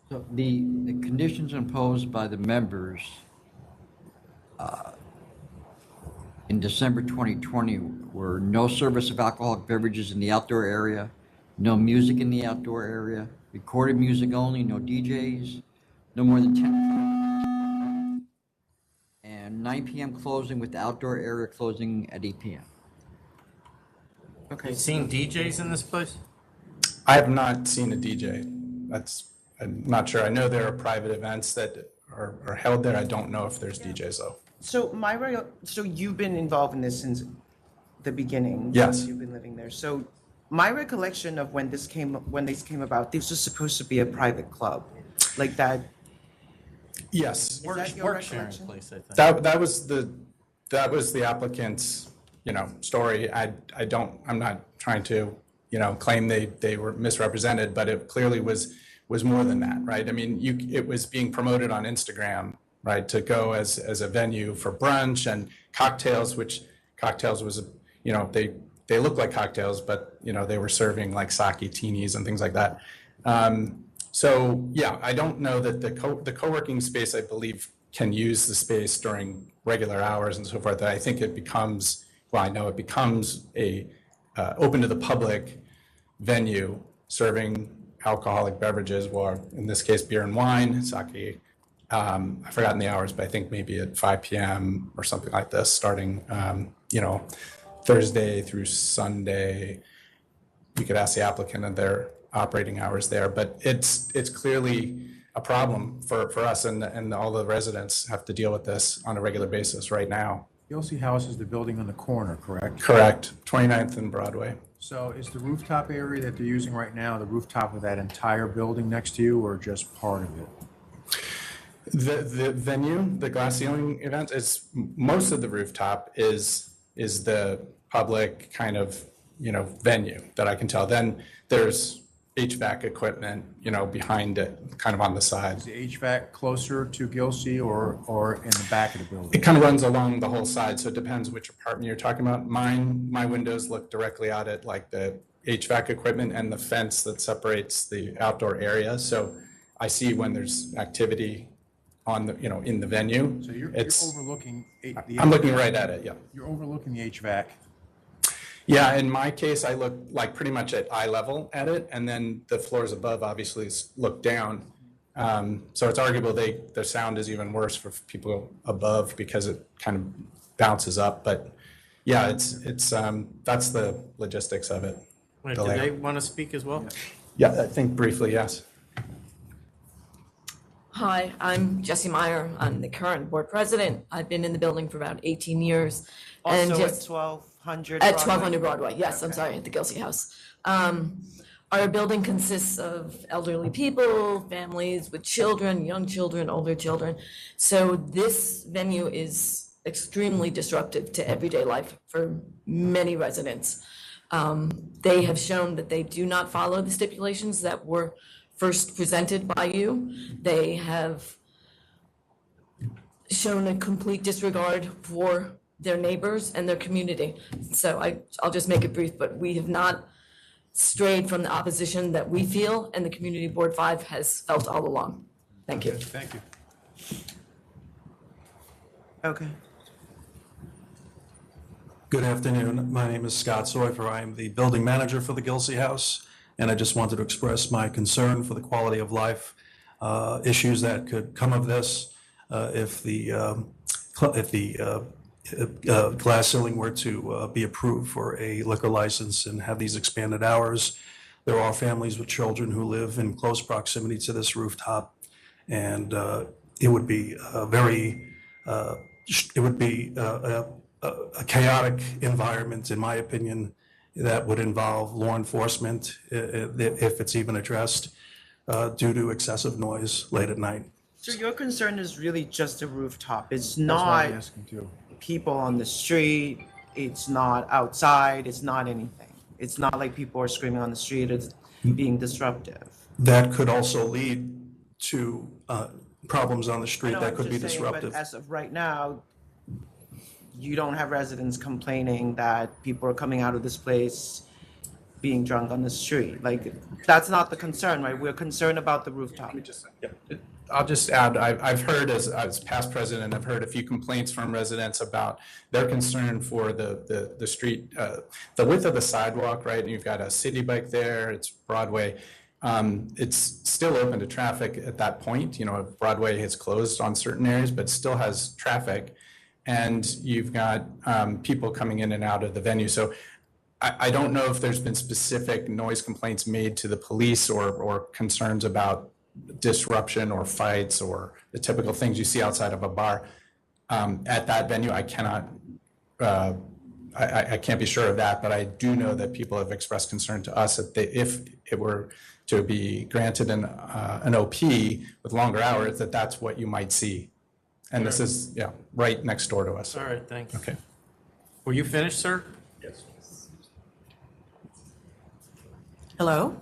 So the conditions imposed by the members in December 2020 were no service of alcoholic beverages in the outdoor area, no music in the outdoor area, recorded music only, no DJs, no more than 10, and 9 p.m. closing with the outdoor area closing at 8 p.m. Okay. You seen DJs in this place? I have not seen a DJ. I'm not sure. I know there are private events that are held there. I don't know if there's DJs though. So you've been involved in this since the beginning? Yes. You've been living there. So my recollection of when this came about, this was supposed to be a private club, like that. Yes. Is that your recollection? That was the applicant's, story. I'm not trying to, claim they were misrepresented, but it clearly was more than that, right? I mean, it was being promoted on Instagram, right, to go as a venue for brunch and cocktails, which cocktails was, they look like cocktails, but, they were serving like sake teenies and things like that. So yeah, I don't know that the co-working space, I believe, can use the space during regular hours and so forth. I think it becomes, I know it becomes a open to the public venue serving alcoholic beverages, or in this case, beer and wine, sake. I've forgotten the hours, but I think maybe at 5 p.m. or something like this, starting, Thursday through Sunday. You could ask the applicant of their operating hours there, but it's clearly a problem for us, and all the residents have to deal with this on a regular basis right now. Gilsey House is the building on the corner, correct? Correct, 29th and Broadway. So is the rooftop area that they're using right now, the rooftop of that entire building next to you, or just part of it? The venue, the glass ceiling event, is most of the rooftop is the public kind of, venue that I can tell. Then there's HVAC equipment, behind it, kind of on the side. Is the HVAC closer to Gilsey or in the back of the building? It kind of runs along the whole side, so it depends which apartment you're talking about. My windows look directly out at like the HVAC equipment and the fence that separates the outdoor area. So I see when there's activity on the, in the venue. So you're overlooking the I'm looking right at it, yeah. You're overlooking the HVAC. Yeah, in my case, I look like pretty much at eye level at it, and then the floors above obviously look down. So it's arguable their sound is even worse for people above because it kind of bounces up. But yeah, it's that's the logistics of it. Wait, do they want to speak as well? Yeah, I think briefly, yes. Hi, I'm Jessie Meyer. I'm the current board president. I've been in the building for about 18 years. Also and at 1200 At 1200 Broadway, yes, I'm sorry, at the Gilsey House. Our building consists of elderly people, families with children, young children, older children. So this venue is extremely disruptive to everyday life for many residents. They have shown that they do not follow the stipulations that were first presented by you. They have shown a complete disregard for their neighbors and their community. So I'll just make it brief, but we have not strayed from the opposition that we feel and the Community Board 5 has felt all along. Thank you. Thank you. Okay. Good afternoon. My name is Scott Soifer. I am the building manager for the Gilsey House, and I just wanted to express my concern for the quality of life issues that could come of this if the glass ceiling were to be approved for a liquor license and have these expanded hours. There are families with children who live in close proximity to this rooftop, and it would be a chaotic environment, in my opinion, that would involve law enforcement if it's even addressed due to excessive noise late at night. So your concern is really just a rooftop. It's That's what not I'm asking too. people on the street. It's not outside. It's not anything. It's not like people are screaming on the street. It's being disruptive. That could also lead to problems on the street that could be But disruptive. as of right now, you don't have residents complaining that people are coming out of this place being drunk on the street. Like, that's not the concern, right? We're concerned about the rooftop. I'll just add, I've heard as past president, I've heard a few complaints from residents about their concern for the street, the width of the sidewalk, right? You've got a city bike there, it's Broadway. It's still open to traffic at that point. Broadway has closed on certain areas, but still has traffic. And you've got people coming in and out of the venue. So I don't know if there's been specific noise complaints made to the police or concerns about disruption or fights or the typical things you see outside of a bar. At that venue, I cannot, I can't be sure of that, but I do know that people have expressed concern to us that if it were to be granted an OP with longer hours, that's what you might see. And this is, right next door to us. All right, thanks. Okay. Were you finished, sir? Yes. Hello,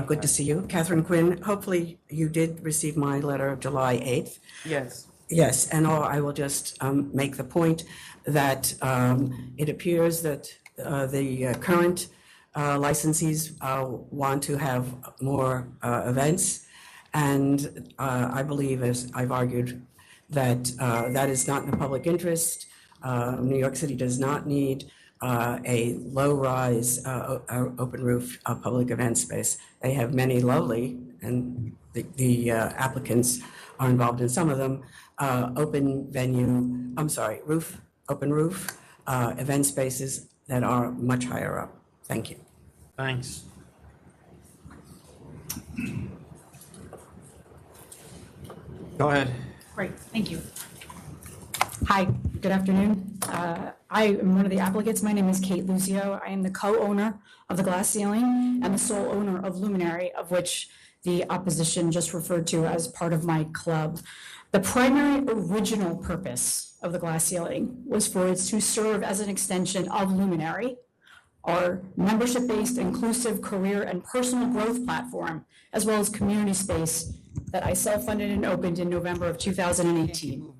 good to see you. Catherine Quinn, hopefully you did receive my letter of July 8th. Yes. Yes, and I will just make the point that it appears that the current licensees want to have more events. And I believe, as I've argued, that that is not in the public interest. New York City does not need a low-rise, open roof public event space. They have many lovely, and the applicants are involved in some of them, open roof event spaces that are much higher up. Thank you. Thanks. Go ahead. Great, thank you. Hi, good afternoon. I am one of the applicants. My name is Kate Lucio. I am the co-owner of the Glass Ceiling and the sole owner of Luminary, of which the opposition just referred to as part of my club. The primary original purpose of the Glass Ceiling was for it to serve as an extension of Luminary, our membership-based, inclusive career and personal growth platform, as well as community space that I self-funded and opened in November of 2018.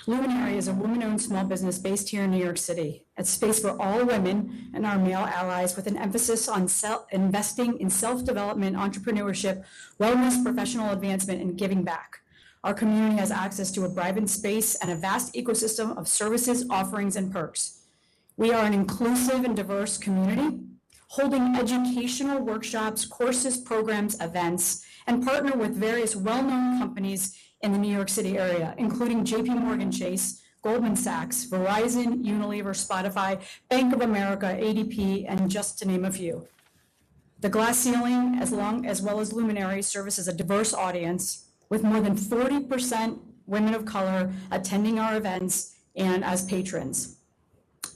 Luminary is a woman-owned small business based here in New York City. It's space for all women and our male allies with an emphasis on investing in self-development, entrepreneurship, wellness, professional advancement, and giving back. Our community has access to a vibrant space and a vast ecosystem of services, offerings, and perks. We are an inclusive and diverse community, holding educational workshops, courses, programs, events, and partner with various well-known companies in the New York City area, including JP Morgan Chase, Goldman Sachs, Verizon, Unilever, Spotify, Bank of America, ADP, and just to name a few. The Glass Ceiling, as well as Luminary, services a diverse audience with more than 40% women of color attending our events and as patrons.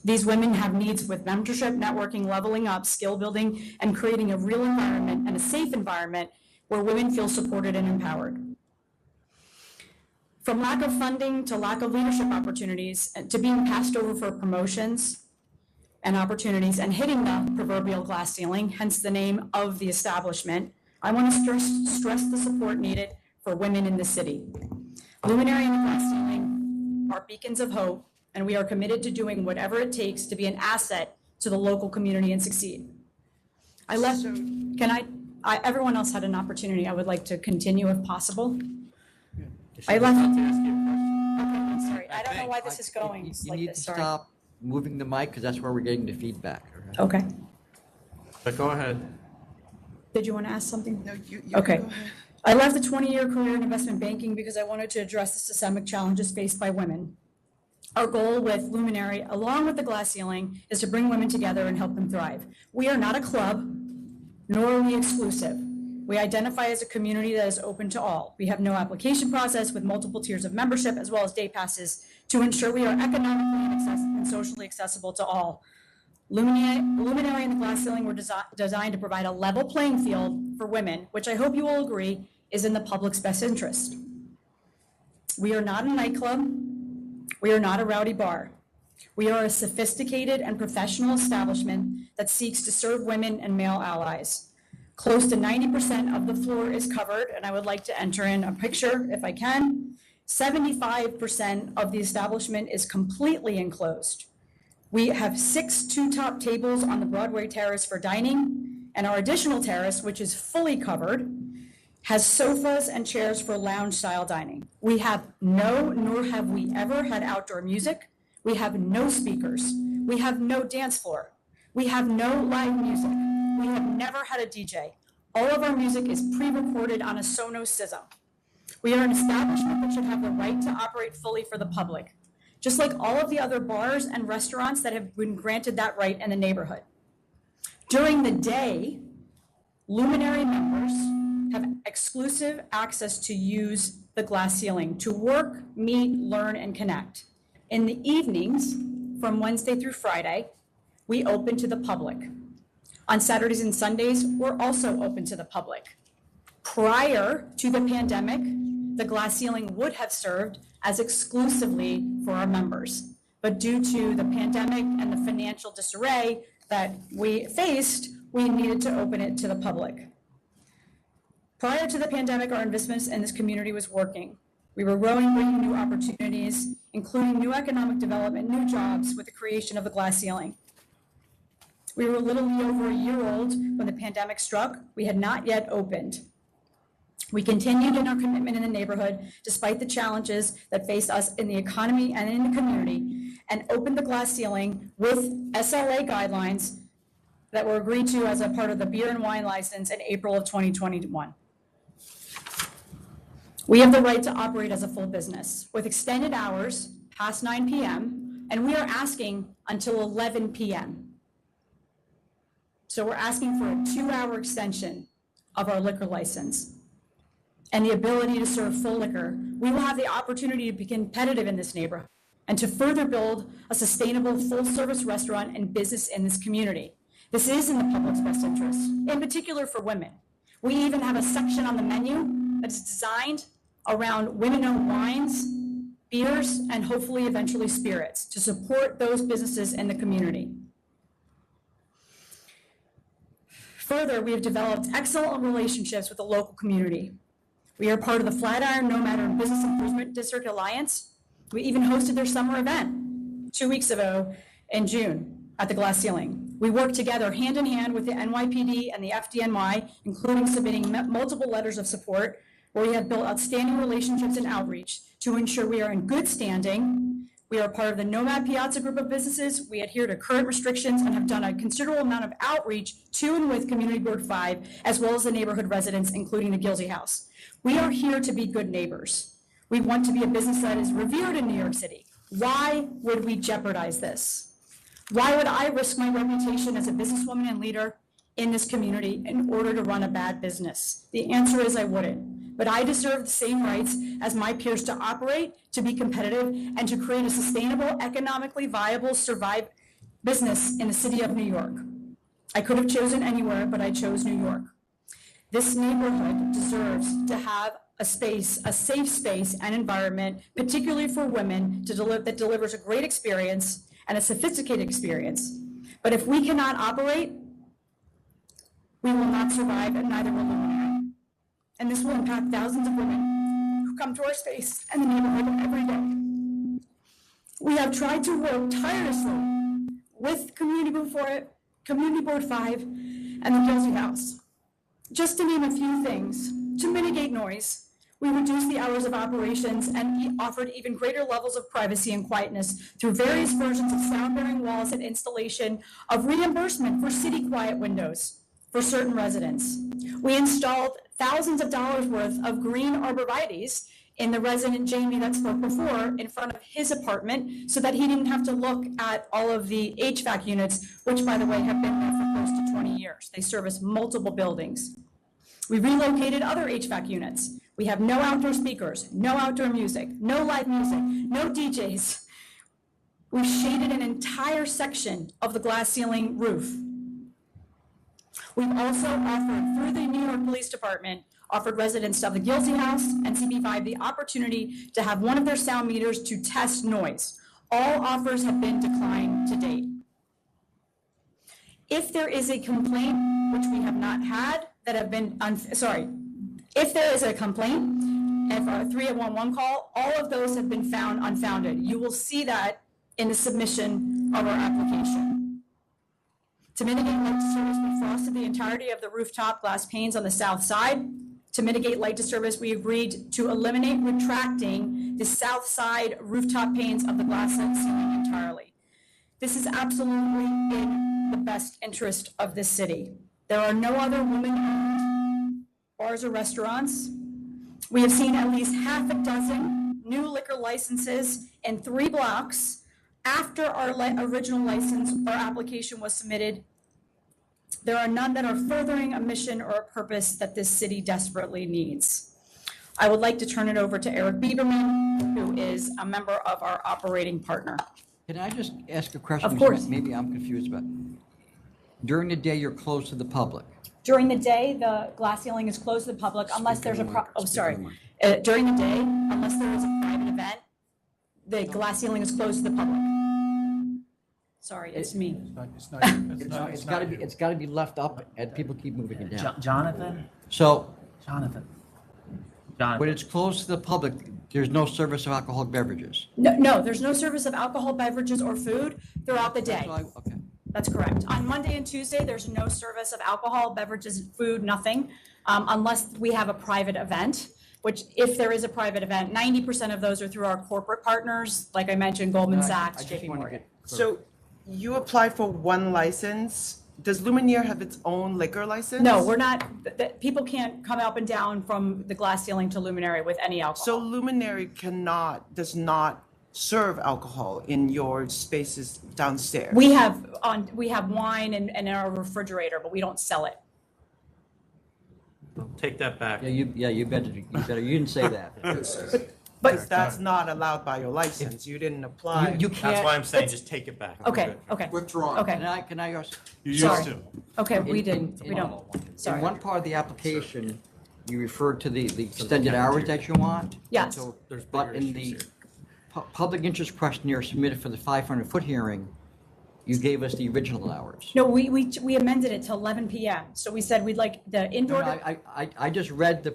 These women have needs with mentorship, networking, leveling up, skill building, and creating a real environment and a safe environment where women feel supported and empowered. From lack of funding to lack of leadership opportunities to being passed over for promotions and opportunities and hitting the proverbial glass ceiling, hence the name of the establishment, I want to stress the support needed for women in the city. Luminary and the Glass Ceiling are beacons of hope, and we are committed to doing whatever it takes to be an asset to the local community and succeed. Everyone else had an opportunity. I would like to continue if possible. I left. Okay, I'm sorry. I don't know why this is going You like need this. to Sorry. stop moving the mic because that's where we're getting the feedback. Okay. But go ahead. Did you want to ask something? No, you Okay. can go ahead. I left a 20-year career in investment banking because I wanted to address the systemic challenges faced by women. Our goal with Luminary, along with the Glass Ceiling, is to bring women together and help them thrive. We are not a club, nor are we exclusive. We identify as a community that is open to all. We have no application process with multiple tiers of membership as well as day passes to ensure we are economically and socially accessible to all. Luminary and the Glass Ceiling were designed to provide a level playing field for women, which I hope you will agree is in the public's best interest. We are not a nightclub. We are not a rowdy bar. We are a sophisticated and professional establishment that seeks to serve women and male allies. Close to 90% of the floor is covered, and I would like to enter in a picture if I can. 75% of the establishment is completely enclosed. We have 6 two-top tables on the Broadway terrace for dining, and our additional terrace, which is fully covered, has sofas and chairs for lounge-style dining. We have nor have we ever had outdoor music. We have no speakers. We have no dance floor. We have no live music. We have never had a DJ. All of our music is pre-recorded on a Sonos system. We are an establishment that should have the right to operate fully for the public, just like all of the other bars and restaurants that have been granted that right in the neighborhood. During the day, Luminary members have exclusive access to use the glass ceiling to work, meet, learn, and connect. In the evenings, from Wednesday through Friday, we open to the public. On Saturdays and Sundays, we're also open to the public. Prior to the pandemic, the glass ceiling would have served as exclusively for our members. But due to the pandemic and the financial disarray that we faced, we needed to open it to the public. Prior to the pandemic, our investments in this community was working. We were growing, bringing new opportunities, including new economic development, new jobs with the creation of the glass ceiling. We were literally over a year old when the pandemic struck. We had not yet opened. We continued in our commitment in the neighborhood despite the challenges that faced us in the economy and in the community, and opened the glass ceiling with SLA guidelines that were agreed to as a part of the beer and wine license in April of 2021. We have the right to operate as a full business with extended hours past 9 p.m., and we are asking until 11 p.m. So we're asking for a 2-hour extension of our liquor license and the ability to serve full liquor. We will have the opportunity to be competitive in this neighborhood and to further build a sustainable full-service restaurant and business in this community. This is in the public's best interest, in particular for women. We even have a section on the menu that is designed around women-owned wines, beers, and hopefully eventually spirits to support those businesses in the community. Further, we have developed excellent relationships with the local community. We are part of the Flatiron Nomad and Business Improvement District Alliance. We even hosted their summer event 2 weeks ago in June at the glass ceiling. We work together hand in hand with the NYPD and the FDNY, including submitting multiple letters of support, where we have built outstanding relationships and outreach to ensure we are in good standing. We are part of the Nomad Piazza group of businesses. We adhere to current restrictions and have done a considerable amount of outreach to and with Community Board 5, as well as the neighborhood residents, including the Gilsey House. We are here to be good neighbors. We want to be a business that is revered in New York City. Why would we jeopardize this? Why would I risk my reputation as a businesswoman and leader in this community in order to run a bad business? The answer is I wouldn't. But I deserve the same rights as my peers to operate, to be competitive, and to create a sustainable, economically viable, survive business in the city of New York. I could have chosen anywhere, but I chose New York. This neighborhood deserves to have a space, a safe space and environment, particularly for women, that delivers a great experience and a sophisticated experience. But if we cannot operate, we will not survive, and neither will Luminary. And this will impact thousands of women who come to our space and the neighborhood every day. We have tried to work tirelessly with Community Board 5 and the Gilsey House. Just to name a few things, to mitigate noise, we reduced the hours of operations and offered even greater levels of privacy and quietness through various versions of sound-bearing walls and installation of reimbursement for city quiet windows for certain residents. We installed thousands of dollars worth of green arborvitaes in the resident Jamie that spoke before in front of his apartment so that he didn't have to look at all of the HVAC units, which by the way have been there for close to 20 years. They service multiple buildings. We relocated other HVAC units. We have no outdoor speakers, no outdoor music, no live music, no DJs. We shaded an entire section of the glass ceiling roof. We've also offered, through the New York Police Department, offered residents of the Gilsey House and CB5 the opportunity to have one of their sound meters to test noise. All offers have been declined to date. If there is a complaint, which we have not had, that have been, if there is a complaint, if a 311 call, all of those have been found unfounded. You will see that in the submission of our application. To mitigate light disturbance, we frosted the entirety of the rooftop glass panes on the south side. To mitigate light disturbance, we agreed to eliminate retracting the south side rooftop panes of the glass ceiling entirely. This is absolutely in the best interest of this city. There are no other women-owned bars or restaurants. We have seen at least half a dozen new liquor licenses in 3 blocks after our original license or application was submitted There are none that are furthering a mission or a purpose that this city desperately needs. I would like to turn it over to Eric Bieberman, who is a member of our operating partner. Can I just ask a question? Of course. Maybe I'm confused about. During the day, you're closed to the public. During the day, the glass ceiling is closed to the public unless there's a, during the day, unless there is a private event, the glass ceiling is closed to the public. Sorry, it's me. It's gotta be left up and people keep moving it down. Jonathan? So, Jonathen. when it's closed to the public, there's no service of alcoholic beverages. No, there's no service of alcohol, beverages, or food throughout the day. Okay. That's correct. On Monday and Tuesday, there's no service of alcohol, beverages, food, nothing, unless we have a private event, which if there is a private event, 90% of those are through our corporate partners, like I mentioned, Goldman Sachs, JP Morgan. So you apply for one license. Does Luminaire have its own liquor license? No, we're not, people can't come up and down from the glass ceiling to Luminary with any alcohol. So Luminary does not serve alcohol in your spaces downstairs? We have wine and in our refrigerator, but we don't sell it. Take that back. You better, you didn't say that. But that's not allowed by your license. You didn't apply. You can't. That's why I'm saying just take it back. Okay. Withdrawn. Okay. Can I ask? You Sorry. used to. Okay, we don't. Sorry. In one part of the application, you referred to the extended hours that you want. Yes. So, but in the public interest questionnaire submitted for the 500-foot hearing, you gave us the original hours. No, we amended it to 11 p.m. So we said we'd like the indoor. No, I just read the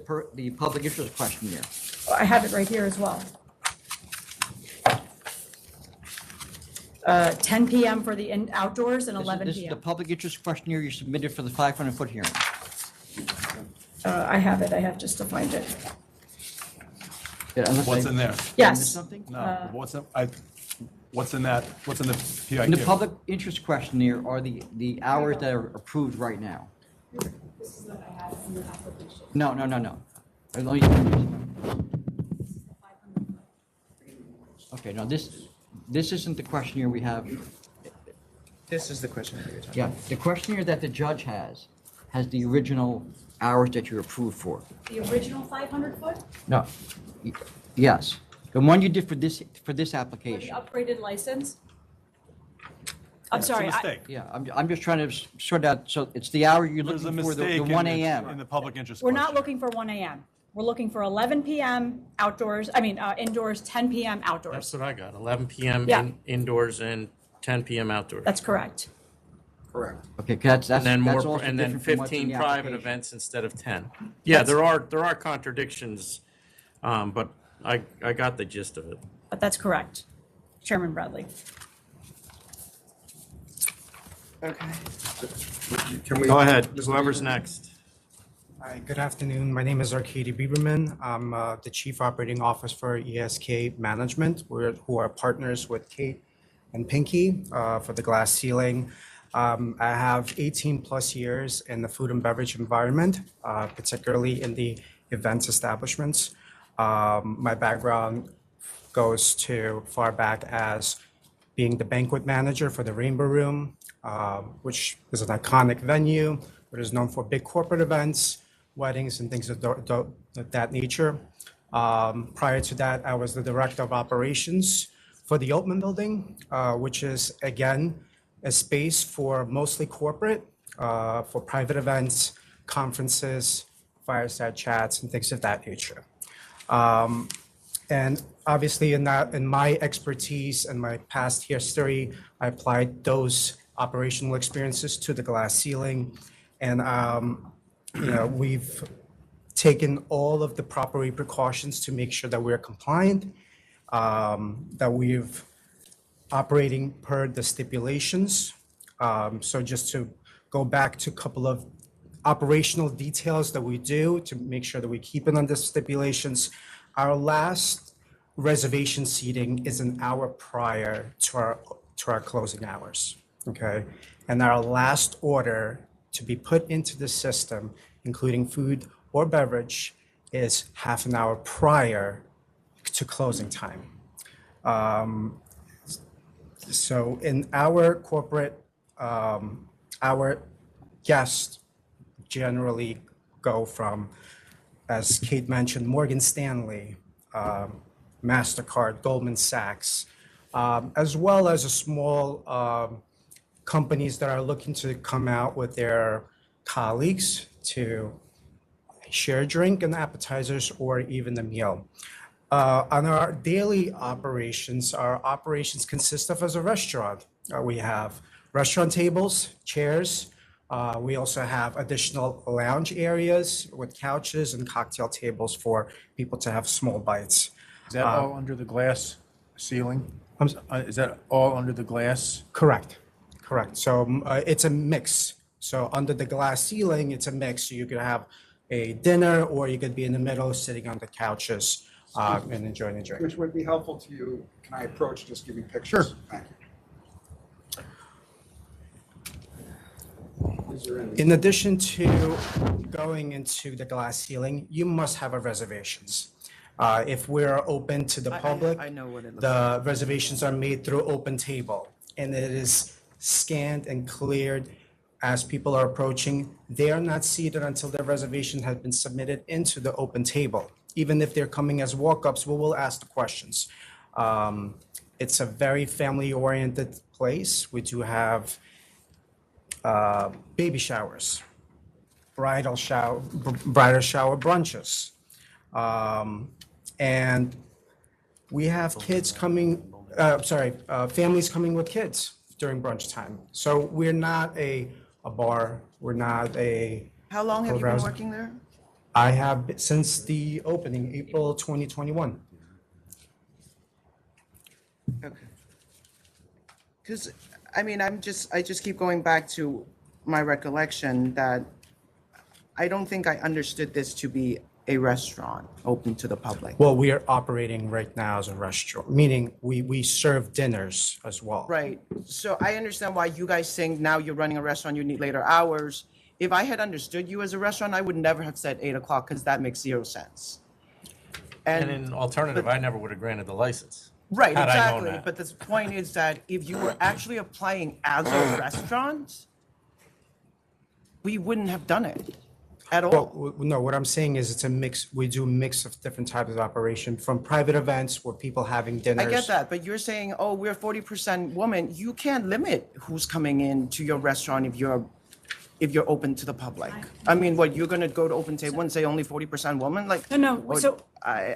public interest questionnaire. I have it right here as well. 10 p.m. for the outdoors and 11 This is the p.m. public interest questionnaire you submitted for the 500-foot hearing. I have it. I have just to find it. Yeah, unless What's I- in there? Did I miss Yes. something? No, what's in that? What's in the PIQ? In the public interest questionnaire are the hours that are approved right now. This is what I have in the application. No. Okay, no, this isn't the questionnaire we have. This is the question that you're talking Yeah, the questionnaire that the judge has the original hours that you're approved for. The original 500 foot? No, yes, the one you did for this For the application. upgraded license? I'm It's sorry. a mistake. Yeah, I'm just trying to sort out, so it's the hour you're There's a looking for, the mistake 1 in a.m. the public interest We're not question. looking for 1 a.m. We're looking for 11 p.m. outdoors, indoors, 10 p.m. outdoors. That's what I got, 11 p.m. Yeah. Indoors and 10 p.m. outdoors. That's correct. Correct. Okay, that's And then that's more, also and then different from what's in 15 the private application. events instead of 10. Yeah, there are contradictions, but I got the gist of it. But that's correct. Chairman Bradley. Okay. Can we? Go ahead, whoever's next. Hi, good afternoon. My name is Arkady Bieberman. I'm the Chief Operating Officer for ESK Management, who are partners with Kate and Pinky for the glass ceiling. I have 18 plus years in the food and beverage environment, particularly in the events establishments. My background goes to far back as being the banquet manager for the Rainbow Room, which is an iconic venue, but is known for big corporate events, weddings, and things of that nature. Prior to that, I was the Director of Operations for the Altman Building, which is, again, a space for mostly corporate, for private events, conferences, fireside chats, and things of that nature. And obviously, in my expertise and my past history, I applied those operational experiences to the glass ceiling. And we've taken all of the proper precautions to make sure that we're compliant, that we've operating per the stipulations. So just to go back to a couple of operational details that we do to make sure that we keep it under stipulations. Our last reservation seating is an hour prior to our closing hours, okay? And our last order to be put into the system, including food or beverage, is half an hour prior to closing time. So in our corporate, our guests generally go from, as Kate mentioned, Morgan Stanley, MasterCard, Goldman Sachs, as well as a small companies that are looking to come out with their colleagues to share a drink and appetizers or even a meal. On our daily operations, our operations consist of as a restaurant. We have restaurant tables, chairs. We also have additional lounge areas with couches and cocktail tables for people to have small bites. Is that all under the glass ceiling? Is that all under the glass? Correct, correct. So it's a mix. So under the glass ceiling, it's a mix. So you could have a dinner or you could be in the middle sitting on the couches and enjoying a drink. Which would be helpful to you. Can I approach, just give you pictures? Sure. Thank you. Is there any- In addition to going into the glass ceiling, you must have a reservations. If we're open to the public, I know what it looks the reservations are made through Open Table, and it is scanned and cleared as people are approaching. They are not seated until their reservation has been submitted into the Open Table. Even if they're coming as walk-ups, we will ask the questions. It's a very family-oriented place. We do have baby showers, bridal shower brunches. And we have kids coming, families coming with kids during brunch time. So we're not a bar, we're not a. How long have you been carousel. working there? I have since the opening, April 2021. Okay. Because, I mean, I just keep going back to my recollection that I don't think I understood this to be a restaurant open to the public. Well, we are operating right now as a restaurant, meaning we serve dinners as well. Right. So I understand why you guys saying now you're running a restaurant, you need later hours. If I had understood you as a restaurant, I would never have said 8 o'clock because that makes 0 sense. And in alternative, I never would have granted the license. Right, had I known exactly. that. But the point is that if you were actually applying as a restaurant, we wouldn't have done it at all. Well, no, what I'm saying is it's a mix. We do a mix of different types of operation, from private events where people having dinners. I get that, but you're saying, oh, we're 40% women. You can't limit who's coming in to your restaurant if you're open to the public. I mean, what, you're gonna go to Open Table and say only 40% woman? Like, No, or- so I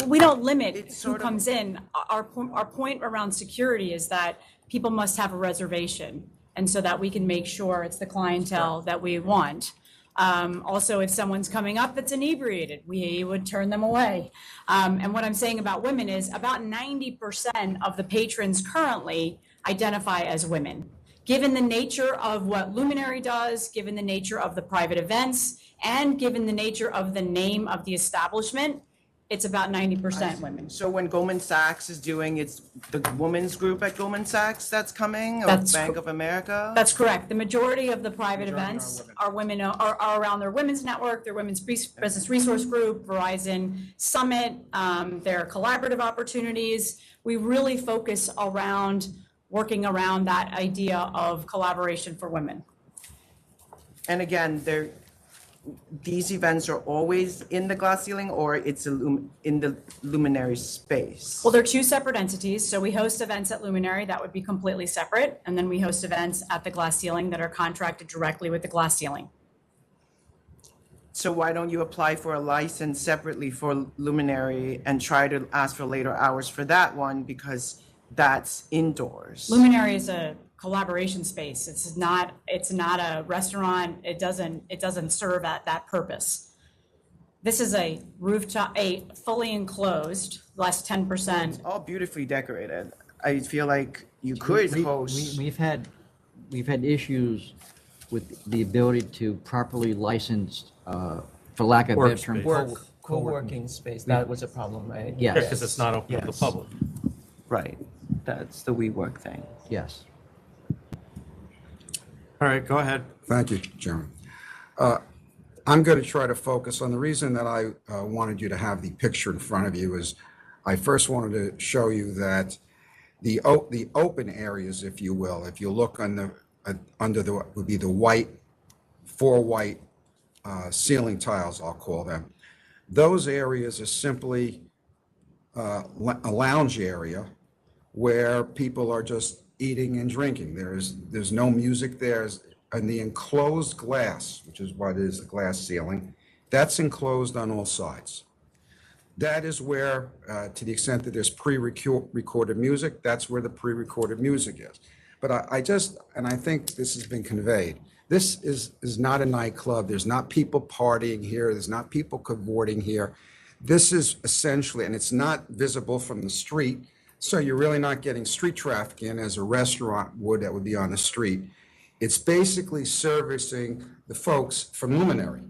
we don't limit who sort of- comes in. Our point around security is that people must have a reservation, and so that we can make sure it's the clientele that we want. Also, if someone's coming up that's inebriated, we would turn them away. And what I'm saying about women is about 90% of the patrons currently identify as women. Given the nature of what Luminary does, given the nature of the private events, and given the nature of the name of the establishment, it's about 90% women. So when Goldman Sachs is doing, it's the women's group at Goldman Sachs that's coming, or That's Bank of America? That's correct. The majority of the private events are women, are around their women's network, their women's business resource group, Verizon Summit, their collaborative opportunities. We really focus around working around that idea of collaboration for women. And again, these events are always in the glass ceiling, or it's in the Luminary space? Well, they're two separate entities. So we host events at Luminary that would be completely separate. And then we host events at the glass ceiling that are contracted directly with the glass ceiling. So why don't you apply for a license separately for Luminary and try to ask for later hours for that one, because that's indoors? Luminary is a collaboration space. It's not a restaurant. It doesn't serve at that purpose. This is a rooftop, a fully enclosed, less 10%. It's all beautifully decorated. I feel like you could host. We've had issues with the ability to properly license, for lack of a better term. Co-working space, that was a problem, right? Yes. Because it's not open to the public. Right, that's the WeWork thing. Yes. All right, go ahead. Thank you, Chairman. I'm going to try to focus on the reason that I wanted you to have the picture in front of you is I first wanted to show you that the open areas, if you will, if you look on under the would be the white 4 white ceiling tiles, I'll call them. Those areas are simply a lounge area where people are just eating and drinking. There's no music there. And the enclosed glass, which is what is a glass ceiling, that's enclosed on all sides. That is where, to the extent that there's pre-recorded music, that's where the pre-recorded music is. But I think this has been conveyed. This is not a nightclub. There's not people partying here. There's not people cavorting here. This is essentially, and it's not visible from the street, so you're really not getting street traffic in as a restaurant would that would be on the street. It's basically servicing the folks from Luminary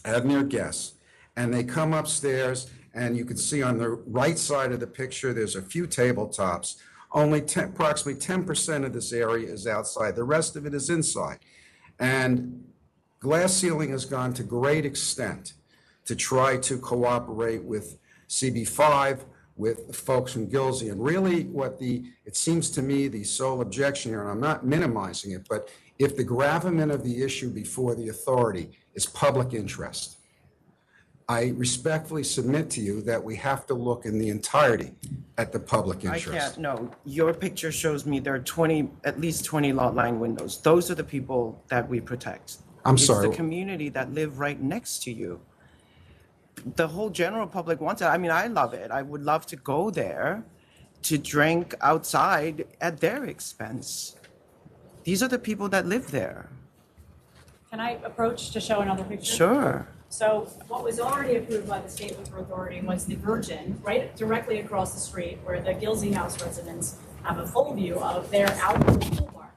and their guests. And they come upstairs, and you can see on the right side of the picture, there's a few tabletops. Only approximately 10% of this area is outside. The rest of it is inside. And glass ceiling has gone to great extent to try to cooperate with CB5, with the folks from Gilsey. And really it seems to me the sole objection here, and I'm not minimizing it, but if the gravamen of the issue before the authority is public interest, I respectfully submit to you that we have to look in the entirety at the public interest. I can't, no. Your picture shows me there are at least 20 lot line windows. Those are the people that we protect. I'm sorry. It's the community that live right next to you. The whole general public wants it. I mean, I love it. I would love to go there to drink outside at their expense. These are the people that live there. Can I approach to show another picture? Sure. So what was already approved by the State Liquor Authority was the Virgin, right directly across the street, where the Gilsey House residents have a full view of their outdoor pool bar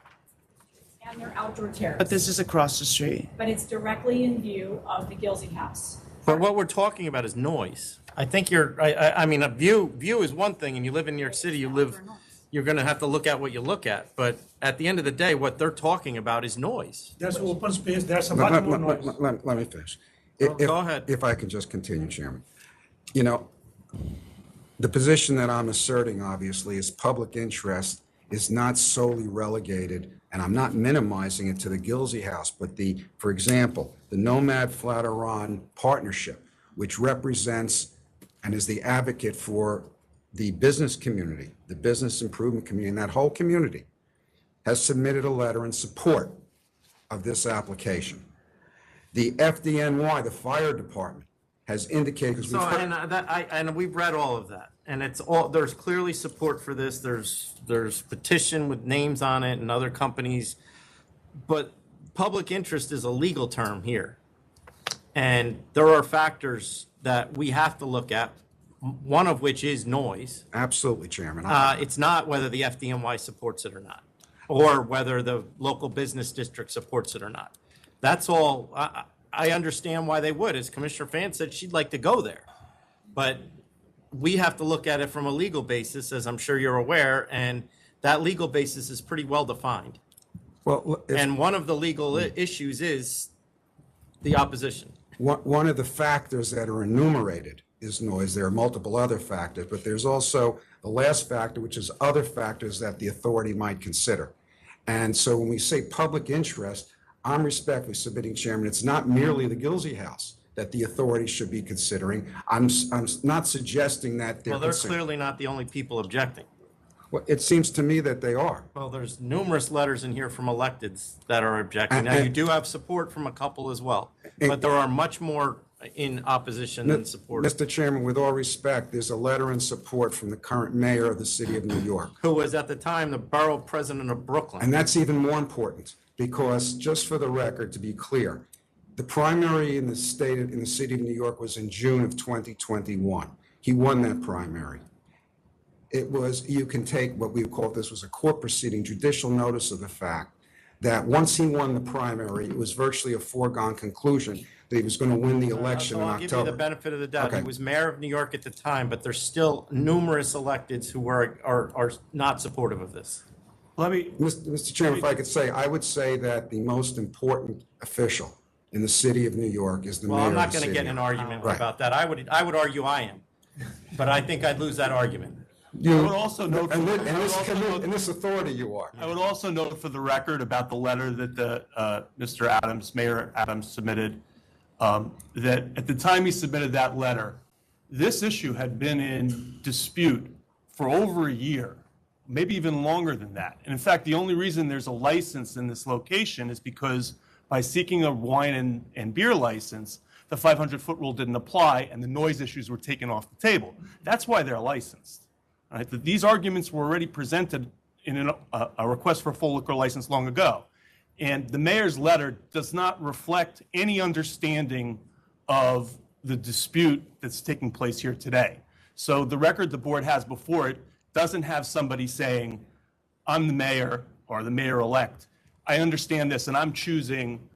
and their outdoor terrace. But this is across the street. But it's directly in view of the Gilsey House. But what we're talking about is noise. I think I mean, a view is one thing, and you live in New York City, you're gonna have to look at what you look at. But at the end of the day, what they're talking about is noise. There's open space, there's a much more noise. Let me finish. Go ahead. If I can just continue, Chairman. You know, the position that I'm asserting, obviously, is public interest is not solely relegated, and I'm not minimizing it to the Gilsey House, but for example, the Nomad Flatiron Partnership, which represents and is the advocate for the business community, the business improvement community, and that whole community has submitted a letter in support of this application. The FDNY, the fire department, has indicated. So, and we've read all of that, and there's clearly support for this. There's petition with names on it and other companies, but public interest is a legal term here. And there are factors that we have to look at, one of which is noise. Absolutely, Chairman. It's not whether the FDNY supports it or not, or whether the local business district supports it or not. That's all. I understand why they would. As Commissioner Fan said, she'd like to go there. But we have to look at it from a legal basis, as I'm sure you're aware, and that legal basis is pretty well defined. Well, and one of the legal issues is the opposition. One of the factors that are enumerated is noise. There are multiple other factors, but there's also the last factor, which is other factors that the authority might consider. And so when we say public interest, I'm respectfully submitting, Chairman, it's not merely the Gilsey House that the authority should be considering. I'm not suggesting that they're. Well, they're clearly not the only people objecting. Well, it seems to me that they are. Well, there's numerous letters in here from electeds that are objecting. Now, you do have support from a couple as well, but there are much more in opposition than support. Mr. Chairman, with all respect, there's a letter in support from the current mayor of the city of New York. Who was at the time the borough president of Brooklyn. And that's even more important. Because, just for the record, to be clear, the primary in the city of New York was in June of 2021. He won that primary. It was, you can take what we call, this was a court proceeding, judicial notice of the fact that once he won the primary, it was virtually a foregone conclusion that he was going to win the election in I'll October. give you the benefit of the doubt. Okay. He was mayor of New York at the time, but there's still numerous electeds who are not supportive of this. Mr. Chairman, if I could say, I would say that the most important official in the city of New York is the mayor of the city. Well, I'm not going to get in an argument about that. I would argue I am, but I think I'd lose that argument. You, I would also note, and for- thi- and this commi- and this authority you are. I would also note for the record about the letter that Mr. Adams, Mayor Adams submitted, that at the time he submitted that letter, this issue had been in dispute for over a year, maybe even longer than that. And in fact, the only reason there's a license in this location is because by seeking a wine and beer license, the 500-foot rule didn't apply and the noise issues were taken off the table. That's why they're licensed. All right? These arguments were already presented in a request for a full liquor license long ago. And the mayor's letter does not reflect any understanding of the dispute that's taking place here today. So the record the board has before it doesn't have somebody saying, I'm the mayor or the mayor-elect. I understand this and I'm choosing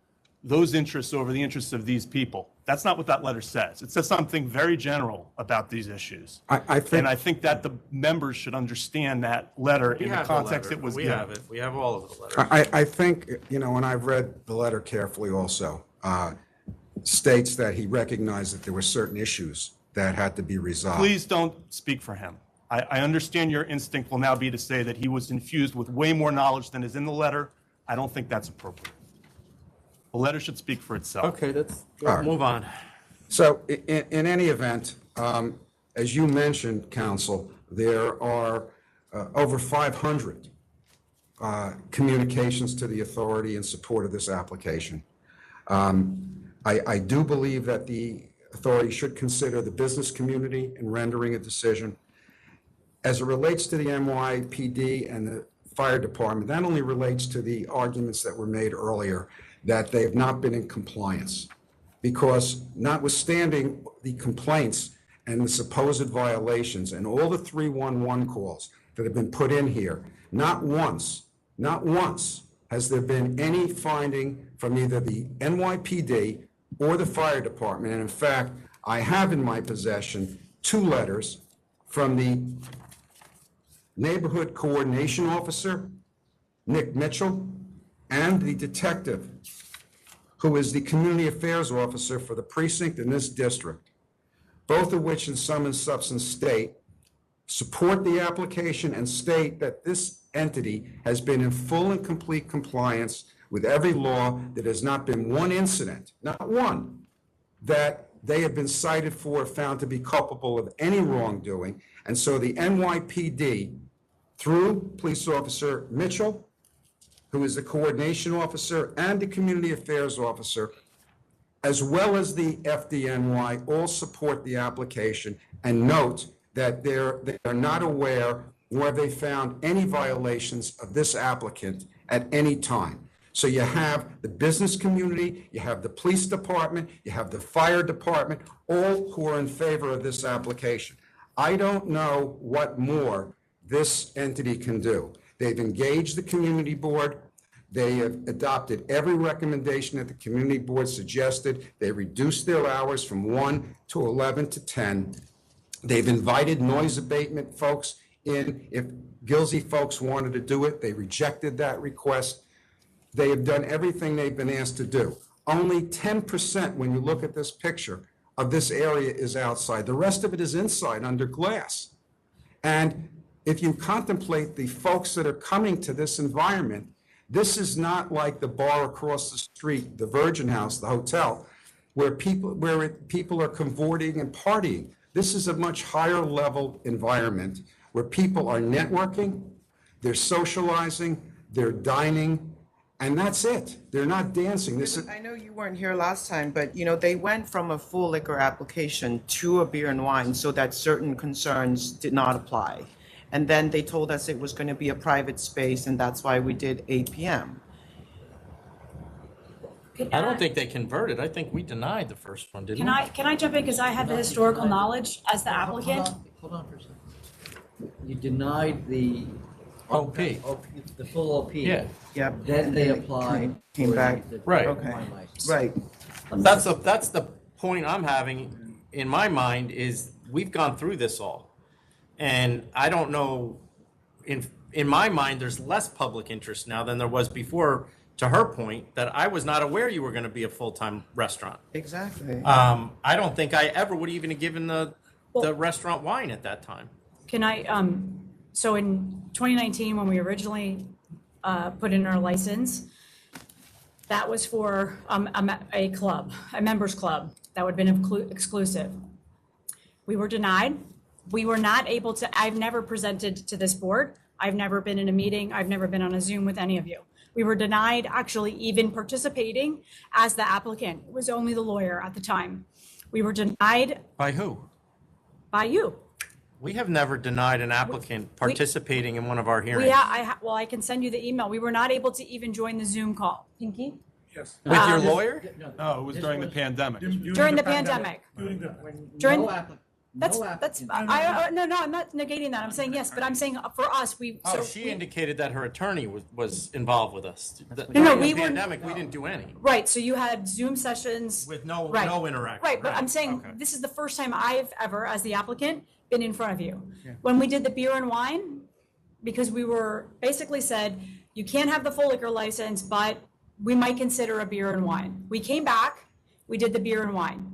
those interests over the interests of these people. That's not what that letter says. It says something very general about these issues. I think, And I think that the members should understand that letter We in the have the context letter. it was We given. have it. We have all of the letters. I think, and I've read the letter carefully also, states that he recognized that there were certain issues that had to be resolved. Please don't speak for him. I understand your instinct will now be to say that he was infused with way more knowledge than is in the letter. I don't think that's appropriate. The letter should speak for itself. Okay, let's All right. move on. So in any event, as you mentioned, Counsel, there are over 500 communications to the authority in support of this application. I do believe that the authority should consider the business community in rendering a decision. As it relates to the NYPD and the fire department, that only relates to the arguments that were made earlier that they have not been in compliance. Because notwithstanding the complaints and the supposed violations and all the 311 calls that have been put in here, not once has there been any finding from either the NYPD or the fire department. And in fact, I have in my possession 2 letters from the neighborhood coordination officer, Nick Mitchell, and the detective, who is the community affairs officer for the precinct in this district, both of which in sum and substance state, support the application and state that this entity has been in full and complete compliance with every law. There has not been one incident, not one, that they have been cited for or found to be culpable of any wrongdoing. And so the NYPD, through police officer Mitchell, who is the coordination officer, and the community affairs officer, as well as the FDNY, all support the application and note that they are not aware nor have they found any violations of this applicant at any time. So you have the business community, you have the police department, you have the fire department, all who are in favor of this application. I don't know what more this entity can do. They've engaged the community board. They have adopted every recommendation that the community board suggested. They reduced their hours from 1 to 11 to 10. They've invited noise abatement folks in. If Gilsey folks wanted to do it, they rejected that request. They have done everything they've been asked to do. Only 10%, when you look at this picture, of this area is outside. The rest of it is inside under glass. And if you contemplate the folks that are coming to this environment, this is not like the bar across the street, the Virgin House, the hotel, where people are cavorting and partying. This is a much higher level environment where people are networking, they're socializing, they're dining, and that's it. They're not dancing. This is, I know you weren't here last time, but they went from a full liquor application to a beer and wine so that certain concerns did not apply. And then they told us it was going to be a private space, and that's why we did 8 p.m. I don't think they converted. I think we denied the first one, didn't we? Can I jump in, because I have the historical knowledge as the applicant? Hold on for a second. You denied the OP. The full OP. Yeah. Yep. Then they applied. Came for back. the Right. Okay. wine license. Right. That's the point I'm having in my mind is we've gone through this all. And I don't know, in my mind, there's less public interest now than there was before, to her point, that I was not aware you were going to be a full-time restaurant. Exactly. I don't think I ever would even have given the restaurant wine at that time. Can I, so in 2019, when we originally put in our license, that was for a club, a members club, that would have been exclusive. We were denied. We were not able to, I've never presented to this board. I've never been in a meeting. I've never been on a Zoom with any of you. We were denied actually even participating as the applicant. It was only the lawyer at the time. We were denied By who? by you. We have never denied an applicant participating in one of our hearings. Well, I can send you the email. We were not able to even join the Zoom call. Pinky? Yes. With your lawyer? No, it was during the pandemic. During the pandemic. During, No that's, no, I'm not negating that. I'm saying yes, but I'm saying for us, Oh, she indicated that her attorney was involved with us. No, During we the were- pandemic, we didn't do any. Right, so you had Zoom sessions. With no Right. interaction. Right, but I'm saying, okay. this is the first time I've ever, as the applicant, been in front of you. When we did the beer and wine, because we were basically said, you can't have the full liquor license, but we might consider a beer and wine. We came back, we did the beer and wine.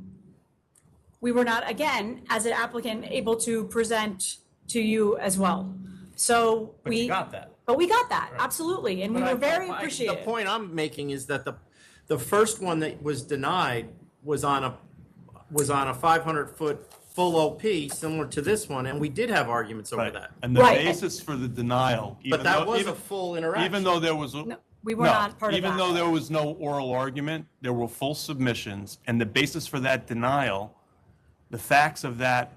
We were not, again, as an applicant, able to present to you as well. So But we. you got that. But we got that, absolutely, and we But were very The appreciative. point I'm making is that the first one that was denied was on a 500-foot full OP, similar to this one, and we did have arguments over that. And the basis for the denial. But that was a full interaction. Even though there was. We were not part of that. Even though there was no oral argument, there were full submissions, and the basis for that denial, the facts of that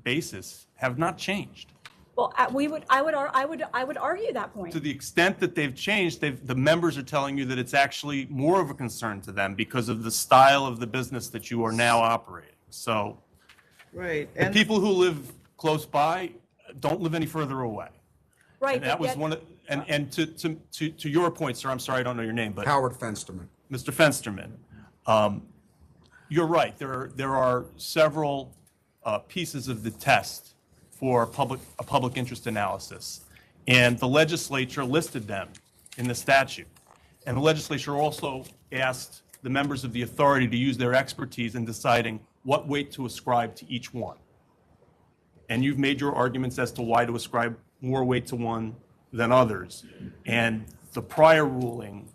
basis have not changed. Well, I would argue that point. To the extent that they've changed, the members are telling you that it's actually more of a concern to them because of the style of the business that you are now operating. So Right. the people who live close by don't live any further away. Right. And that but was yet- one of, and to your point, sir, I'm sorry, I don't know your name, but. Howard Fensterman. Mr. Fensterman, you're right. There are several pieces of the test for a public interest analysis, and the legislature listed them in the statute. And the legislature also asked the members of the authority to use their expertise in deciding what weight to ascribe to each one. And you've made your arguments as to why to ascribe more weight to one than others. And the prior ruling,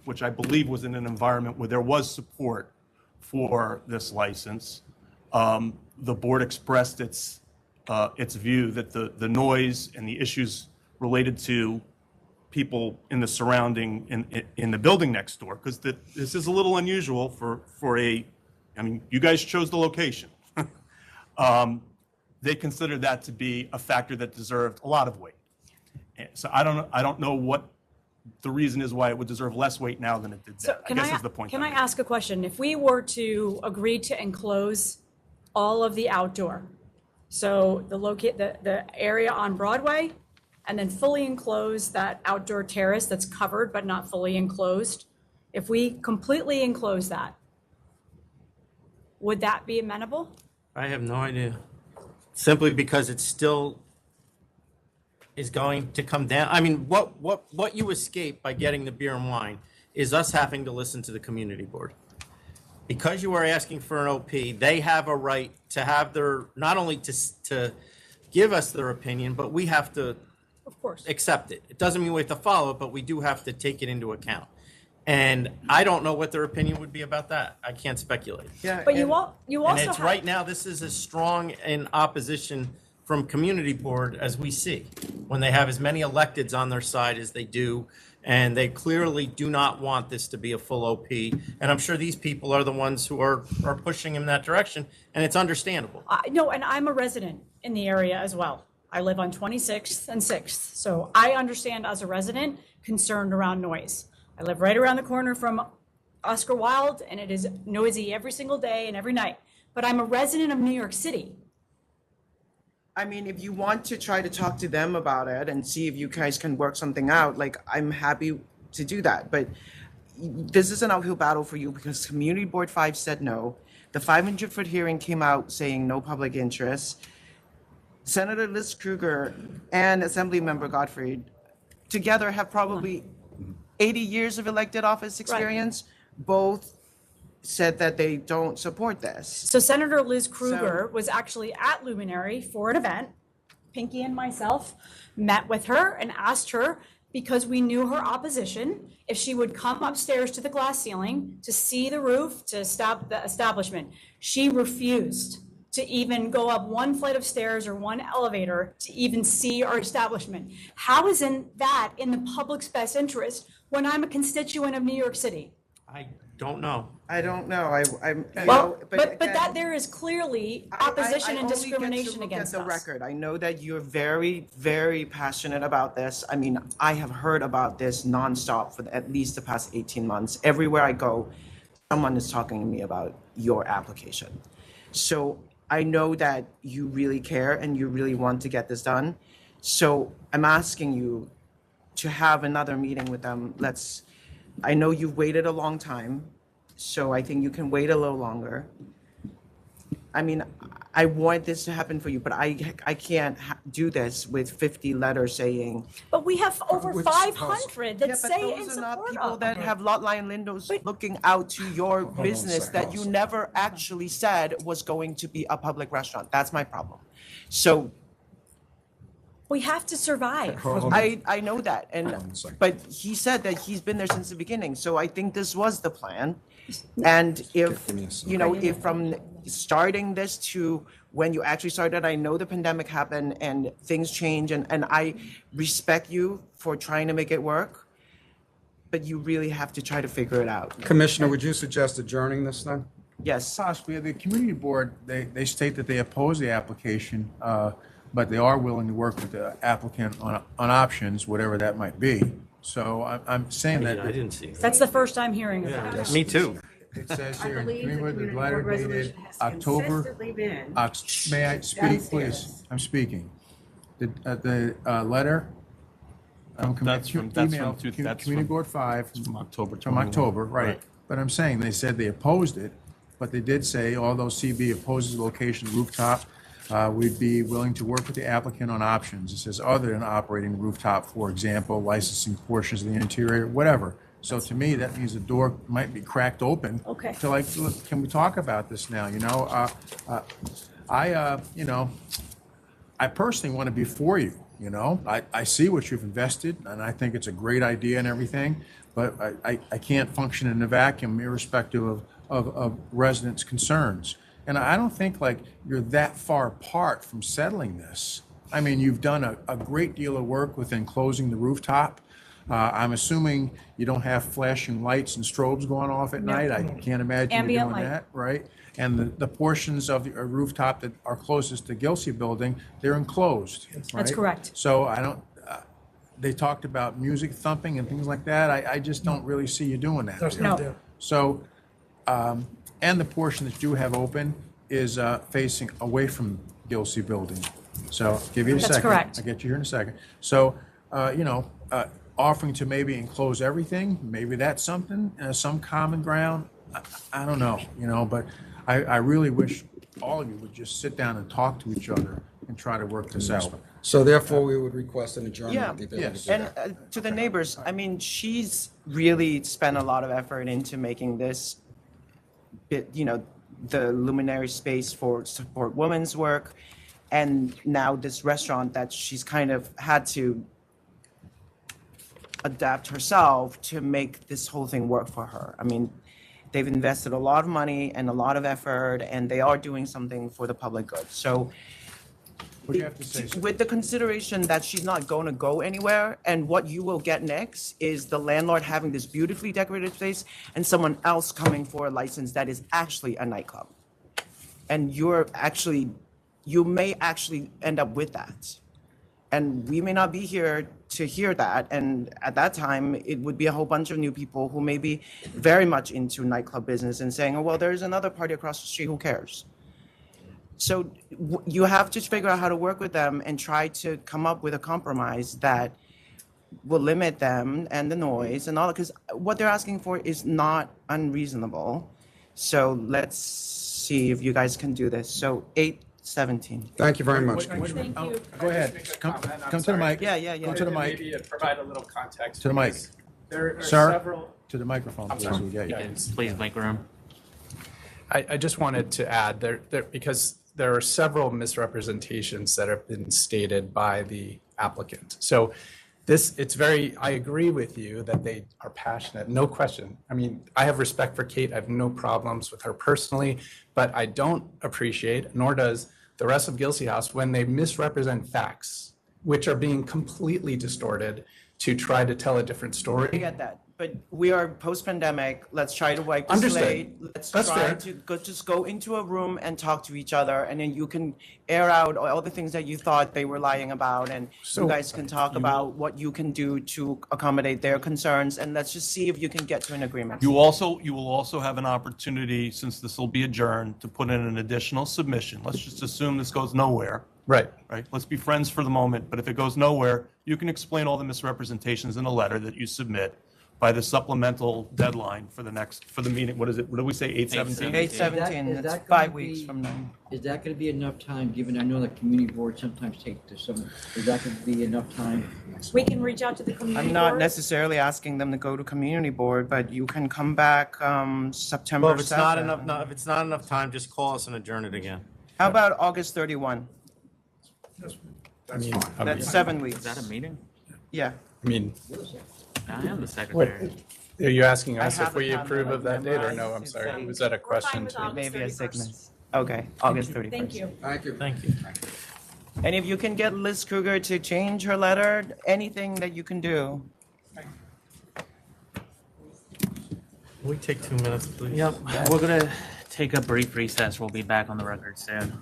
which I believe was in an environment where there was support for this license, the board expressed its view that the noise and the issues related to people in the surrounding, in the building next door, because this is a little unusual for I mean, you guys chose the location. They considered that to be a factor that deserved a lot of weight. And so I don't know what the reason is why it would deserve less weight now than it did then. I guess is the point. Can I ask a question? If we were to agree to enclose all of the outdoor, so the area on Broadway, and then fully enclose that outdoor terrace that's covered but not fully enclosed, if we completely enclose that, would that be amenable? I have no idea. Simply because it still is going to come down. I mean, what you escape by getting the beer and wine is us having to listen to the community board. Because you are asking for an OP, they have a right to have their, not only to give us their opinion, but we have to Of course. accept it. It doesn't mean we have to follow it, but we do have to take it into account. And I don't know what their opinion would be about that. I can't speculate. Yeah, But you also And it's have. right now, this is as strong in opposition from community board as we see, when they have as many electeds on their side as they do, and they clearly do not want this to be a full OP. And I'm sure these people are the ones who are pushing in that direction, and it's understandable. No, and I'm a resident in the area as well. I live on 26th and 6th, so I understand as a resident concerned around noise. I live right around the corner from Oscar Wilde, and it is noisy every single day and every night. But I'm a resident of New York City. I mean, if you want to try to talk to them about it and see if you guys can work something out, like, I'm happy to do that. But this is an uphill battle for you because Community Board 5 said no. The 500-foot hearing came out saying no public interest. Senator Liz Krueger and Assemblymember Gottfried together have probably 80 years of elected office experience. Both said that they don't support this. So Senator Liz Krueger was actually at Luminary for an event Pinky and myself met with her and asked her, because we knew her opposition, if she would come upstairs to the glass ceiling to see the roof, to stop the establishment. She refused to even go up one flight of stairs or one elevator to even see our establishment. How is that in the public's best interest when I'm a constituent of New York City? I don't know. I don't know. I'm. Well, but again, that there is clearly opposition and discrimination against the us. record. I know that you're very, very passionate about this. I mean, I have heard about this nonstop for at least the past 18 months. Everywhere I go, someone is talking to me about your application. So I know that you really care and you really want to get this done. So I'm asking you to have another meeting with them. I know you've waited a long time, so I think you can wait a little longer. I mean, I want this to happen for you, but I can't do this with 50 letters saying. But we have over 500 that say in those are not support people of. that have lot line windows looking out to your business that you never actually said was going to be a public restaurant. That's my problem. So We have to survive. I know that, but he said that he's been there since the beginning, so I think this was the plan. And if, if from starting this to when you actually started, I know the pandemic happened and things change, and I respect you for trying to make it work, but you really have to try to figure it out. Commissioner, would you suggest adjourning this then? Yes. Possibly. The community board, they state that they oppose the application, but they are willing to work with the applicant on options, whatever that might be. So I'm saying that. I didn't see it. That's the first I'm hearing about it. Me too. It says here, in community board, the letter dated October. May I speak, please? I'm speaking. The letter. That's from Email to Community Board 5. From October. From October, right. But I'm saying, they said they opposed it, but they did say, although CB opposes the location of rooftop, we'd be willing to work with the applicant on options. It says other than operating rooftop, for example, licensing portions of the interior, whatever. So to me, that means the door might be cracked open. Okay. To like, look, can we talk about this now, I personally want to be for you, I see what you've invested, and I think it's a great idea and everything, but I can't function in a vacuum irrespective of residents' concerns. And I don't think like you're that far apart from settling this. I mean, you've done a great deal of work with enclosing the rooftop. I'm assuming you don't have flashing lights and strobes going off at night. I can't imagine you Ambient doing light. that, right? And the portions of the rooftop that are closest to Gilsey Building, they're enclosed, right? That's correct. So I don't, they talked about music thumping and things like that. I just don't really see you doing that. No. So, and the portion that you have open is facing away from Gilsey Building. So I'll give you a That's second. correct. I'll get you here in a second. So, offering to maybe enclose everything, maybe that's something, some common ground. I don't know, but I really wish all of you would just sit down and talk to each other and try to work this out. So therefore, we would request an adjournment. Yeah, of the ability to do and that. to the neighbors, I mean, she's really spent a lot of effort into making this bit, the luminary space for support women's work, and now this restaurant that she's kind of had to adapt herself to make this whole thing work for her. I mean, they've invested a lot of money and a lot of effort, and they are doing something for the public good. So What do you have to say, sir? with the consideration that she's not going to go anywhere, and what you will get next is the landlord having this beautifully decorated space and someone else coming for a license that is actually a nightclub. And you may actually end up with that. And we may not be here to hear that. And at that time, it would be a whole bunch of new people who may be very much into nightclub business and saying, oh, well, there's another party across the street, who cares? So you have to figure out how to work with them and try to come up with a compromise that will limit them and the noise and all, because what they're asking for is not unreasonable. So let's see if you guys can do this. So 8/17. Thank you very much. Thank you. Go ahead, come to the mic. Yeah. Come to the mic, Maybe provide a little context. to the mic. because There are Sir, several. to the microphone, please. sorry. We get you. Please make room. I just wanted to add there because there are several misrepresentations that have been stated by the applicant. So I agree with you that they are passionate, no question. I mean, I have respect for Kate. I have no problems with her personally, but I don't appreciate, nor does the rest of Gilsey House, when they misrepresent facts, which are being completely distorted to try to tell a different I story. get that, but we are post-pandemic. Let's try to wipe the Understood. slate. Let's That's try fair. to just go into a room and talk to each other, and then you can air out all the things that you thought they were lying about, and So you guys can talk about what you can do to accommodate their concerns, and let's just see if you can get to an agreement. You will also have an opportunity, since this will be adjourned, to put in an additional submission. Let's just assume this goes nowhere. Right. Right? Let's be friends for the moment, but if it goes nowhere, you can explain all the misrepresentations in a letter that you submit by the supplemental deadline for the meeting. What is it? What did we say, 8/17? 8/17, Is that's that 5 gonna weeks be- from now. Is that going to be enough time, given I know the community boards sometimes take to some, is that going to be enough time? We can reach out to the community I'm not board. necessarily asking them to go to community board, but you can come back September Well, if it's not 2nd. enough, no, if it's not enough time, just call us and adjourn it again. How about August 31? That's 7 weeks. Is that a meeting? Yeah. I mean, I am the secretary. are you asking I us have if the we calendar, approve of that date or memorized. no? I'm It's sorry. like- Was that a question? with to- August Maybe a 31st. sickness. Okay, August 31st. Thank you. Thank you. Thank you. And if you can get Liz Kruger to change her letter, anything that you can do. Can we take 2 minutes, please? Yep, we're gonna take a brief recess. We'll be back on the record soon.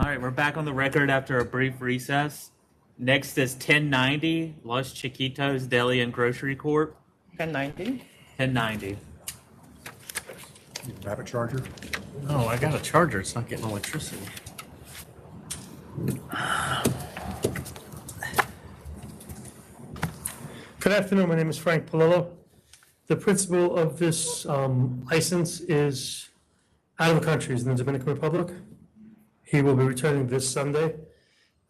All right, we're back on the record after a brief recess. Next is 1090, Los Chiquitos Deli and Grocery Corp. 1090? 1090. Have a charger? No, I got a charger. It's not getting electricity. Good afternoon, my name is Frank Palillo. The principal of this license is out of the country, he's in the Dominican Republic. He will be returning this Sunday.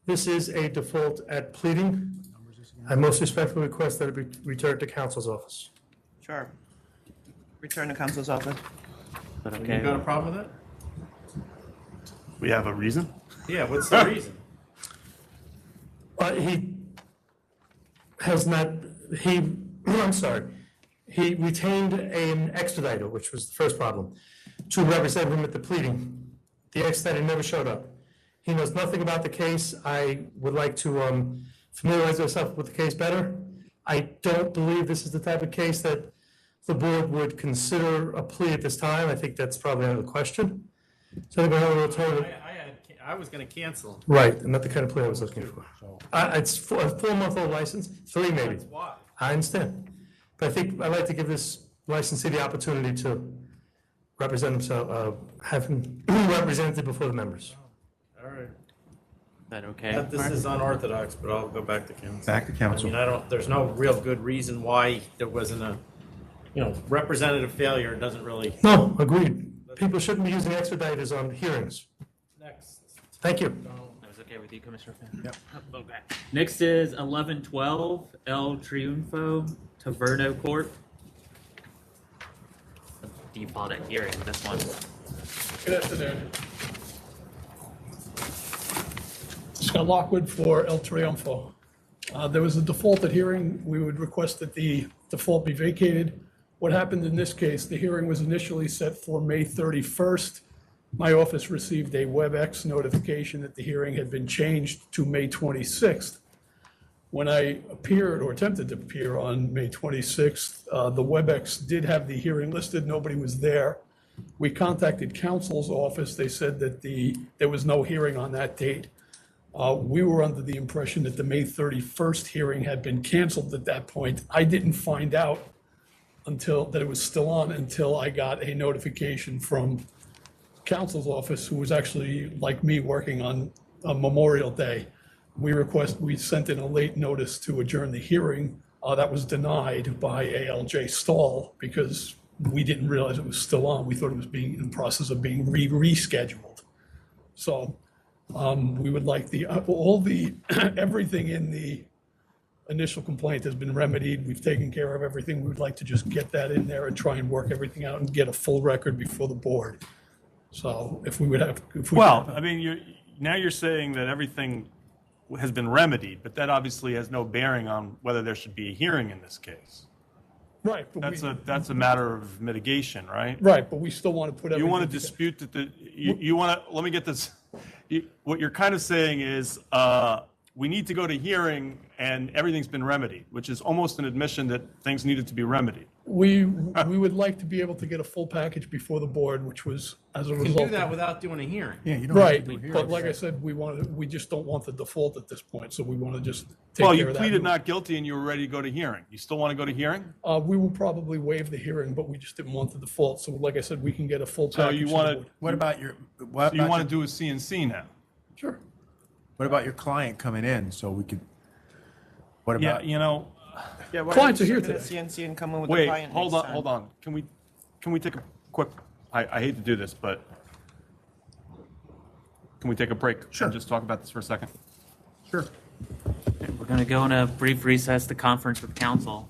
This is a default at pleading. I most respectfully request that it be returned to counsel's office. Sure. Return to counsel's office. You got a problem with it? We have a reason? Yeah, what's the reason? He has not, I'm sorry, he retained an expediter, which was the first problem, to represent him at the pleading. The expediter never showed up. He knows nothing about the case. I would like to familiarize myself with the case better. I don't believe this is the type of case that the board would consider a plea at this time. I think that's probably out of the question. So I think we have an alternative. I was going to cancel. Right, not the kind of plea I was looking for. It's a 4-month-old license, 3 maybe. That's why. I understand. But I think I'd like to give this licensee the opportunity to represent himself, have him represented before the members. All right. Is that okay? This is unorthodox, but I'll go back to council. Back to council. I mean, there's no real good reason why there wasn't a, representative failure doesn't really. No, agreed. People shouldn't be using expediters on hearings. Next. Thank you. That was okay with you, Commissioner Finn? Yep. Okay. Next is 1112 El Triunfo Taverna Corp. Default at hearing, this one. Good afternoon. Scott Lockwood for El Triunfo. There was a default at hearing. We would request that the default be vacated. What happened in this case, the hearing was initially set for May 31st. My office received a WebEx notification that the hearing had been changed to May 26th. When I appeared or attempted to appear on May 26th, the WebEx did have the hearing listed. Nobody was there. We contacted counsel's office. They said that there was no hearing on that date. We were under the impression that the May 31st hearing had been canceled at that point. I didn't find out that it was still on until I got a notification from counsel's office, who was actually, like me, working on a Memorial Day. We sent in a late notice to adjourn the hearing. That was denied by ALJ Stahl because we didn't realize it was still on. We thought it was being in the process of being rescheduled. So we would like everything in the initial complaint has been remedied. We've taken care of everything. We would like to just get that in there and try and work everything out and get a full record before the board. So if we would have, I mean, now you're saying that everything has been remedied, but that obviously has no bearing on whether there should be a hearing in this case. Right. That's a matter of mitigation, right? Right, but we still want to put everything. You want to dispute that you want to, let me get this. What you're kind of saying is we need to go to hearing and everything's been remedied, which is almost an admission that things needed to be remedied. We would like to be able to get a full package before the board, which was as a You result. can do that without doing a hearing. Yeah, you don't. Right, but like I said, we just don't want the default at this point, so we want to just take Well, care you of that. pleaded not guilty and you were ready to go to hearing. You still want to go to hearing? We will probably waive the hearing, but we just didn't want the default, so like I said, we can get a full So package. you to the want board. to, What about your, so you want to do a CNC now? Sure. what about your client coming in so we could, what Yeah, about? you know, Yeah, why Clients don't are you here sit at today. CNC and come in with the wait, client hold next on, time? hold on. Can we take a quick, I hate to do this, but can we take a break? Sure. And just talk about this for a second? Sure. We're going to go in a brief recess to conference with council.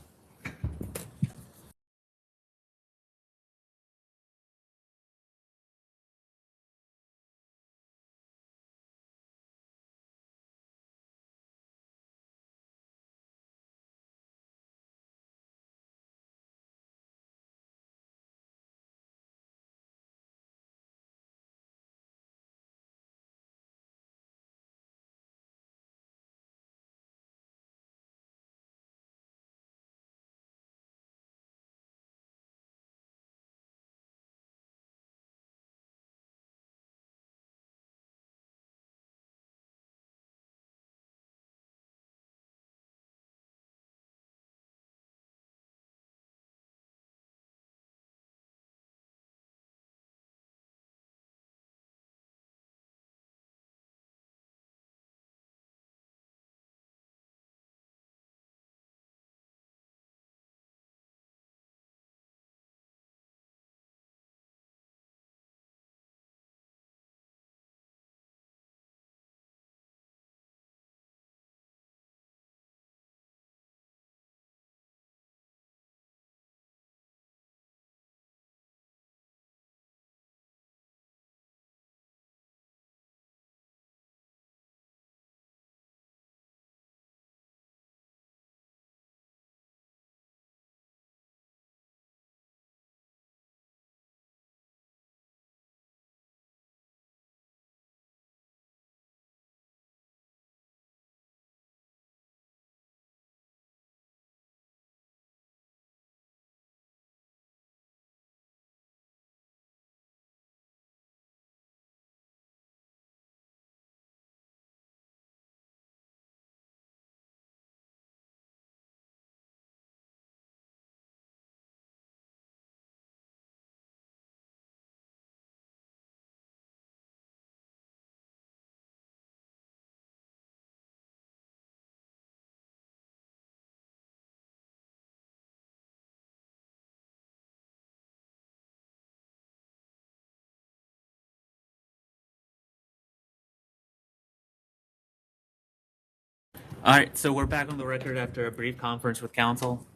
All right, so we're back on the record after a brief conference with council.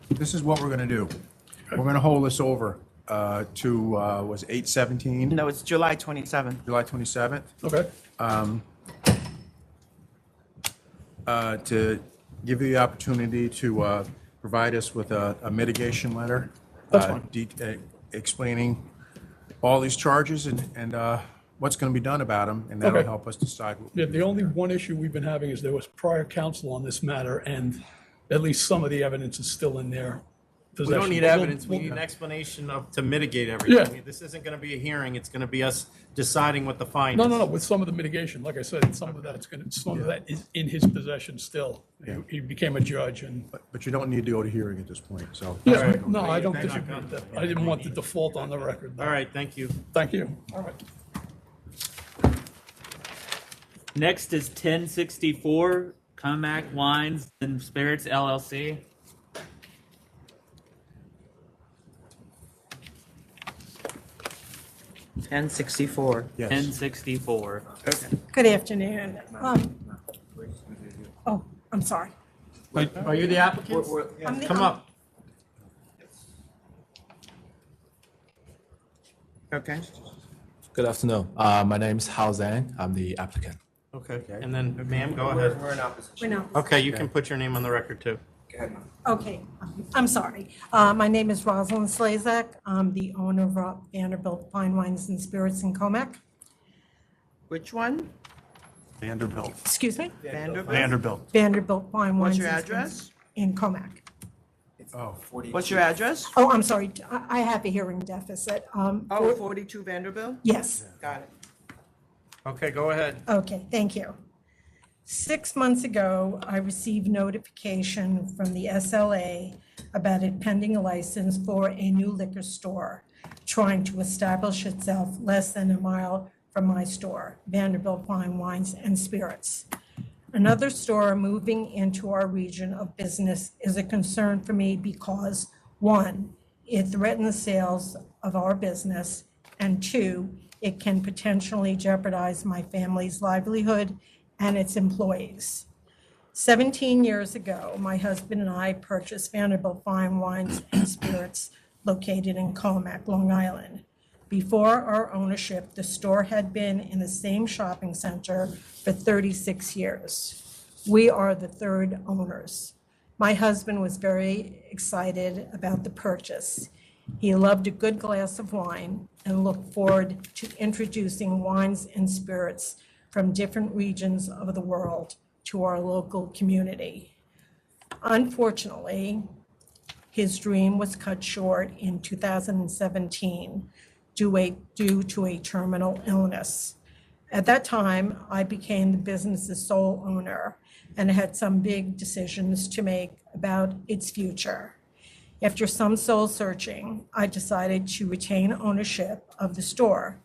This is what we're going to do. We're going to hold this over to, was 8/17? No, it's July 27th. July 27th? Okay. To give you the opportunity to provide us with a mitigation letter. That's fine. Explaining all these charges and what's going to be done about them, and that'll Okay. help us decide. Yeah, the only one issue we've been having is there was prior counsel on this matter, and at least some of the evidence is still in there. We don't need evidence, we need an explanation to mitigate everything. This isn't gonna be a hearing, it's gonna be us deciding what the fine is. No, with some of the mitigation, like I said, some of that is in his possession still. He became a judge and. But you don't need to go to hearing at this point, so. Yeah, no, I don't disagree with that. I didn't want the default on the record. All right, thank you. Thank you. All right. Next is 1064 COMMAK Wines and Spirits LLC. $10.64. Yes. 1064. Okay. Good afternoon. Oh, I'm sorry. Are you the applicant? I'm the- Come up. Okay. Good afternoon. My name is Hao Zhang. I'm the applicant. Okay, and then ma'am, go ahead. We're in opposition. Okay, you can put your name on the record too. Okay, I'm sorry. My name is Rosalind Slazak. I'm the owner of Vanderbilt Fine Wines and Spirits in COMMAK. Which one? Vanderbilt. Excuse me? Vanderbilt. Vanderbilt Fine What's Wines your and address? Spirits in COMMAK. Oh, What's your address? Oh, I'm sorry. I have a hearing deficit. Oh, 42 Vanderbilt? Yes. Got it. Okay, go ahead. Okay, thank you. 6 months ago, I received notification from the SLA about it pending a license for a new liquor store trying to establish itself less than a mile from my store, Vanderbilt Fine Wines and Spirits. Another store moving into our region of business is a concern for me because, one, it threatens sales of our business, and two, it can potentially jeopardize my family's livelihood and its employees. 17 years ago, my husband and I purchased Vanderbilt Fine Wines and Spirits located in COMMAK, Long Island. Before our ownership, the store had been in the same shopping center for 36 years. We are the third owners. My husband was very excited about the purchase. He loved a good glass of wine and looked forward to introducing wines and spirits from different regions of the world to our local community. Unfortunately, his dream was cut short in 2017 due to a terminal illness. At that time, I became the business's sole owner and had some big decisions to make about its future. After some soul searching, I decided to retain ownership of the store.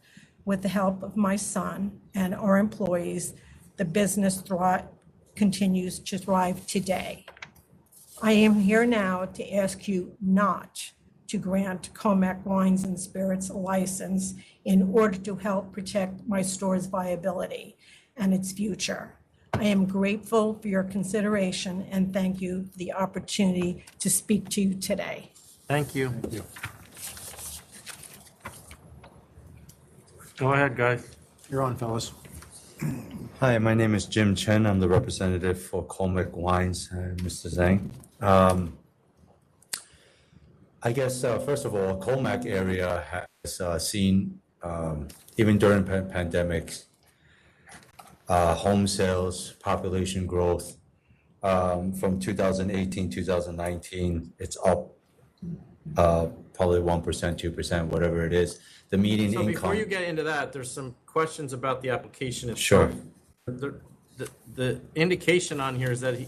With the help of my son and our employees, the business continues to thrive today. I am here now to ask you not to grant COMMAK Wines and Spirits a license in order to help protect my store's viability and its future. I am grateful for your consideration and thank you for the opportunity to speak to you today. Thank you. Go ahead, guys. You're on, fellas. Hi, my name is Jim Chen. I'm the representative for COMMAK Wines, Mr. Zhang. I guess, first of all, COMMAK area has seen, even during pandemics, home sales, population growth. From 2018, 2019, it's up probably 1%, 2%, whatever it is. The median So before income. you get into that, there's some questions about the application Sure. itself. The indication on here is that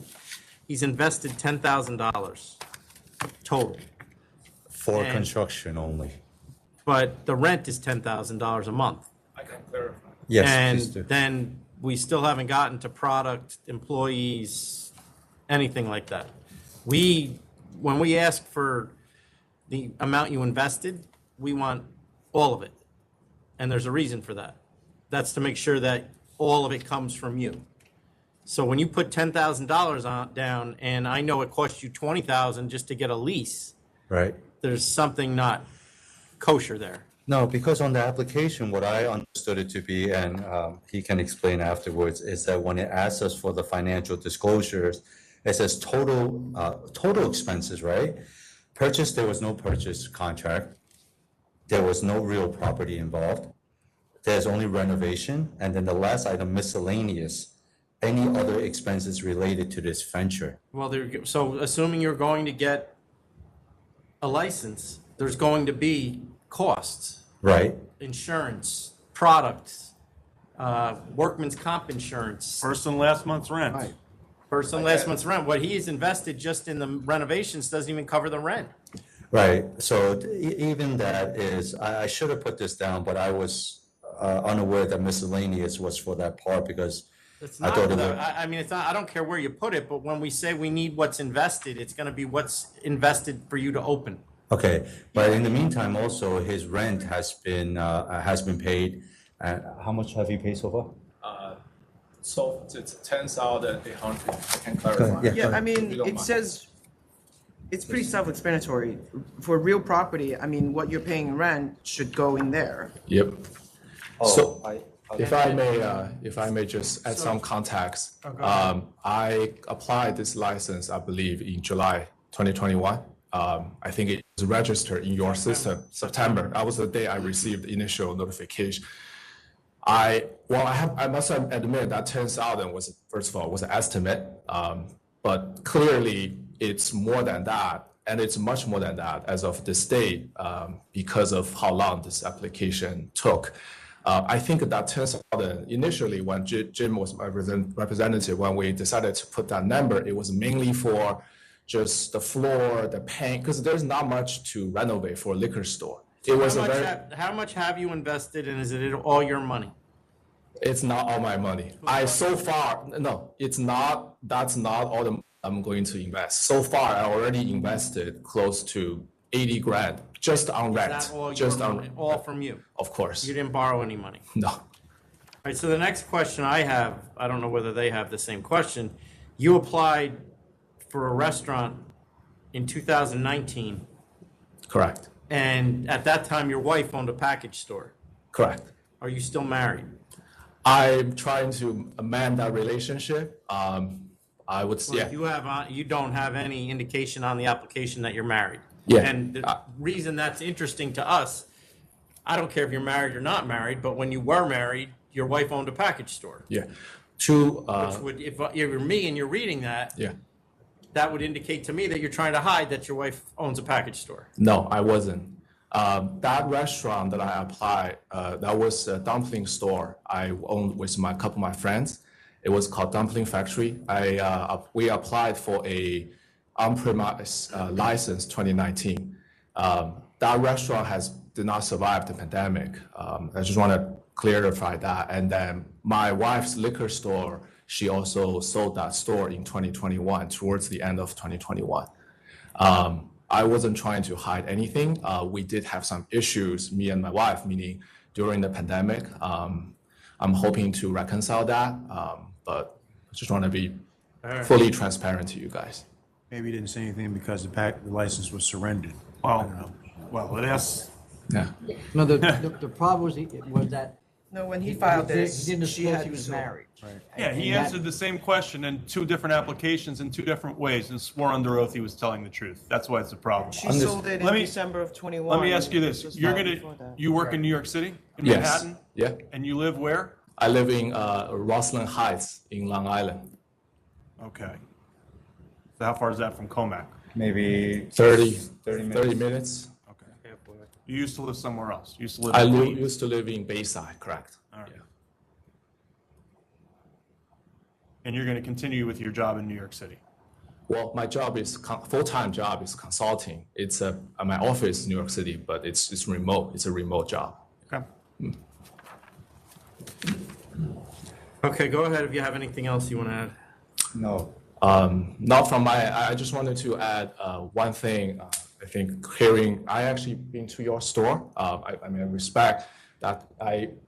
he's invested $10,000 total. For And- construction only. But the rent is $10,000 a month. I can clarify. Yes, And please do. then we still haven't gotten to product, employees, anything like that. When we ask for the amount you invested, we want all of it. And there's a reason for that. That's to make sure that all of it comes from you. So when you put $10,000 down, and I know it costs you $20,000 just to get a lease, right? there's something not kosher there. No, because on the application, what I understood it to be, and he can explain afterwards, is that when it asks us for the financial disclosures, it says total expenses, right? Purchase, there was no purchase contract. There was no real property involved. There's only renovation. And then the last item, miscellaneous, any other expenses related to this venture. Well, so assuming you're going to get a license, there's going to be costs. Right. Insurance, products, workman's comp insurance. First and last month's rent. Right. First and last month's rent. What he's invested just in the renovations doesn't even cover the rent. Right. So even that is, I should have put this down, but I was unaware that miscellaneous was for that part because It's I not, thought it was. I mean, it's not, I don't care where you put it, but when we say we need what's invested, it's gonna be what's invested for you to open. Okay, but in the meantime, also his rent has been paid. How much have you paid so far? So it's 10,800. I can clarify. Yeah, I mean, it says, it's pretty self-explanatory. For real property, I mean, what you're paying rent should go in there. Yep. Oh, So if I may just add some context, I applied this license, I believe, in July 2021. I think it was registered in your system, September. That was the day I received the initial notification. I must admit that 10,000 was, first of all, was an estimate, but clearly it's more than that, and it's much more than that as of this date, because of how long this application took. I think that 10,000 initially, when Jim was my representative, when we decided to put that number, it was mainly for just the floor, the paint, because there's not much to renovate for a liquor store. It was How much have you invested, and is it all your money? It's not all my money. It's not, that's not all the money I'm going to invest. So far, I already invested close to 80 grand just on rent. Is that all Just your on, money? All from you? of course. You didn't borrow any money? No. All right, so the next question I have, I don't know whether they have the same question. You applied for a restaurant in 2019, Correct. and at that time, your wife owned a package store. Correct. Are you still married? I'm trying to amend that relationship. I would say, You don't have any indication on the application that you're married. Yeah. And the reason that's interesting to us, I don't care if you're married or not married, but when you were married, your wife owned a package store. yeah. Which would, if you're me and you're reading that, Yeah. that would indicate to me that you're trying to hide that your wife owns a package store. No, I wasn't. That restaurant that I applied, that was a dumpling store I owned with a couple of my friends. It was called Dumpling Factory. We applied for a on-premise license 2019. That restaurant did not survive the pandemic. I just want to clarify that. And then my wife's liquor store, she also sold that store in 2021, towards the end of 2021. I wasn't trying to hide anything. We did have some issues, me and my wife, meaning during the pandemic. I'm hoping to reconcile that, but I just want to be fully transparent to you guys. Maybe you didn't say anything because the license was surrendered. Well, it is. Yeah. No, the problem was that. No, when he filed this, He didn't she disclose had he was to- married. Yeah, he answered the same question in two different applications in two different ways and swore under oath he was telling the truth. That's why it's a problem. She sold it in December of 21. Let me ask you this. was You're filed gonna, before that. you work in New York City, in Yes. Manhattan? Yeah. And you live where? I live in Roslyn Heights in Long Island. Okay. So how far is that from COMMAK? Maybe 30 minutes. Okay. You used to live somewhere else? You used to live I in Queens? used to live in Bayside, correct. All right. And you're going to continue with your job in New York City? Well, my job is full-time job is consulting. It's my office is New York City, but it's remote. It's a remote job. Okay. Okay, go ahead if you have anything else you want to add. No. Not from I just wanted to add one thing. I think I actually been to your store. I respect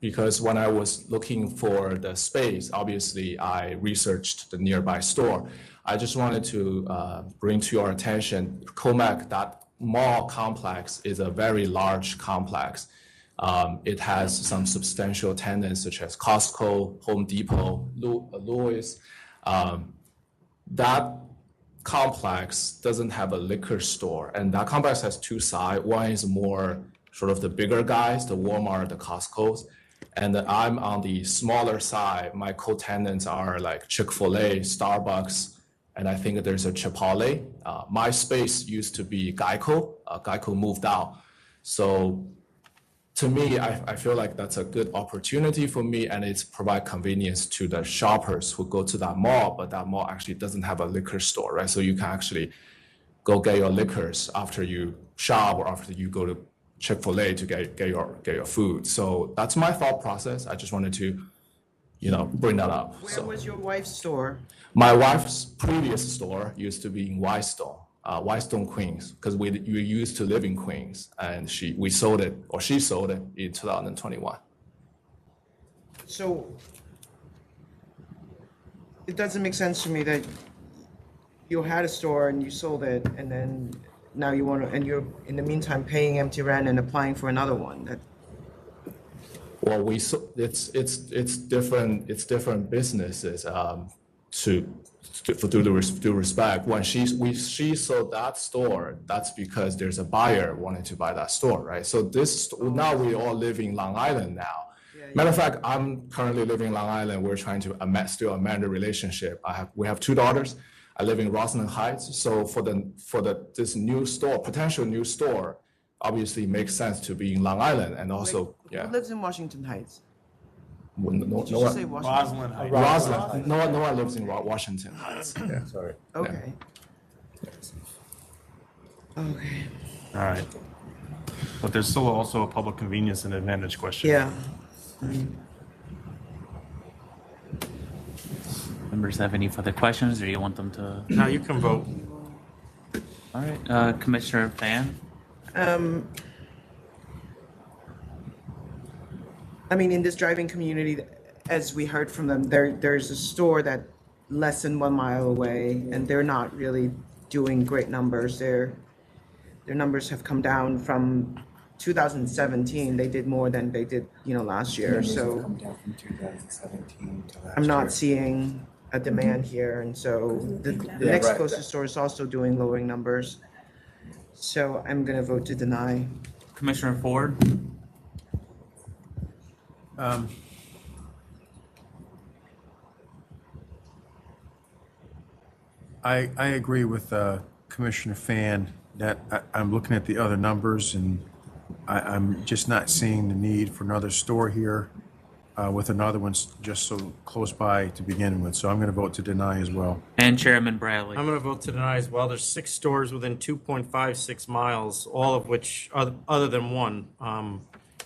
Because when I was looking for the space, obviously I researched the nearby store. I just wanted to bring to your attention, COMMAK, that mall complex is a very large complex. It has some substantial tenants such as Costco, Home Depot, Louis. That complex doesn't have a liquor store, and that complex has two sides. One is more sort of the bigger guys, the Walmart, the Costco's, and I'm on the smaller side. My co-tenants are like Chick-fil-A, Starbucks, and I think there's a Chipotle. My space used to be Geico. Geico moved out. So to me, I feel like that's a good opportunity for me, and it's provide convenience to the shoppers who go to that mall, but that mall actually doesn't have a liquor store, right? So you can actually go get your liquors after you shop or after you go to Chick-fil-A to get your food. So that's my thought process. I just wanted to, bring that up. Where was your wife's store? My wife's previous store used to be in Whitestone, Queens, because we used to live in Queens, and she sold it in 2021. So it doesn't make sense to me that you had a store and you sold it, and then now you want to, and you're in the meantime paying empty rent and applying for another one. Well, it's different businesses. For due respect, when she sold that store, that's because there's a buyer wanting to buy that store, right? So now we all live in Long Island now. Matter of fact, I'm currently living in Long Island. We're trying to still amend the relationship. We have two daughters. I live in Roslyn Heights. So for this new store, potential new store, obviously makes sense to be in Long Island, and also Who lives in Washington Heights? No Did you say Washington? Roslyn. No one lives in Washington Heights. Yeah, sorry. Okay. Okay. All right. But there's still also a public convenience and advantage question. Yeah. Members have any further questions, or do you want them to? No, you can vote. All right, Commissioner Fan. I mean, in this driving community, as we heard from them, there's a store that less than 1 mile away, and they're not really doing great numbers. Their numbers have come down from 2017. They did more than they did, last year. So come down from 2017 to last I'm not year. seeing a demand here, and so the next right. closest store is also doing lowering numbers. So I'm going to vote to deny. Commissioner Ford. I agree with Commissioner Fan that I'm looking at the other numbers, and I'm just not seeing the need for another store here with another one just so close by to begin with. So I'm going to vote to deny as well. And Chairman Bradley. I'm going to vote to deny as well. There's 6 stores within 2.56 miles, all of which, other than one,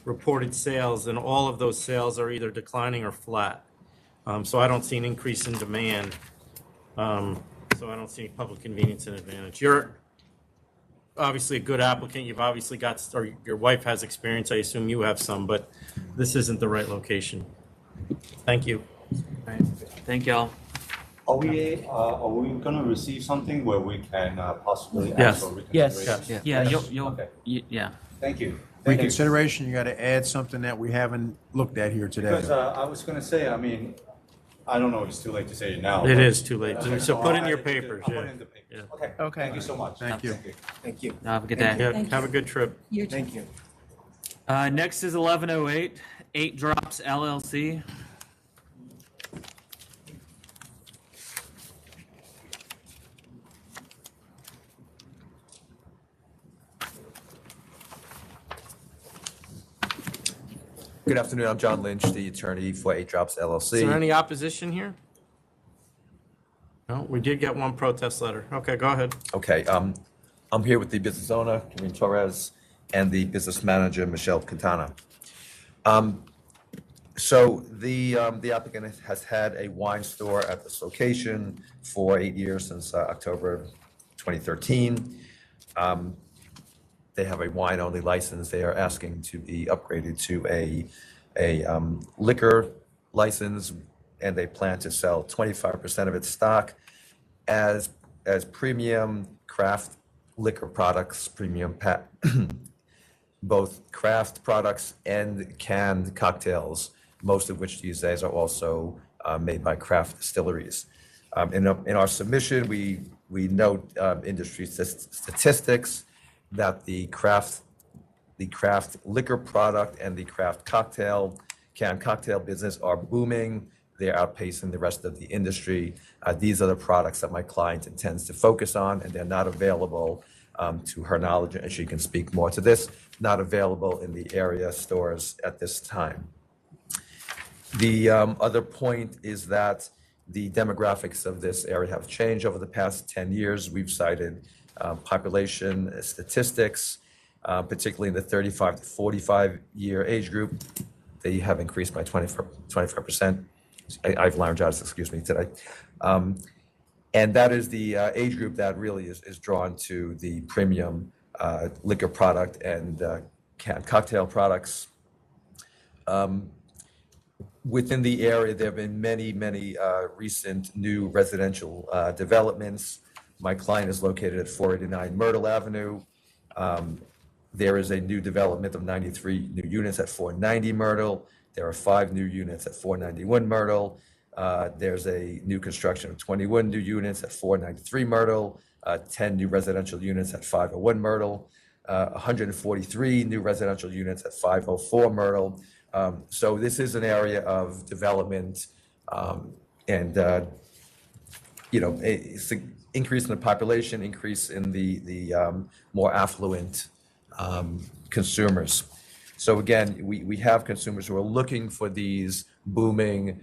reported sales, and all of those sales are either declining or flat. So I don't see an increase in demand. So I don't see any public convenience and advantage. You're obviously a good applicant. You've obviously got, or your wife has experience. I assume you have some, but this isn't the right location. Thank you. All right. Thank y'all. Are we gonna receive something where we can possibly Yes. ask for Yes. reconsideration? Yeah, Yes? you'll Okay. yeah. Thank you. Reconsideration, you got to add something that we haven't looked at here today. Because I was gonna say, I mean, I don't know if it's too late to say it now. It but- is too late. Okay, So put in I'll your add it to- papers, I'll yeah. put it in the papers. Yeah. Okay. Okay. Thank you so much. Thank you. Thank you. Have a good day. Yeah, have a good trip. Thank you. Next is 1108, 8 Drops LLC. Good afternoon. I'm John Lynch, the attorney for 8 Drops LLC. Is there any opposition here? No, we did get one protest letter. Okay, go ahead. Okay, I'm here with the business owner, Kareem Torres, and the business manager, Michelle Quintana. So the applicant has had a wine store at this location for 8 years, since October 2013. they have a wine-only license. They are asking to be upgraded to a liquor license, and they plan to sell 25% of its stock as premium craft liquor products, both craft products and canned cocktails, most of which these days are also made by craft distilleries. In our submission, we note industry statistics that the craft liquor product and the craft canned cocktail business are booming. They're outpacing the rest of the industry. These are the products that my client intends to focus on, and they're not available, to her knowledge, and she can speak more to this, not available in the area stores at this time. The other point is that the demographics of this area have changed over the past 10 years. We've cited population statistics, particularly in the 35 to 45 year age group. They have increased by 25%. I have laryngitis, excuse me, today. And that is the age group that really is drawn to the premium liquor product and canned cocktail products. Within the area, there have been many recent new residential developments. My client is located at 489 Myrtle Avenue. There is a new development of 93 new units at 490 Myrtle. There are 5 new units at 491 Myrtle. There's a new construction of 21 new units at 493 Myrtle, 10 new residential units at 501 Myrtle, 143 new residential units at 504 Myrtle. So this is an area of development, and increase in the population, increase in the more affluent consumers. So again, we have consumers who are looking for these booming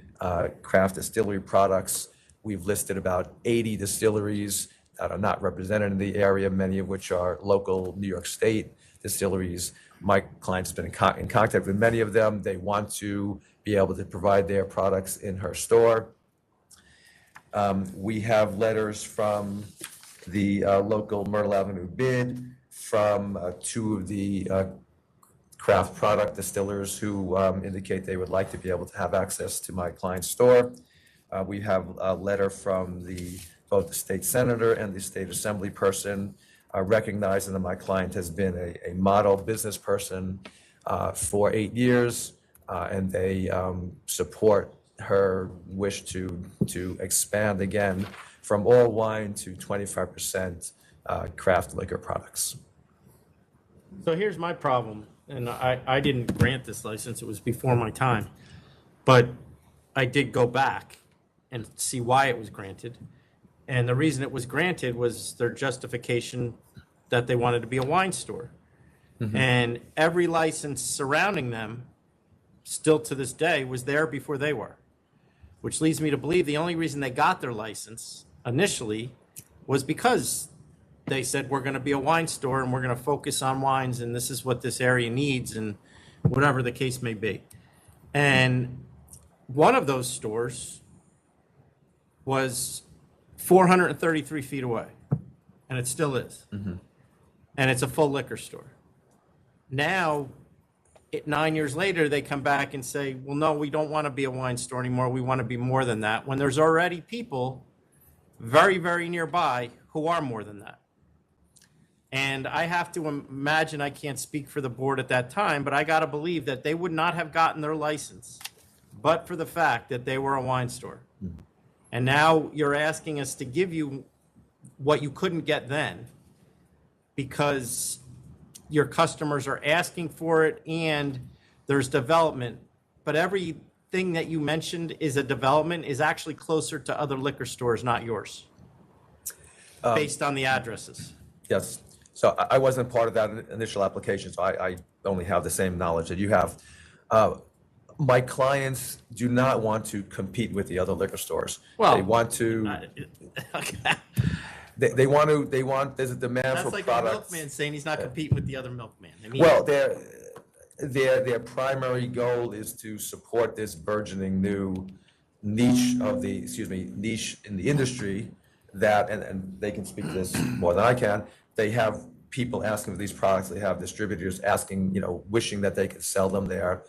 craft distillery products. We've listed about 80 distilleries that are not represented in the area, many of which are local New York State distilleries. My client's been in contact with many of them. They want to be able to provide their products in her store. We have letters from the local Myrtle Avenue bid, from 2 of the craft product distillers who indicate they would like to be able to have access to my client's store. We have a letter from both the state senator and the state assembly person, recognizing that my client has been a model business person for 8 years, and they support her wish to expand again from all wine to 25% craft liquor products. So here's my problem, and I didn't grant this license, it was before my time, but I did go back and see why it was granted. And the reason it was granted was their justification that they wanted to be a wine store. Mm-hmm. And every license surrounding them, still to this day, was there before they were. Which leads me to believe the only reason they got their license initially was because they said, we're going to be a wine store and we're going to focus on wines and this is what this area needs and whatever the case may be. And one of those stores was 433 feet away, and it still is. Mm-hmm. And it's a full liquor store. Now, 9 years later, they come back and say, well, no, we don't want to be a wine store anymore. We want to be more than that, when there's already people very, very nearby who are more than that. And I have to imagine, I can't speak for the board at that time, but I got to believe that they would not have gotten their license but for the fact that they were a wine store. Mm-hmm. And now you're asking us to give you what you couldn't get then because your customers are asking for it and there's development. But everything that you mentioned is a development is actually closer to other liquor stores, not yours, based on the addresses. Yes. So I wasn't part of that initial application, so I only have the same knowledge that you have. My clients do not want to compete with the other liquor stores. Well, they want to. Okay. They want. There's a demand for products. That's like a milkman saying he's not competing with the other milkman. I mean, well, their primary goal is to support this burgeoning new niche in the industry that, and they can speak to this more than I can. They have people asking for these products. They have distributors asking, wishing that they could sell them there.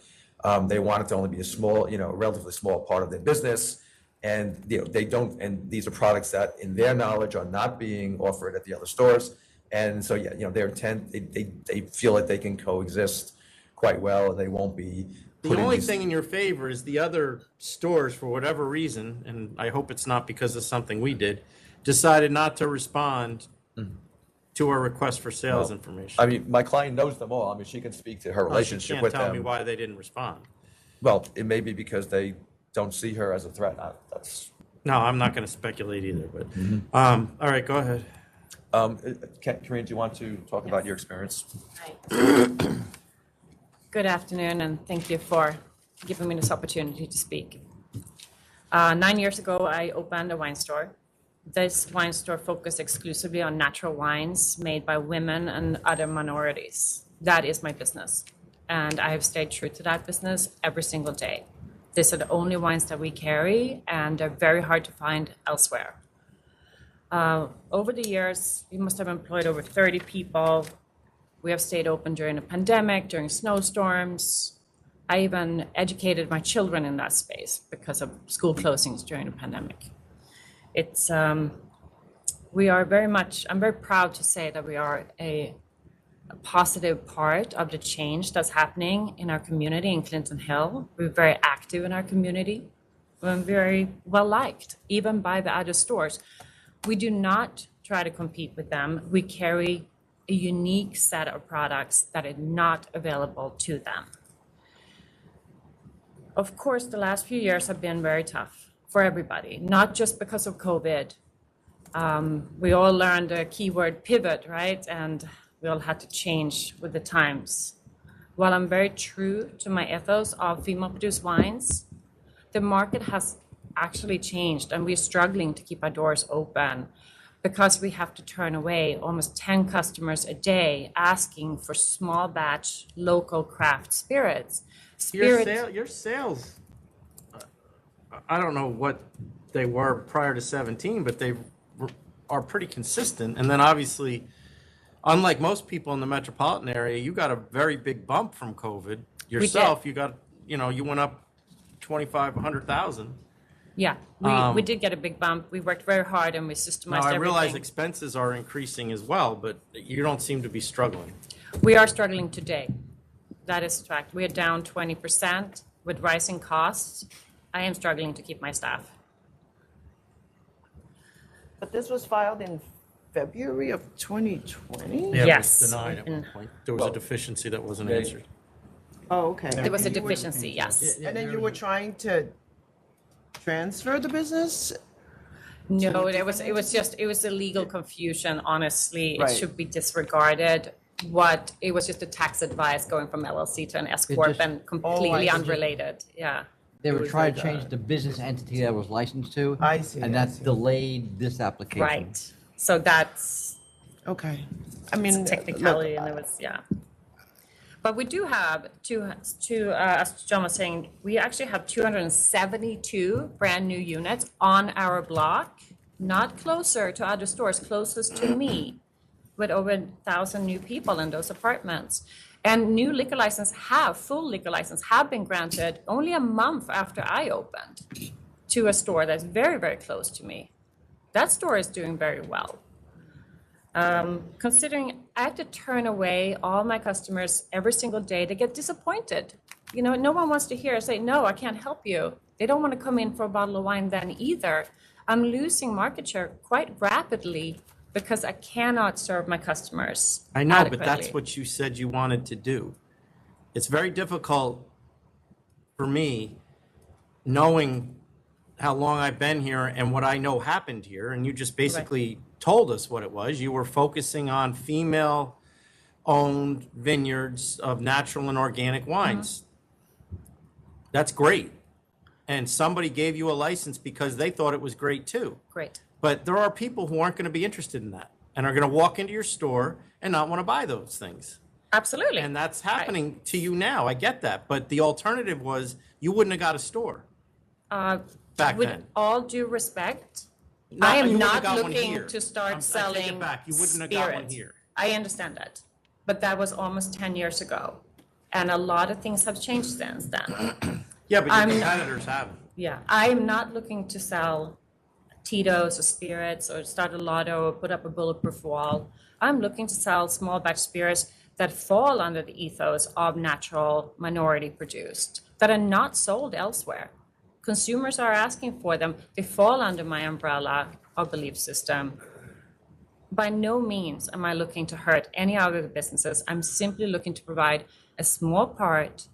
They want it to only be a small, relatively small part of their business. And, they don't, and these are products that in their knowledge are not being offered at the other stores. And so, their intent, they feel that they can coexist quite well, and they won't be. The only thing in your favor is the other stores, for whatever reason, and I hope it's not because of something we did, decided not to respond to our request for sales information. I mean, my client knows them all. I mean, she can speak to her relationship with them. You can't tell me why they didn't respond. Well, it may be because they don't see her as a threat. That's. No, I'm not going to speculate either, but, all right, go ahead. Corinne, do you want to talk about your experience? Good afternoon, and thank you for giving me this opportunity to speak. 9 years ago, I opened a wine store. This wine store focused exclusively on natural wines made by women and other minorities. That is my business, and I have stayed true to that business every single day. These are the only wines that we carry, and they're very hard to find elsewhere. Over the years, we must have employed over 30 people. We have stayed open during the pandemic, during snowstorms. I even educated my children in that space because of school closings during the pandemic. It's, we are very much, I'm very proud to say that we are a positive part of the change that's happening in our community in Clinton Hill. We're very active in our community. We're very well liked, even by the other stores. We do not try to compete with them. We carry a unique set of products that are not available to them. Of course, the last few years have been very tough for everybody, not just because of COVID. We all learned the keyword pivot, right? And we all had to change with the times. While I'm very true to my ethos of female-produced wines, the market has actually changed, and we're struggling to keep our doors open because we have to turn away almost 10 customers a day asking for small batch, local craft spirits. Your sales, I don't know what they were prior to 17, but they are pretty consistent. And then obviously, unlike most people in the metropolitan area, you got a very big bump from COVID. Yourself, you got, you went up 100,000. Yeah, we did get a big bump. We worked very hard and we systemized everything. I realize expenses are increasing as well, but you don't seem to be struggling. We are struggling today. That is fact. We are down 20% with rising costs. I am struggling to keep my staff. But this was filed in February of 2020? Yeah, Yes. it was denied at one point. There was a deficiency that wasn't answered. Oh, okay. There was a deficiency, yes. And then you were trying to transfer the business? No, it was a legal confusion, honestly. Right. It should be disregarded. It was just a tax advice going from LLC to an S It Corp just- and completely see. unrelated, yeah. They were was trying like, to change the business entity that was licensed to. I see, And I that see. delayed this application. Right, so that's Okay. I it's mean, a technicality and it was, yeah. But we do have as John was saying, we actually have 272 brand new units on our block, not closer to other stores, closest to me, with over 1,000 new people in those apartments. And new liquor license full liquor license have been granted only a month after I opened to a store that's very, very close to me. That store is doing very well. Considering I have to turn away all my customers every single day, they get disappointed. No one wants to say, no, I can't help you. They don't want to come in for a bottle of wine then either. I'm losing market share quite rapidly because I cannot serve my customers I know, adequately. but that's what you said you wanted to do. It's very difficult for me, knowing how long I've been here and what I know happened here, and you just basically told us what it was. You were focusing on female-owned vineyards of natural and organic wines. That's great. And somebody gave you a license because they thought it was great too. Great. But there are people who aren't going to be interested in that and are going to walk into your store and not want to buy those things. Absolutely. And that's happening to you now. I get that. But the alternative was you wouldn't have got a store back with then. all due respect, No, I you am wouldn't have not got one looking here. to start I take selling it back. You wouldn't have got one spirits. here. I understand that, but that was almost 10 years ago. And a lot of things have changed since then. Yeah, but I'm- your competitors haven't. Yeah, I'm not looking to sell Tito's or spirits or start a lotto or put up a bulletproof wall. I'm looking to sell small batch spirits that fall under the ethos of natural, minority produced, that are not sold elsewhere. Consumers are asking for them. They fall under my umbrella of belief system. By no means am I looking to hurt any other businesses. I'm simply looking to provide a small part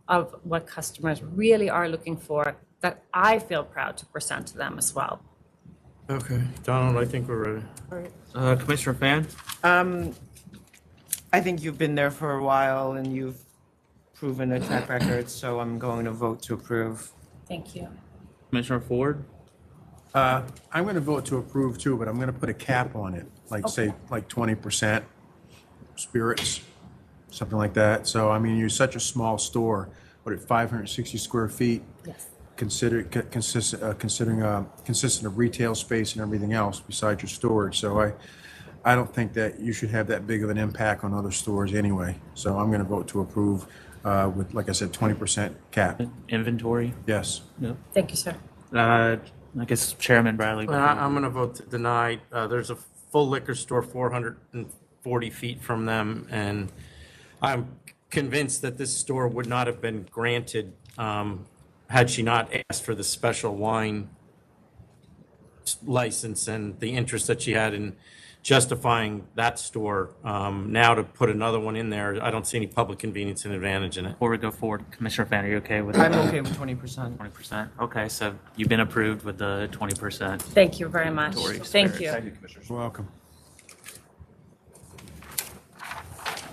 of what customers really are looking for that I feel proud to present to them as well. Okay, Donald, I think we're ready. Commissioner Fan? I think you've been there for a while and you've proven a track record, so I'm going to vote to approve. Thank you. Commissioner Ford? I'm going to vote to approve too, but I'm going to put a cap on it, like say, like 20% spirits, something like that. So, I mean, you're such a small store, but at 560 square feet, Yes. consistent of retail space and everything else besides your storage. So I don't think that you should have that big of an impact on other stores anyway. So I'm going to vote to approve with, like I said, 20% cap. Inventory? Yes. Yep. Thank you, sir. I guess Chairman Bradley. I'm going to vote to deny. There's a full liquor store 440 feet from them, and I'm convinced that this store would not have been granted had she not asked for the special wine license and the interest that she had in justifying that store. Now to put another one in there, I don't see any public convenience and advantage in it. Before we go forward, Commissioner Fan, are you okay with I'm that? okay with 20%. 20%. Okay, so you've been approved with the 20%. Thank you very much. Thank you. You're welcome.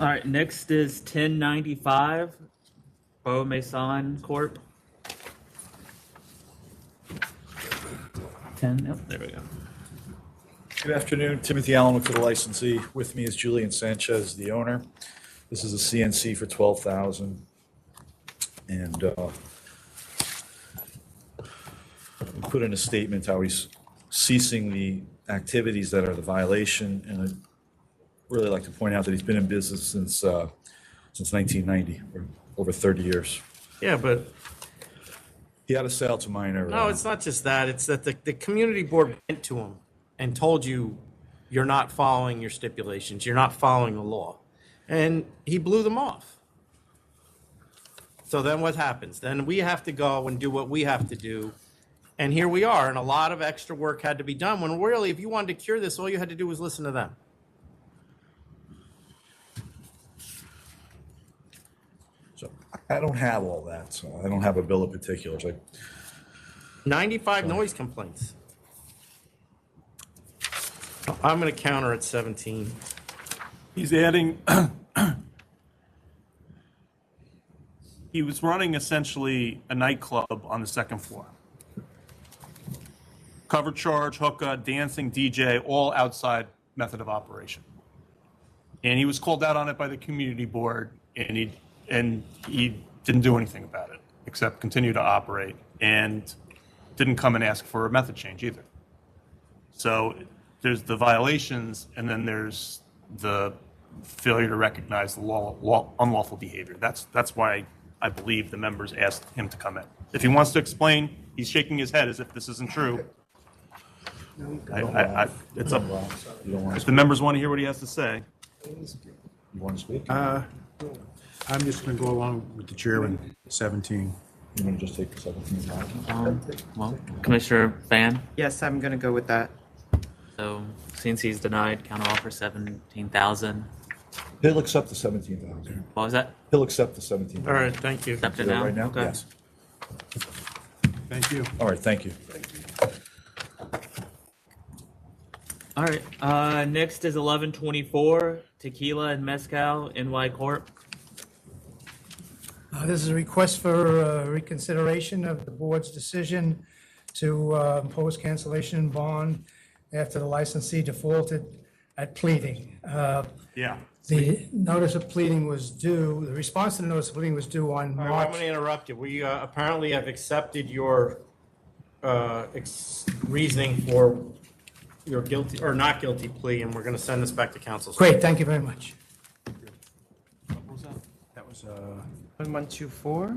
All right, next is 1095, BEAU MAISON Corp. 10, oh, there we go. Good afternoon, Timothy Allen for the licensee. With me is Julian Sanchez, the owner. This is a CNC for $12,000. And we put in a statement how he's ceasing the activities that are the violation. And I'd really like to point out that he's been in business since 1990, or over 30 years. Yeah, but He had a sale to minor. no, it's not just that. It's that the community board went to him and told you you're not following your stipulations, you're not following the law. And he blew them off. So then what happens? Then we have to go and do what we have to do. And here we are, and a lot of extra work had to be done, when really, if you wanted to cure this, all you had to do was listen to them. So I don't have all that, so I don't have a bill of particulars. 95 noise complaints. I'm going to counter at 17. He's adding, he was running essentially a nightclub on the second floor. Cover charge, hookah, dancing, DJ, all outside method of operation. And he was called out on it by the community board, and he didn't do anything about it, except continue to operate, and didn't come and ask for a method change either. So there's the violations, and then there's the failure to recognize the unlawful behavior. That's why I believe the members asked him to come in. If he wants to explain, he's shaking his head as if this isn't true. It's up. If the members want to hear what he has to say. You want to speak? I'm just going to go along with the chairman, 17. You want to just take the 17? Well, Commissioner Fan? Yes, I'm going to go with that. So since he's denied, counter offer 17,000. He'll accept the 17,000. What was that? He'll accept the 17,000. All right, thank you. Accept it Do that now? right now? Okay. Yes. Thank you. All right, thank you. All right, next is 1124, Tequila and Mezcal, NY Corp. This is a request for reconsideration of the board's decision to impose cancellation bond after the licensee defaulted at pleading. Yeah. The notice of pleading was due, the response to the notice of pleading was due on All right, I'm March. going to interrupt you. We apparently have accepted your reasoning for your guilty or not guilty plea, and we're going to send this back to council. Great, thank you very much. That was 1124?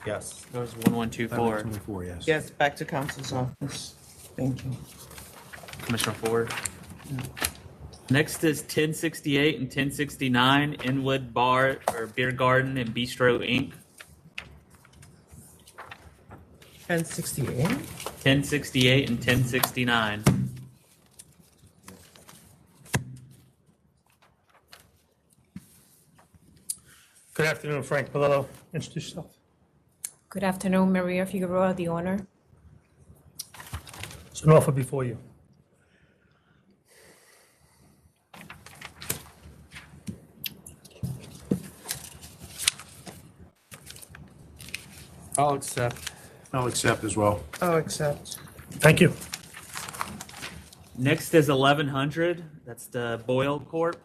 Yes. That was 1124. 1124, yes. Yes, back to council's office. Thank you. Commissioner Ford. Next is 1068 and 1069 INWOOD Bar or Beer Garden and Bistro Inc. 1068? 1068 and 1069. Good afternoon, Frank Palillo. Introduce yourself. Good afternoon, Maria Figueroa, the owner. There's an offer before you. I'll accept. I'll accept as well. I'll accept. Thank you. Next is 1100. That's the Boyle Corp.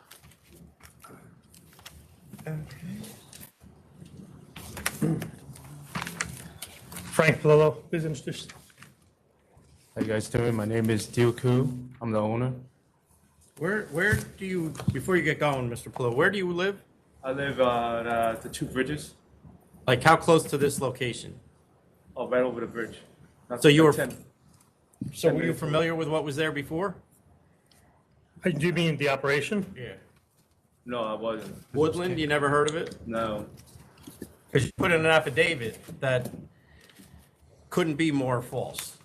Frank Palillo, please introduce yourself. How you guys doing? My name is Ku. I'm the owner. Where do you, before you get going, Mr. Pillow, where do you live? I live on the Two Bridges. Like how close to this location? Oh, right over the bridge. So you were, 10 so were you minutes familiar with what was there before? Do you mean the operation? Yeah. No, I wasn't. Woodland, you never heard of it? No. Because you put in an affidavit that couldn't be more false.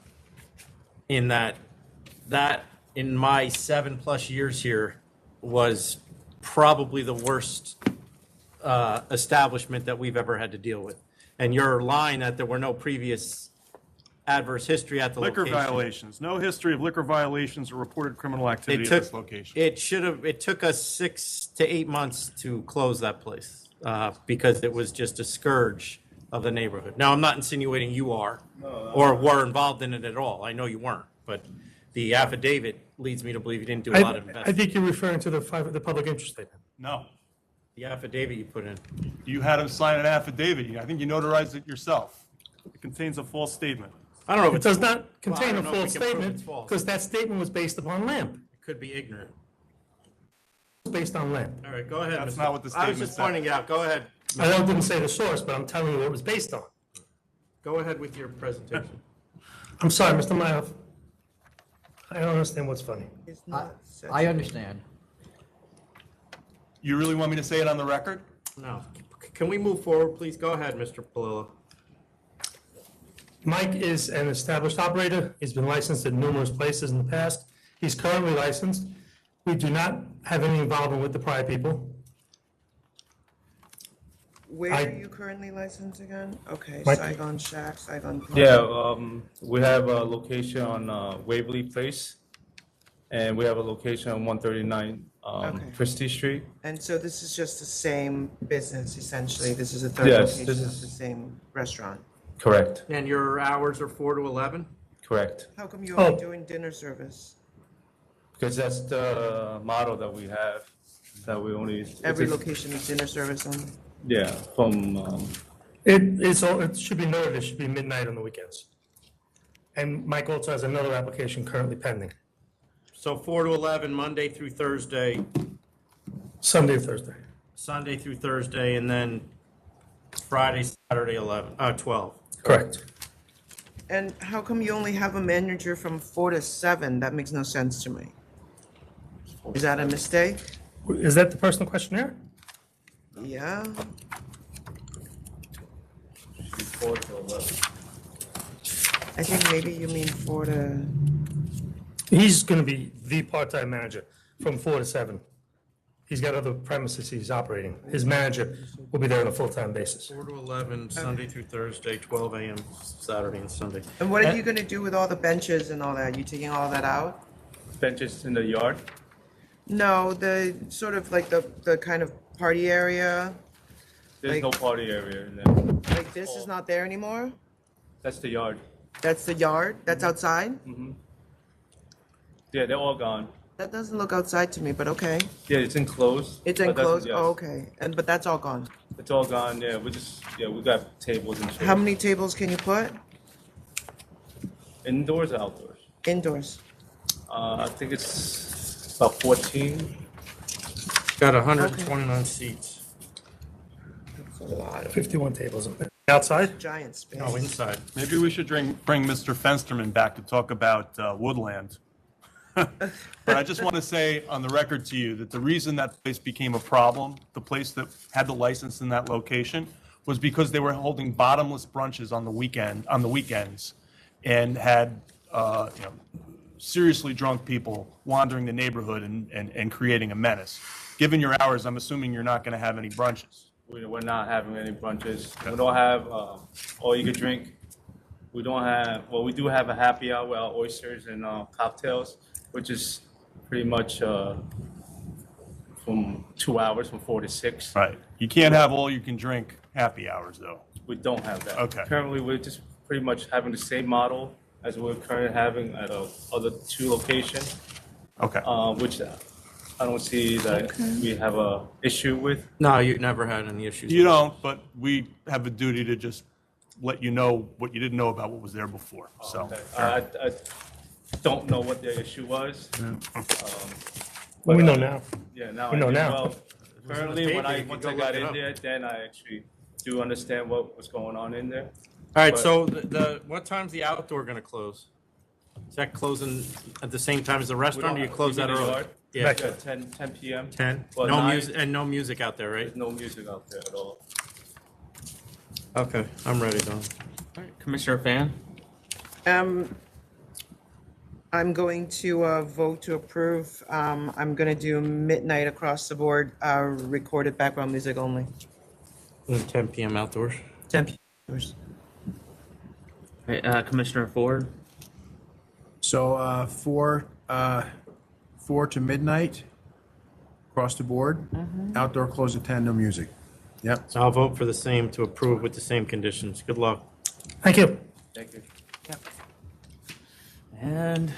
In that in my 7+ years here was probably the worst establishment that we've ever had to deal with. And your line that there were no previous adverse history at the Liquor location. violations, no history of liquor violations or reported criminal activity at this location. It took us 6 to 8 months to close that place because it was just a scourge of the neighborhood. Now, I'm not insinuating you are or were involved in it at all. I know you weren't, but the affidavit leads me to believe you didn't do a lot of I investigation. think you're referring to the public interest statement. No. The affidavit you put in. You had him sign an affidavit. I think you notarized it yourself. It contains a false statement. I don't know if It it's does false. not contain Well, I a don't know if false we can prove statement it's false. because that statement was based upon lamp. It could be ignorant. It's based on lamp. All right, go ahead. That's Mr. not what the I was statement just said. pointing out. Go ahead. I know it didn't say the source, but I'm telling you what it was based on. Go ahead with your presentation. I'm sorry, Mr. Mayoff. I don't understand what's funny. I understand. You really want me to say it on the record? No. Can we move forward, please? Go ahead, Mr. Palillo. Mike is an established operator. He's been licensed in numerous places in the past. He's currently licensed. We do not have any involvement with the prior people. Where are you currently licensed again? Okay, Mike- Saigon Shack, Saigon. Park. Yeah, we have a location on Waverly Place, and we have a location on 139 Okay. Christie Street. And so this is just the same business, essentially? This is a third Yes, location this of is- the same restaurant? Correct, And your hours are 4 to 11? correct. How come you're Oh. only doing dinner service? Because that's the model that we have, that we only. Every it's a- location is dinner service only? Yeah, from, It should be noted, it should be midnight on the weekends. And Mike also has another application currently pending, So 4 to 11, Monday through Thursday, Sunday or Thursday. Sunday through Thursday, and then Friday, Saturday, 12. Correct. And how come you only have a manager from 4 to 7? That makes no sense to me. Is that a mistake? Is that the personal questionnaire? Yeah. 4 to 11. I think maybe you mean 4 to... He's going to be the part-time manager from 4 to 7. He's got other premises he's operating. His manager will be there on a full-time basis. 4 to 11, Sunday through Thursday, 12 a.m. Saturday and Sunday. And what are you gonna do with all the benches and all that? You taking all that out? Benches in the yard? No, the sort of like the kind of party area, There's Like- no party area in there. like this is not there anymore? That's the yard. That's the yard? That's outside? hmm Yeah, they're all gone. That doesn't look outside to me, but okay. Yeah, it's enclosed. It's but that's- enclosed? yes. Oh, okay. But that's all gone. It's all gone, yeah, we got tables and chairs. How many tables can you put? Indoors or outdoors? Indoors. I think it's about 14. Got 129 seats. That's a lot of 51 tables. Outside? giant space. No, inside. Maybe we should bring Mr. Fensterman back to talk about Woodland. But I just want to say on the record to you that the reason that place became a problem, the place that had the license in that location, was because they were holding bottomless brunches on the weekends, and had seriously drunk people wandering the neighborhood and creating a menace. Given your hours, I'm assuming you're not going to have any brunches. We're not having any brunches. We don't have all you could drink. We don't have, well, we do have a happy hour with our oysters and cocktails, which is pretty much from 2 hours, from 4 to 6. Right. You can't have all you can drink happy hours, though. We don't have that. Okay. Currently, we're just pretty much having the same model as we're currently having at other 2 locations. Okay. Which I don't see that we have a issue with. No, you never had any issues. You don't, but we have a duty to just let you know what you didn't know about what was there before, so. Okay. I don't know what the issue was. Well, we know now. Yeah, now We I know do. now. Well, currently, once I got look it in up. there, then I actually do understand what was going on in there. All right, But- so what time's the outdoor gonna close? Is that closing at the same time as the restaurant, or you close that early? Yeah, 10 p.m. 10? But No 9 music, and no music out there, right? There's no music out there at all. Okay, I'm ready, Don. All right, Commissioner Fan? I'm going to vote to approve. I'm going to do midnight across the board, recorded background music only. And 10 p.m. outdoors? 10 p.m. Okay, Commissioner Ford? So 4 to midnight, across the board. Outdoor close at 10, no music. Yep. So I'll vote for the same to approve with the same conditions. Good luck. Thank you. Thank you. And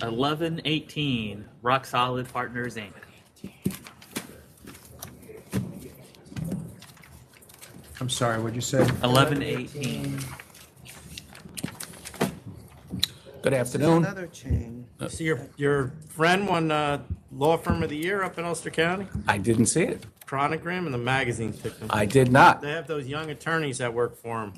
1118, Rock Solid Partners, Inc. I'm sorry, what'd you say? 1118. This Good is afternoon. another chain. See, your friend won Law Firm of the Year up in Ulster County? I didn't see it. Chronogram and the magazine picked him. I did not. They have those young attorneys that work for them.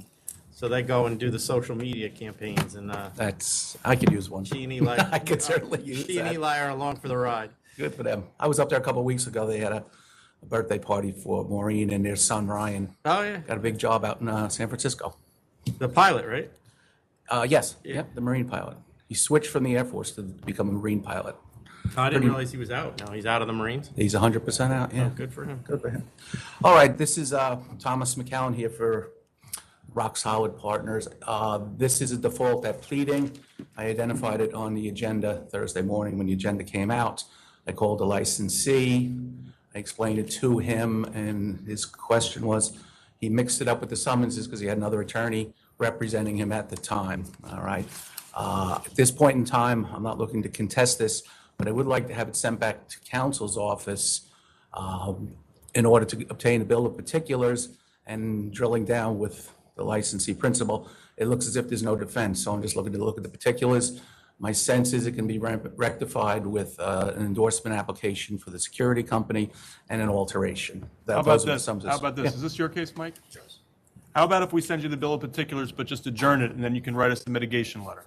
So they go and do the social media campaigns, and I could use one. she and Eli. I could certainly use She and that. Eli are along for the ride. Good for them. I was up there a couple of weeks ago. They had a birthday party for Maureen and their son Ryan. Oh, yeah. Got a big job out in San Francisco. The pilot, right? Yes, Yeah. yep, the Marine pilot. He switched from the Air Force to become a Marine pilot. I didn't Pretty- realize he was out. No, he's out of the Marines. He's 100% out, yeah. Oh, good for him. Good for him. All right, this is Thomas McCown here for Rock Solid Partners. This is a default at pleading. I identified it on the agenda Thursday morning when the agenda came out. I called the licensee. I explained it to him, and his question was, he mixed it up with the summonses because he had another attorney representing him at the time, all right? At this point in time, I'm not looking to contest this, but I would like to have it sent back to counsel's office in order to obtain a bill of particulars, and drilling down with the licensee principal, it looks as if there's no defense, so I'm just looking to look at the particulars. My sense is it can be rectified with an endorsement application for the security company and an alteration. How about Those are the this? summaries. How about this? Yeah. Is this your case, Mike? How about if we send you the bill of particulars, but just adjourn it, and then you can write us the mitigation letter?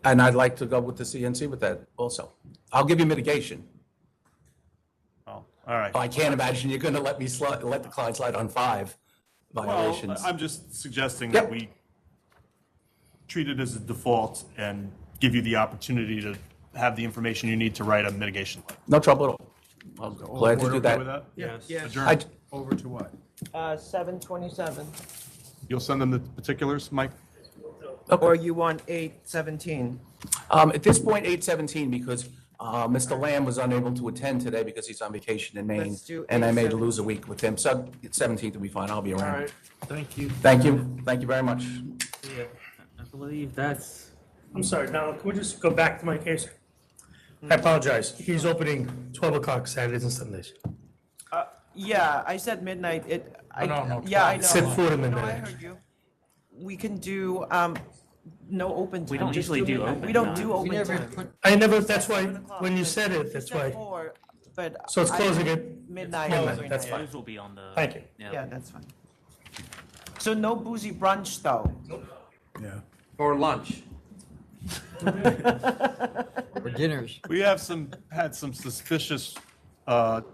And I'd like to go with the CNC with that also. I'll give you mitigation. Oh, all right. I can't imagine you're going to let me let the client slide on 5 violations. Well, I'm just suggesting that we treat it as a default and give you the opportunity to have the information you need to write a mitigation letter. No trouble at all. I'm glad to Board do okay that. with that? Yes. Yes. Adjourn. Over to what? 7:27. You'll send them the particulars, Mike? Or you want 8:17? At this point, 8:17, because Mr. Lamb was unable to attend today because he's on vacation in Maine, Let's do and I may 8:17. lose a week with him. So 17th will be fine. I'll be All around. right. Thank you. Thank you. Thank you very much. Yeah, I believe that's, I'm sorry, now, can we just go back to my case? I apologize. He's opening 12 o'clock Saturdays and Sundays. Yeah, I said midnight. No, Yeah, I know. Said 4 to No, I midnight. heard you. We can do, No open time. We don't just usually do midnight. open We don't time. do We open never time. I never, that's why, when you said it, that's Said why. 4, but So it's I- closing at midnight. midnight, every that's night. fine. Those will be on the. Thank you. Yeah, that's fine. So no boozy brunch though? Yeah. Or lunch. For dinners. We have had some suspicious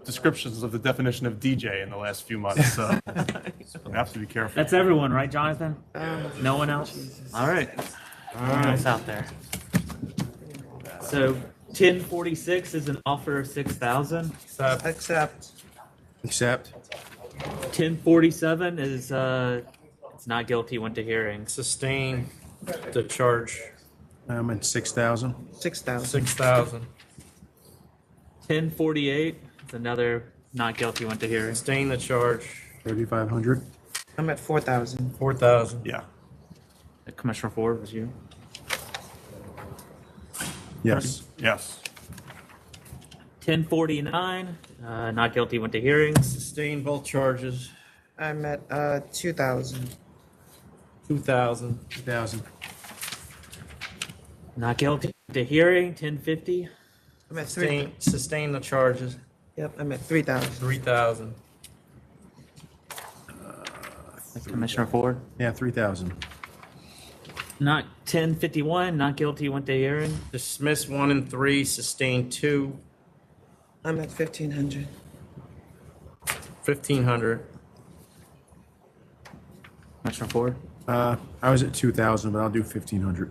descriptions of the definition of DJ in the last few months, so we have to be careful. That's everyone, right, Jonathan? No one else? All right. No one else out there. So 1046 is an offer of 6,000. Accept. Accept. 1047 is it's not guilty, went to hearing. Sustain the charge. I'm at 6,000. 6,000. 6,000. 1048 is another not guilty, went to hearing. Sustain the charge. 3,500. I'm at 4,000. 4,000. Yeah. Commissioner Ford, was you? Yes. Yes. 1049, not guilty, went to hearing. Sustain both charges. I'm at 2,000. 2,000. 2,000. Not guilty to hearing. 1050. I'm at 3. Sustain the charges. Yep, I'm at 3,000. 3,000. Commissioner Ford. Yeah, 3,000. Not 1051, not guilty, went to hearing. Dismiss 1 and 3, sustain 2. I'm at 1,500. 1,500. Commissioner Ford. I was at 2,000, but I'll do 1,500.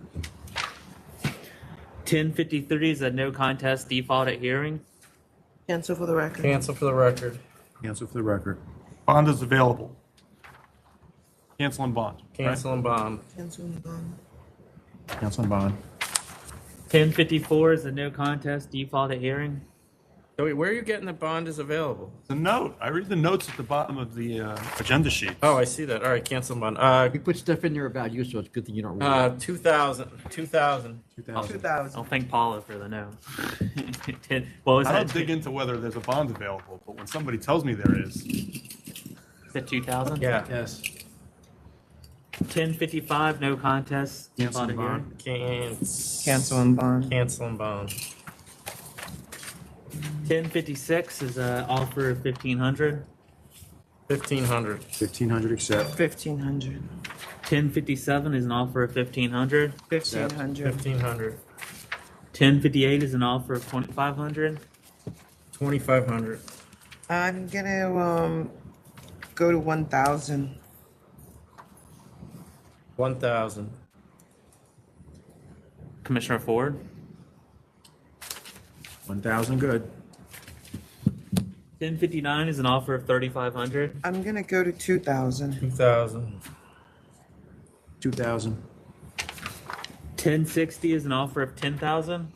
1053 is a no contest default at hearing. Cancel for the record. Cancel for the record. Cancel for the record. Bond is available. Cancel and bond. right? Cancel and bond. Cancel and bond. Cancel and bond. 1054 is a no contest default at hearing. Joey, where are you getting the bond is available? The note. I read the notes at the bottom of the agenda sheet. Oh, I see that. All right, cancel and bond. We put stuff in there about you, so it's a good thing you don't read it. 2,000. 2,000. 2,000. I'll thank Paula for the no. What was I that? don't dig into whether there's a bond available, but when somebody tells me there is, Is it 2,000? Yeah. Yes. 1055, no contest Cancel default at and hearing. bond. Cancel and bond. Cancel and bond. 1056 is an offer of 1,500. 1,500. 1,500 accept. 1,500. 1057 is an offer of 1,500. 1,500. 1,500. 1058 is an offer of 2,500. 2,500. I'm gonna go to 1,000. 1,000. Commissioner Ford. 1,000, good. 1059 is an offer of 3,500. I'm gonna go to 2,000. 2,000. 2,000. 1060 is an offer of 10,000.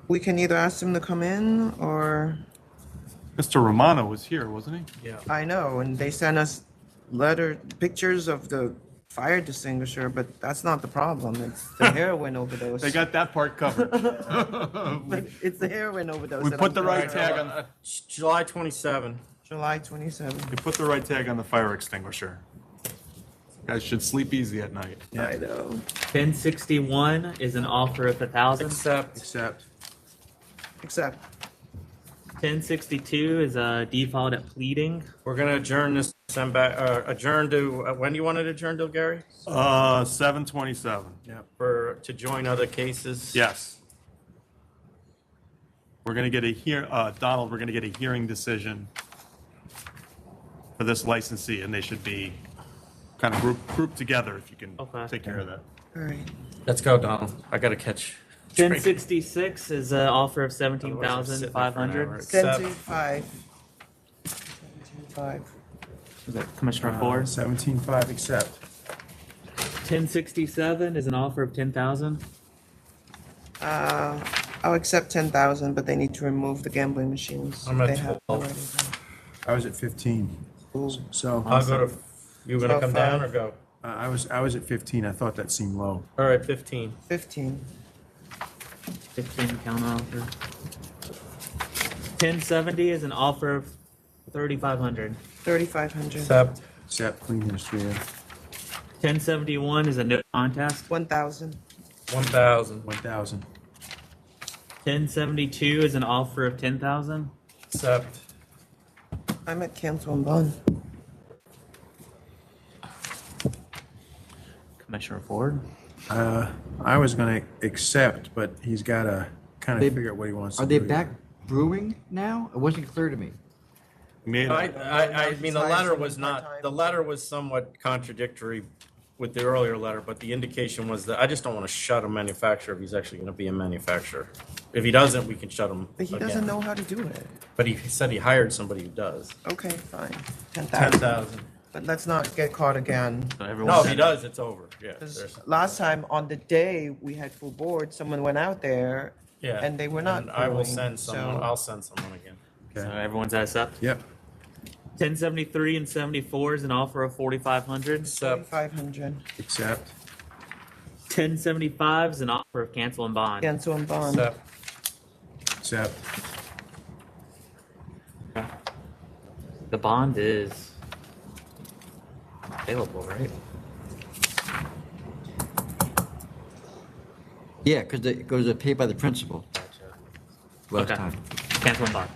We can either ask them to come in or, Mr. Romano was here, wasn't he? Yeah. I know, and they sent us pictures of the fire extinguisher, but that's not the problem. It's the heroin overdose. They got that part covered. But it's the heroin overdose. We that put I'm the right concerned tag about. on. July 27. July 27. We put the right tag on the fire extinguisher. Guys should sleep easy at night. I know. 1061 is an offer of 1,000. Accept. Accept. Accept. 1062 is a default at pleading. We're going to adjourn this, send back, adjourn to, when do you want it adjourned to, Gary? 727. Yeah. To join other cases? Yes. We're gonna get Donald, we're gonna get a hearing decision for this licensee, and they should be kind of grouped together if you can take care of that. All right. Let's go, Donald. I got to catch. 1066 is an offer of 17,500. 75. 75. Is that Commissioner Ford? 17.5 accept. 1067 is an offer of 10,000. I'll accept 10,000, but they need to remove the gambling machines. I'm at They have 12. already. I was at 15. So I'll go to, you going to come down or go? I was at 15. I thought that seemed low. All right, 15. 15. 15 counter offer. 1070 is an offer of 3,500. 3,500. Accept. Accept, clean history. 1071 is a no contest. 1,000. 1,000. 1,000. 1072 is an offer of 10,000. Accept. I'm at cancel and bond. Commissioner Ford. I was going to accept, but he's got to kind of figure out what he wants to Are do. they back brewing now? It wasn't clear to me. I mean, the letter was not, the letter was somewhat contradictory with the earlier letter, but the indication was that I just don't want to shut a manufacturer if he's actually going to be a manufacturer. If he doesn't, we can shut him But he again. doesn't know how to do it. But he said he hired somebody who does. Okay, fine. 10,000. 10,000. But let's not get caught again. No, if he does, it's over. Yeah. 'Cause there's- last time, on the day we had full board, someone went out there Yeah. and they were not. And I will brewing, send someone, so- I'll send someone again. So everyone's at accept? Yep. 1073 and 74 is an offer of 4,500. 4,500. Accept. 1075 is an offer of cancel and bond. Cancel and bond. Accept. The bond is available, right? Yeah, because it goes to pay by the principal. Last Okay. time. Cancel and bond.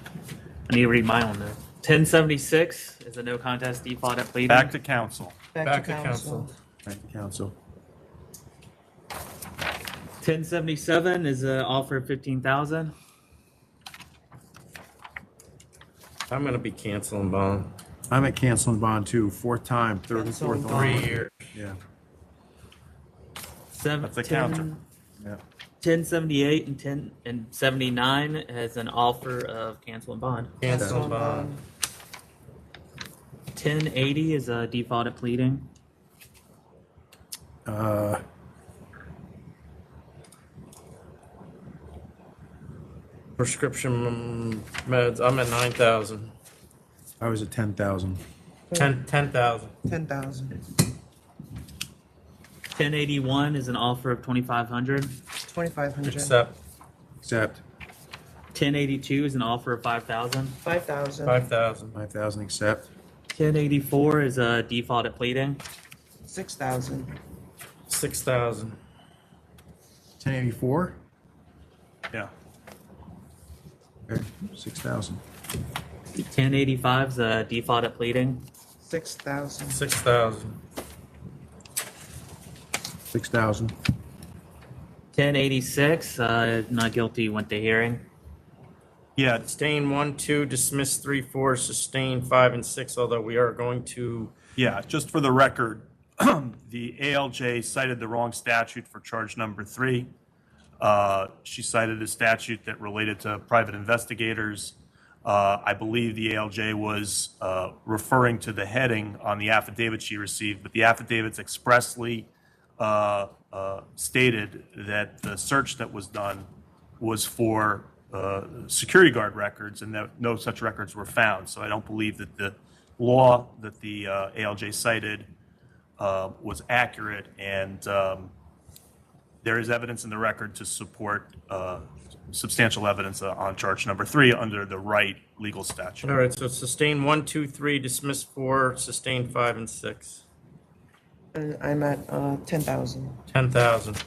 I need to read my own though. 1076 is a no contest default at pleading. Back to council. Back to council. Thank you, council. 1077 is an offer of 15,000. I'm going to be canceling bond. I'm at cancel and bond too, fourth time, third and Cancel fourth. and on. bond. 3 years. Yeah. That's a counter. Yeah. 1078 and 1079 has an offer of cancel and bond. Cancel and bond. 1080 is a default at pleading. Prescription meds, I'm at 9,000. I was at 10,000. 10,000. 10,000. 1081 is an offer of 2,500. 2,500. Accept. Accept. 1082 is an offer of 5,000. 5,000. 5,000. 5,000, accept. 1084 is a default at pleading. 6,000. 6,000. 1084? Yeah. Okay, 6,000. 1085 is a default at pleading. 6,000. 6,000. 6,000. 1086, not guilty, went to hearing. Yeah, Sustain 1, 2, dismiss 3, 4, sustain 5 and 6, although we are going to. yeah, just for the record, the ALJ cited the wrong statute for charge number 3. She cited a statute that related to private investigators. I believe the ALJ was referring to the heading on the affidavit she received, but the affidavits expressly stated that the search that was done was for security guard records and that no such records were found. So I don't believe that the law that the ALJ cited was accurate, and there is evidence in the record to support substantial evidence on charge number 3 under the right legal statute. All right, so sustain 1, 2, 3, dismiss 4, sustain 5 and 6. And I'm at 10,000. 10,000.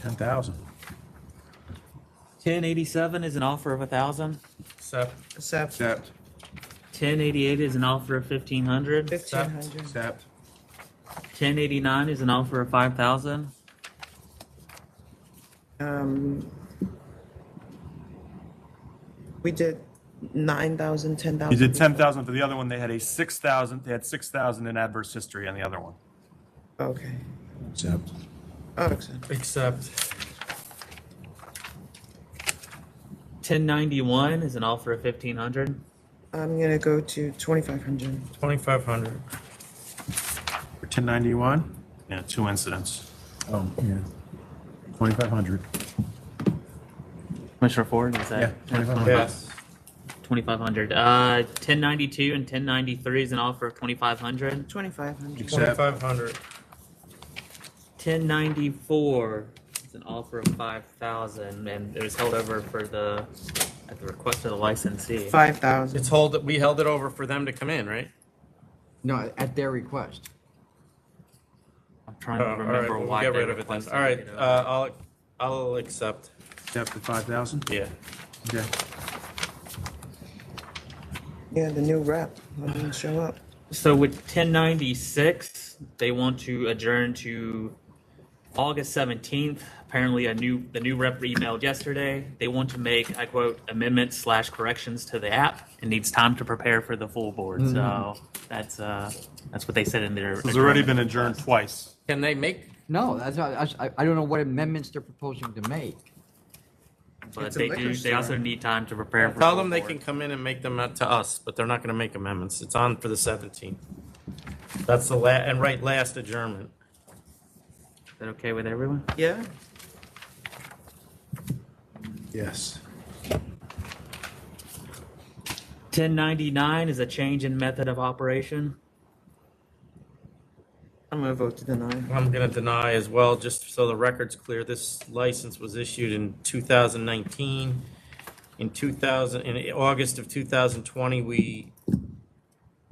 10,000. 1087 is an offer of 1,000. Accept. Accept. Accept. 1088 is an offer of 1,500. 1,500. Accept. 1089 is an offer of 5,000. We did 9,000, 10,000. You did 10,000 for the other one. They had 6,000 in adverse history on the other one. Okay. Accept. Oh, accept. Accept. 1091 is an offer of 1,500. I'm gonna go to 2,500. 2,500. For 1091? Yeah, 2 incidents. Oh, yeah. 2,500. Commissioner Ford, is that? Yeah, 2,500. Yes. 2,500. 1092 and 1093 is an offer of 2,500. 2,500. Accept. 2,500. 1094 is an offer of 5,000, and it was held over for at the request of the licensee. 5,000. We held it over for them to come in, right? No, at their request. trying to All right, remember we'll why get they rid of it then. requested All right, it, uh, I'll accept. Step to 5,000? Yeah. Okay. Yeah, the new rep, didn't show up. So with 1096, they want to adjourn to August 17th. Apparently the new rep emailed yesterday. They want to make, I quote, amendments/corrections to the app and needs time to prepare for the full board. So that's what they said in their. It's already been adjourned twice. Can they make? No, I don't know what amendments they're proposing to make. But It's a they liquor do. They also store. need time to prepare for. Tell full them they board. can come in and make them to us, but they're not gonna make amendments. It's on for the 17th. That's the last adjournment. Is that okay with everyone? Yeah. Yes. 1099 is a change in method of operation. I'm gonna vote to deny. I'm gonna deny as well, just so the record's clear. This license was issued in 2019. In August of 2020, we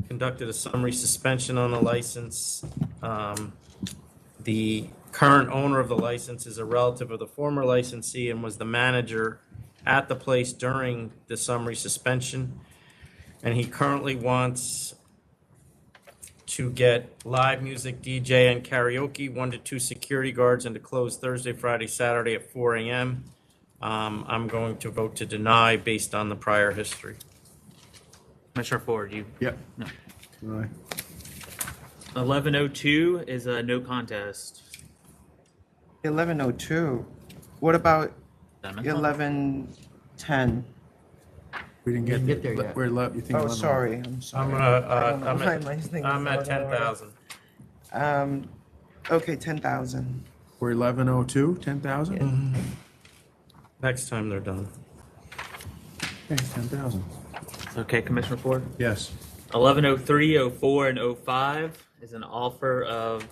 conducted a summary suspension on the license. The current owner of the license is a relative of the former licensee and was the manager at the place during the summary suspension. And he currently wants to get live music, DJ, and karaoke, 1 to 2 security guards, and to close Thursday, Friday, Saturday at 4 a.m. I'm going to vote to deny based on the prior history. Commissioner Ford, you. Yep. No. Right. 1102 is a no contest. 1102. What about Amendment? 1110? We didn't get there yet. We're you think? Oh, 11? sorry, I'm sorry. I'm at 10,000. Okay, 10,000. We're 1102, 10,000? Next time they're done. Okay, 10,000. Okay, Commissioner Ford. Yes. 1103, 04, and 05 is an offer of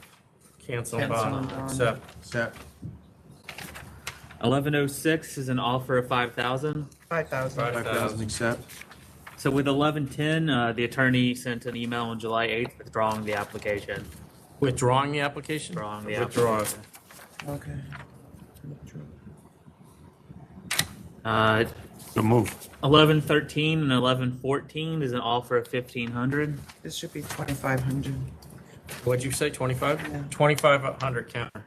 Cancel Cancel bond. and bond. Accept. Set. 1106 is an offer of 5,000. 5,000. 5,000 accept. So with 1110, the attorney sent an email on July 8th withdrawing the application. Withdrawing the application? Withdrawing the Withdraw. application. Okay. So move. 1113 and 1114 is an offer of 1,500. This should be 2,500. What'd you say, 25? Yeah. 2,500 counter.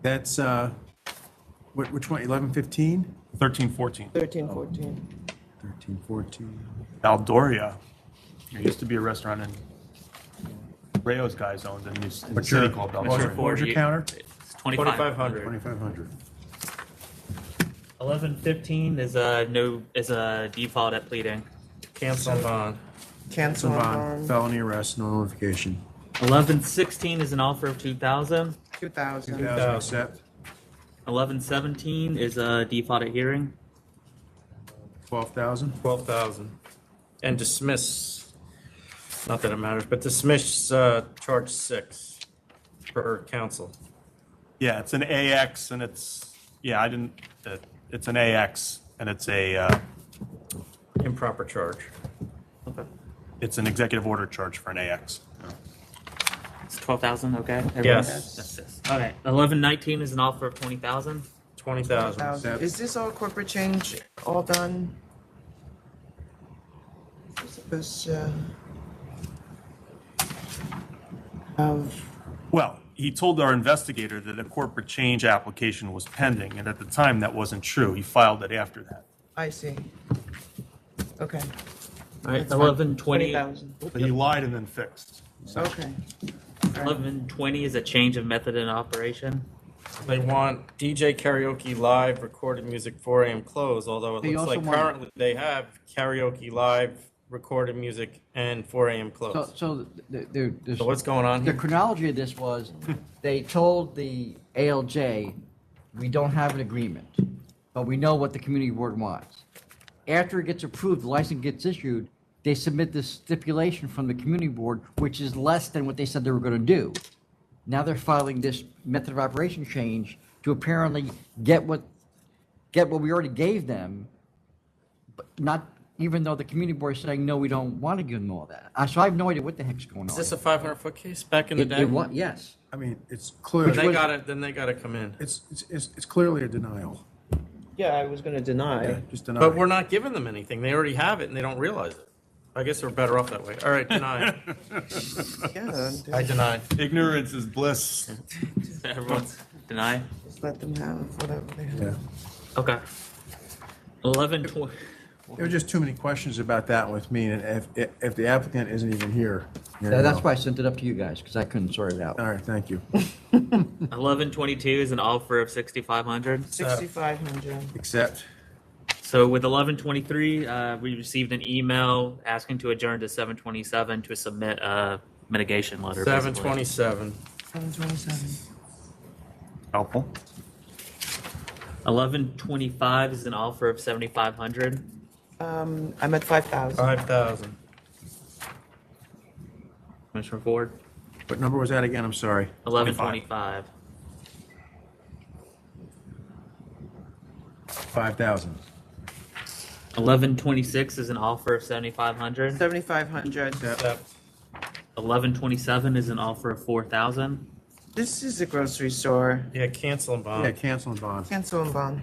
That's, which one, 1115? 1314. 13, 14. 1314. Valdoria. There used to be a restaurant in Rayo's guys owned in the city called Valdoria. What was your counter? It's 2,500. 2,500. 1115 is a default at pleading. Cancel bond. Cancel and Bond, bond. felony arrest, no notification. 1116 is an offer of 2,000. 2,000. 2,000 accept. 1117 is a default at hearing. 12,000. 12,000. And dismiss, not that it matters, but dismiss charge 6 for counsel. Yeah, it's an AX and it's, it's an AX and it's a, Improper charge. it's an executive order charge for an AX. It's 12,000, okay? Everyone? Yes. That's this. Okay. 1119 is an offer of 20,000. 20,000. 1,000. Is this all corporate change all done? This, Well, he told our investigator that a corporate change application was pending, and at the time, that wasn't true. He filed it after that. I see. Okay. All right, That's fine. 1120. 20,000. But he lied and then fixed. Okay. 1120 is a change of method in operation. They want DJ karaoke live, recorded music 4 a.m. close, although it They looks also like want- currently they have karaoke live, recorded music, and 4 a.m. close. So So what's going on the here? chronology of this was, they told the ALJ, we don't have an agreement, but we know what the community board wants. After it gets approved, the license gets issued, they submit this stipulation from the community board, which is less than what they said they were gonna do. Now they're filing this method of operation change to apparently get what we already gave them, but not even though the community board is saying, no, we don't want to give them all that. So I have no idea what the heck's going on. Is this a 500-foot case back in the day? Yes. I mean, it's clearly. Then they gotta come in. It's clearly a denial. Yeah, I was going to deny. Just deny. But we're not giving them anything. They already have it and they don't realize it. I guess we're better off that way. All right, deny. Yeah. I deny. Ignorance is bliss. Everyone's deny? Just let them have whatever they have. Okay. 11:20. There were just too many questions about that with me, and if the applicant isn't even here. That's why I sent it up to you guys, because I couldn't sort it out. All right, thank you. 11:22 is an offer of 6,500. 6,500. Accept. So with 11:23, we received an email asking to adjourn to 7:27 to submit a mitigation letter. 727. 727. Helpful. 11:25 is an offer of 7,500. I'm at 5,000. 5,000. Commissioner Ford. What number was that again? I'm sorry. 11:25. 5,000. 11:26 is an offer of 7,500. 7,500. 11:27 is an offer of 4,000. This is a grocery store. Yeah, cancel and bond. Yeah, cancel and bond. Cancel and bond.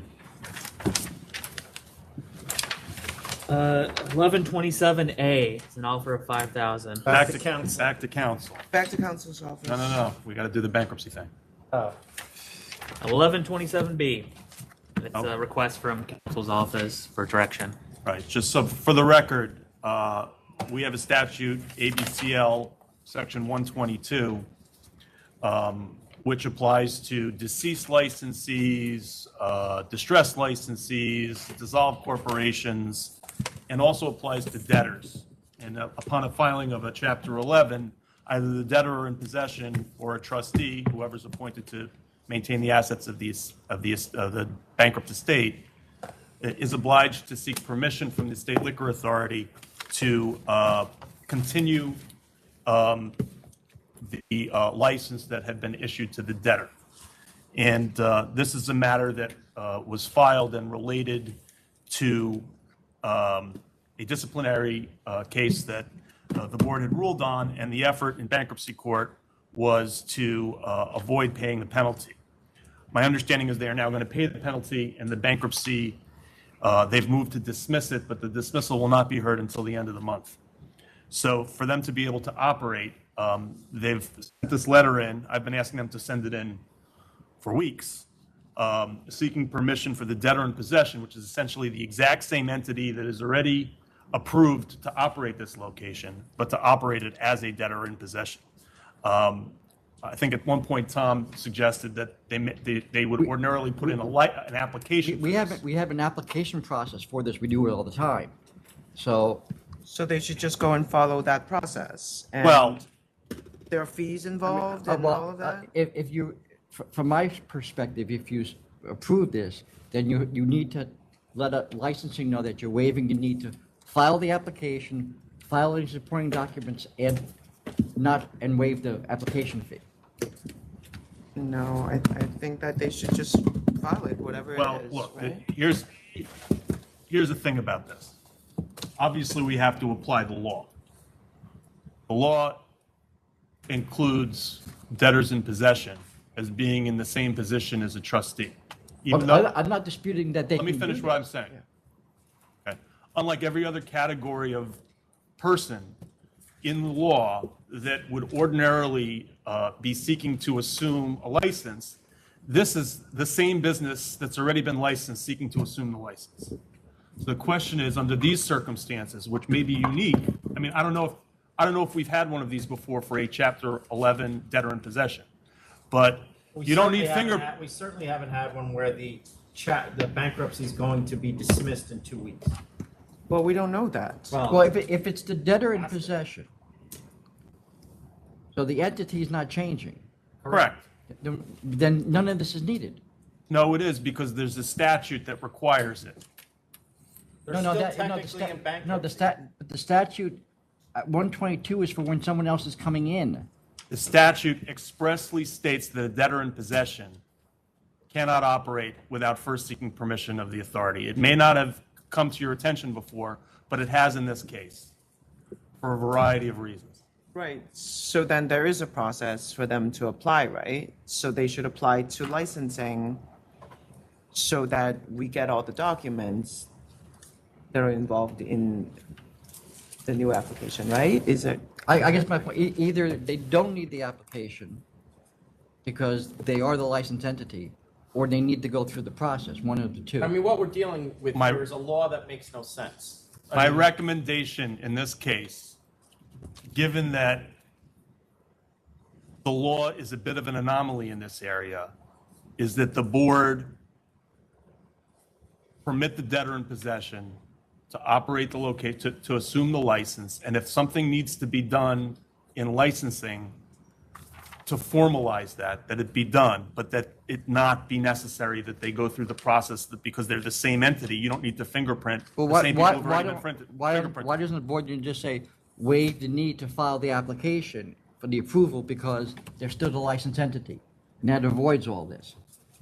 11:27A is an offer of 5,000. Back to council. Back to council. Back to council's office. No. We got to do the bankruptcy thing. Oh. 11:27B. It's a request from council's office for direction. Right, just so for the record, we have a statute, ABCL, section 122, which applies to deceased licensees, distressed licensees, dissolved corporations, and also applies to debtors. And upon a filing of a Chapter 11, either the debtor in possession or a trustee, whoever's appointed to maintain the assets of the bankrupt estate, is obliged to seek permission from the State Liquor Authority to continue the license that had been issued to the debtor. And this is a matter that was filed and related to a disciplinary case that the board had ruled on, and the effort in bankruptcy court was to avoid paying the penalty. My understanding is they are now going to pay the penalty, and the bankruptcy, they've moved to dismiss it, but the dismissal will not be heard until the end of the month. So for them to be able to operate, they've sent this letter in. I've been asking them to send it in for weeks, seeking permission for the debtor in possession, which is essentially the exact same entity that is already approved to operate this location, but to operate it as a debtor in possession. I think at one point Tom suggested that they would ordinarily put in an application. We have an application process for this. We do it all the time. So they should just go and follow that process. And Well, there are fees involved and all of that? If you, from my perspective, if you approve this, then you need to let a licensing know that you're waiving the need to file the application, file any supporting documents, and waive the application fee. No, I think that they should just file it, whatever it is. Well, look, right? here's the thing about this. Obviously, we have to apply the law. The law includes debtors in possession as being in the same position as a trustee. Even though, I'm not disputing that they let me can finish do what that. I'm saying. Okay. Unlike every other category of person in the law that would ordinarily be seeking to assume a license, this is the same business that's already been licensed seeking to assume the license. So the question is, under these circumstances, which may be unique, I mean, I don't know if we've had one of these before for a Chapter 11 debtor in possession, but you don't need We certainly haven't had one where the bankruptcy is going to be dismissed in 2 weeks. Well, we don't know that. Well, if it's the debtor in possession, so the entity is not changing. Correct. Then none of this is needed. No, it is, because there's a statute that requires it. The statute, 122 is for when someone else is coming in. The statute expressly states that a debtor in possession cannot operate without first seeking permission of the authority. It may not have come to your attention before, but it has in this case, for a variety of reasons. Right, so then there is a process for them to apply, right? So they should apply to licensing so that we get all the documents that are involved in the new application, right? Is it? I guess my point, either they don't need the application because they are the licensed entity, or they need to go through the process, one of the two. I mean, what we're dealing with here is a law that makes no sense. My recommendation in this case, given that the law is a bit of an anomaly in this area, is that the board permit the debtor in possession to operate the location, to assume the license, and if something needs to be done in licensing to formalize that it be done, but that it not be necessary that they go through the process that because they're the same entity, you don't need to fingerprint Well, the same people who've already been fingerprinted. why doesn't the board just say, waive the need to file the application for the approval because they're still the licensed entity? And that avoids all this.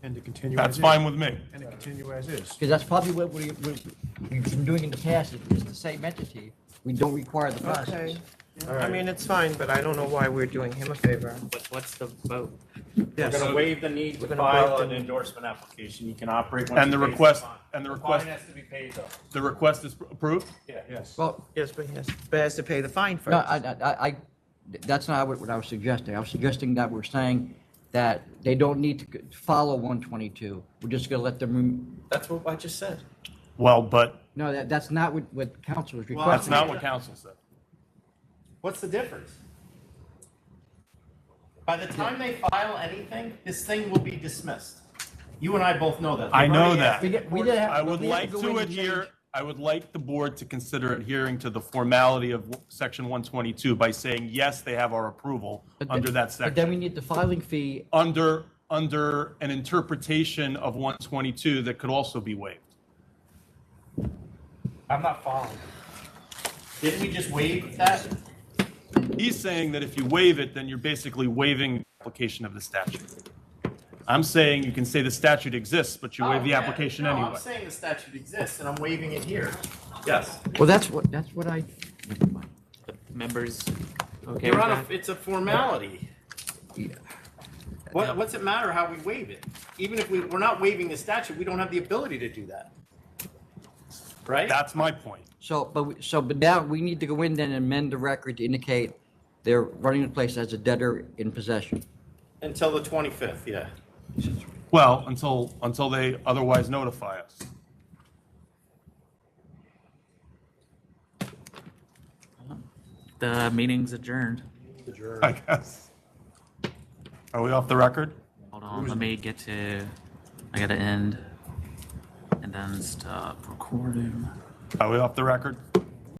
And to continue. That's fine with me. And to continue as is. Because that's probably what we've been doing in the past, it's the same entity, we don't require the process. Okay. I mean, it's fine, but I don't know why we're doing him a favor. What's the vote? We're Yes. going to waive the need to We're gonna file waive an the- endorsement application. You can operate once And the you pay request, fine. and the The request, fine has to be paid though. the request is approved? Yeah. Yes. Well, Yes, but he has to pay the fine first. no, that's not what I was suggesting. I was suggesting that we're saying that they don't need to follow 122. We're just gonna let them, That's what I just said. Well, but no, that's not what council is Well, that's requesting. not what council said. What's the difference? By the time they file anything, this thing will be dismissed. You and I both know that. I They've know already that. asked We the did- we court- did have- I would we have like go to in and adhere, change- I would like the board to consider adhering to the formality of section 122 by saying, yes, they have our approval under that But then we section. need the filing fee. Under an interpretation of 122 that could also be waived. I'm not following. Didn't we just waive that? He's saying that if you waive it, then you're basically waiving the application of the statute. I'm saying you can say the statute exists, but you waive the application No, anyway. I'm saying the statute exists and I'm waiving it here. Yes. Well, that's what I, Members, okay Your with Honor, that? it's a formality. What's it matter how we waive it? Even if we're not waiving the statute, we don't have the ability to do that. Right? That's my point. but now we need to go in then and amend the record to indicate they're running the place as a debtor in possession. Until the 25th, yeah. Well, until they otherwise notify us. The meeting's adjourned. I guess. Are we off the record? Hold on, let me get to, I gotta end and then stop recording. Are we off the record?